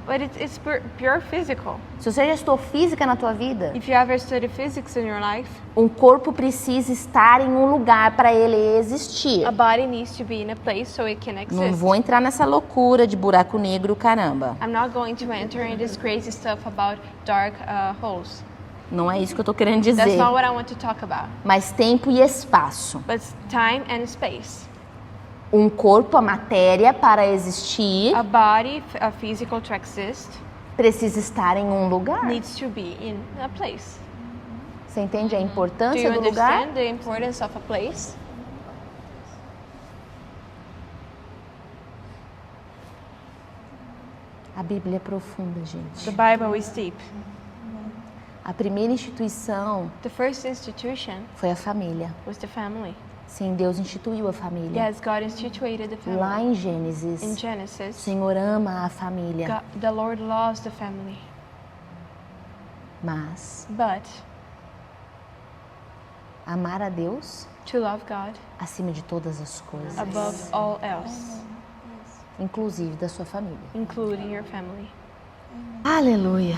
[SPEAKER 2] But it's pure physical.
[SPEAKER 3] Se você já estudou física na tua vida,
[SPEAKER 2] If you ever studied physics in your life,
[SPEAKER 3] um corpo precisa estar em um lugar para ele existir.
[SPEAKER 2] a body needs to be in a place so it can
[SPEAKER 3] Não
[SPEAKER 2] exist.
[SPEAKER 3] vou entrar nessa loucura de buraco negro, caramba.
[SPEAKER 2] I'm not going to enter in this crazy stuff about dark holes.
[SPEAKER 3] Não é isso que eu tô querendo
[SPEAKER 2] That's
[SPEAKER 3] dizer.
[SPEAKER 2] not what I want to talk about.
[SPEAKER 3] Mas tempo e espaço.
[SPEAKER 2] But time and space.
[SPEAKER 3] Um corpo, a matéria, para existir,
[SPEAKER 2] A body, a physical to exist,
[SPEAKER 3] precisa estar em um lugar.
[SPEAKER 2] needs to be in a place.
[SPEAKER 3] Você entende a
[SPEAKER 2] Do
[SPEAKER 3] importância
[SPEAKER 2] you
[SPEAKER 3] do lugar?
[SPEAKER 2] understand the importance of a place?
[SPEAKER 3] A Bíblia é profunda,
[SPEAKER 2] The
[SPEAKER 3] gente.
[SPEAKER 2] Bible is deep.
[SPEAKER 3] A primeira instituição
[SPEAKER 2] The first institution
[SPEAKER 3] foi a família.
[SPEAKER 2] was the family.
[SPEAKER 3] Sim, Deus instituiu a família.
[SPEAKER 2] Yes, God instituted the family.
[SPEAKER 3] Lá em
[SPEAKER 2] In
[SPEAKER 3] Gênesis, o
[SPEAKER 2] Genesis,
[SPEAKER 3] Senhor ama a família,
[SPEAKER 2] God, the Lord loves the family.
[SPEAKER 3] mas
[SPEAKER 2] But
[SPEAKER 3] amar a Deus
[SPEAKER 2] to love God
[SPEAKER 3] acima de todas as coisas,
[SPEAKER 2] above all else,
[SPEAKER 3] inclusive da sua família.
[SPEAKER 2] including your family.
[SPEAKER 3] Aleluia!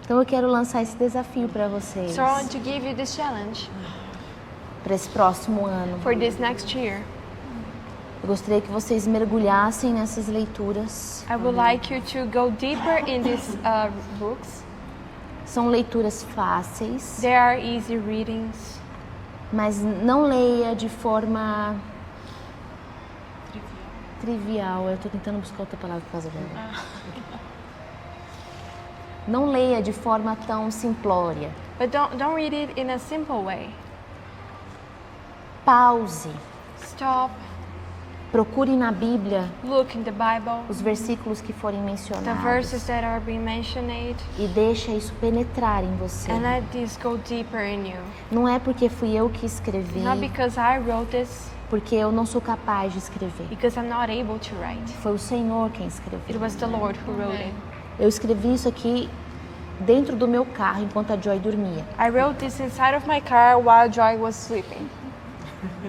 [SPEAKER 3] Então eu quero lançar esse desafio para vocês,
[SPEAKER 2] So I want to give you this challenge
[SPEAKER 3] para esse próximo ano.
[SPEAKER 2] for this next year.
[SPEAKER 3] Eu gostaria que vocês mergulhassem nessas leituras.
[SPEAKER 2] I would like you to go deeper in these books.
[SPEAKER 3] São leituras fáceis,
[SPEAKER 2] They are easy readings,
[SPEAKER 3] mas não leia de forma trivial. Eu estou tentando buscar outra palavra por causa dela. Não leia de forma tão simplória.
[SPEAKER 2] but don't read it in a simple way.
[SPEAKER 3] Pause.
[SPEAKER 2] Stop,
[SPEAKER 3] Procure na Bíblia
[SPEAKER 2] look in the Bible,
[SPEAKER 3] os versículos que forem
[SPEAKER 2] the
[SPEAKER 3] mencionados
[SPEAKER 2] verses that are being mentioned,
[SPEAKER 3] e deixa isso penetrar em você.
[SPEAKER 2] and let this go deeper in you.
[SPEAKER 3] Não é porque fui eu que escrevi,
[SPEAKER 2] Not because I wrote this,
[SPEAKER 3] porque eu não sou capaz de escrever.
[SPEAKER 2] because I'm not able to write.
[SPEAKER 3] Foi o Senhor quem
[SPEAKER 2] It
[SPEAKER 3] escreveu.
[SPEAKER 2] was the Lord who wrote it.
[SPEAKER 3] Eu escrevi isso aqui dentro do meu carro enquanto a Joy dormia.
[SPEAKER 2] I wrote this inside of my car while Joy was sleeping.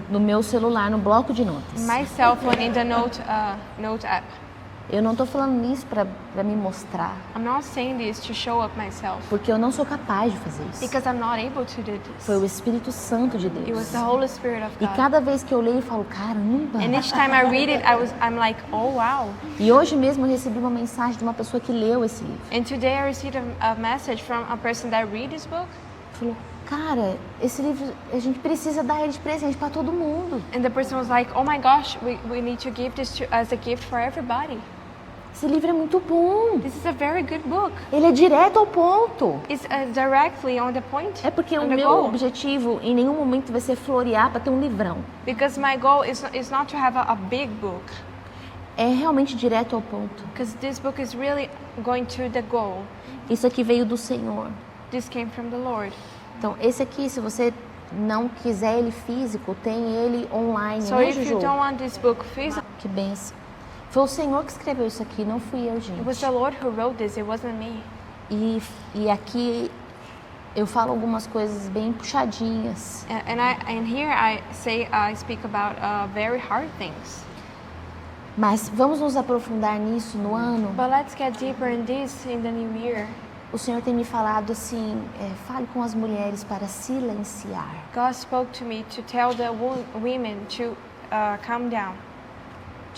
[SPEAKER 3] No meu celular, no bloco de notas.
[SPEAKER 2] My cell phone in the note app.
[SPEAKER 3] Eu não estou falando isso para me mostrar,
[SPEAKER 2] I'm not saying this to show up myself,
[SPEAKER 3] porque eu não sou capaz de fazer isso.
[SPEAKER 2] because I'm not able to do
[SPEAKER 3] Foi o
[SPEAKER 2] this.
[SPEAKER 3] Espírito Santo de
[SPEAKER 2] It was
[SPEAKER 3] Deus.
[SPEAKER 2] the Holy Spirit of
[SPEAKER 3] E
[SPEAKER 2] God.
[SPEAKER 3] cada vez que eu leio, eu falo, caramba.
[SPEAKER 2] And each time I read it, I'm like, oh wow.
[SPEAKER 3] E hoje mesmo eu recebi uma mensagem de uma pessoa que leu esse livro.
[SPEAKER 2] And today I received a message from a person that read this book,
[SPEAKER 3] Falou, cara, esse livro a gente precisa dar ele de presente para todo mundo.
[SPEAKER 2] and the person was like, oh my gosh, we need to give this as a gift for everybody.
[SPEAKER 3] Esse livro é muito bom.
[SPEAKER 2] This is a very good book.
[SPEAKER 3] Ele é direto ao ponto.
[SPEAKER 2] It's directly on the point.
[SPEAKER 3] É porque o
[SPEAKER 2] on the
[SPEAKER 3] meu
[SPEAKER 2] goal.
[SPEAKER 3] objetivo em nenhum momento vai ser florear para ter um livrão.
[SPEAKER 2] Because my goal is not to have a big book,
[SPEAKER 3] É realmente direto ao ponto.
[SPEAKER 2] because this book is really going to the goal.
[SPEAKER 3] Isso aqui veio do Senhor.
[SPEAKER 2] This came from the Lord.
[SPEAKER 3] Então, esse aqui, se você não quiser ele físico, tem ele online,
[SPEAKER 2] So
[SPEAKER 3] né,
[SPEAKER 2] if you
[SPEAKER 3] Juju?
[SPEAKER 2] don't want this book physical,
[SPEAKER 3] Que benção. Foi o Senhor que escreveu isso aqui, não fui eu,
[SPEAKER 2] it was
[SPEAKER 3] gente.
[SPEAKER 2] the Lord who wrote this. It wasn't me.
[SPEAKER 3] E aqui eu falo algumas coisas bem puxadinhas.
[SPEAKER 2] And here I speak about very hard things.
[SPEAKER 3] Mas vamos nos aprofundar nisso no ano.
[SPEAKER 2] But let's get deeper in this in the new year.
[SPEAKER 3] O Senhor tem me falado assim, fale com as mulheres para silenciar.
[SPEAKER 2] God spoke to me to tell the women to calm down,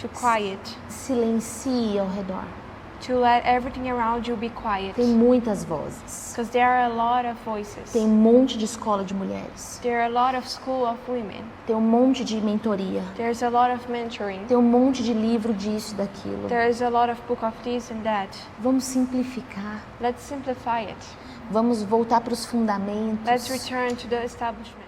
[SPEAKER 2] to quiet,
[SPEAKER 3] Silencie ao redor.
[SPEAKER 2] to let everything around you be quiet.
[SPEAKER 3] Tem muitas vozes.
[SPEAKER 2] Because there are a lot of voices.
[SPEAKER 3] Tem um monte de escola de mulheres.
[SPEAKER 2] There are a lot of school of women.
[SPEAKER 3] Tem um monte de mentoria.
[SPEAKER 2] There's a lot of mentoring.
[SPEAKER 3] Tem um monte de livro disso, daquilo.
[SPEAKER 2] There's a lot of book of this and that.
[SPEAKER 3] Vamos simplificar.
[SPEAKER 2] Let's simplify it.
[SPEAKER 3] Vamos voltar para os fundamentos.
[SPEAKER 2] Let's return to the establishment.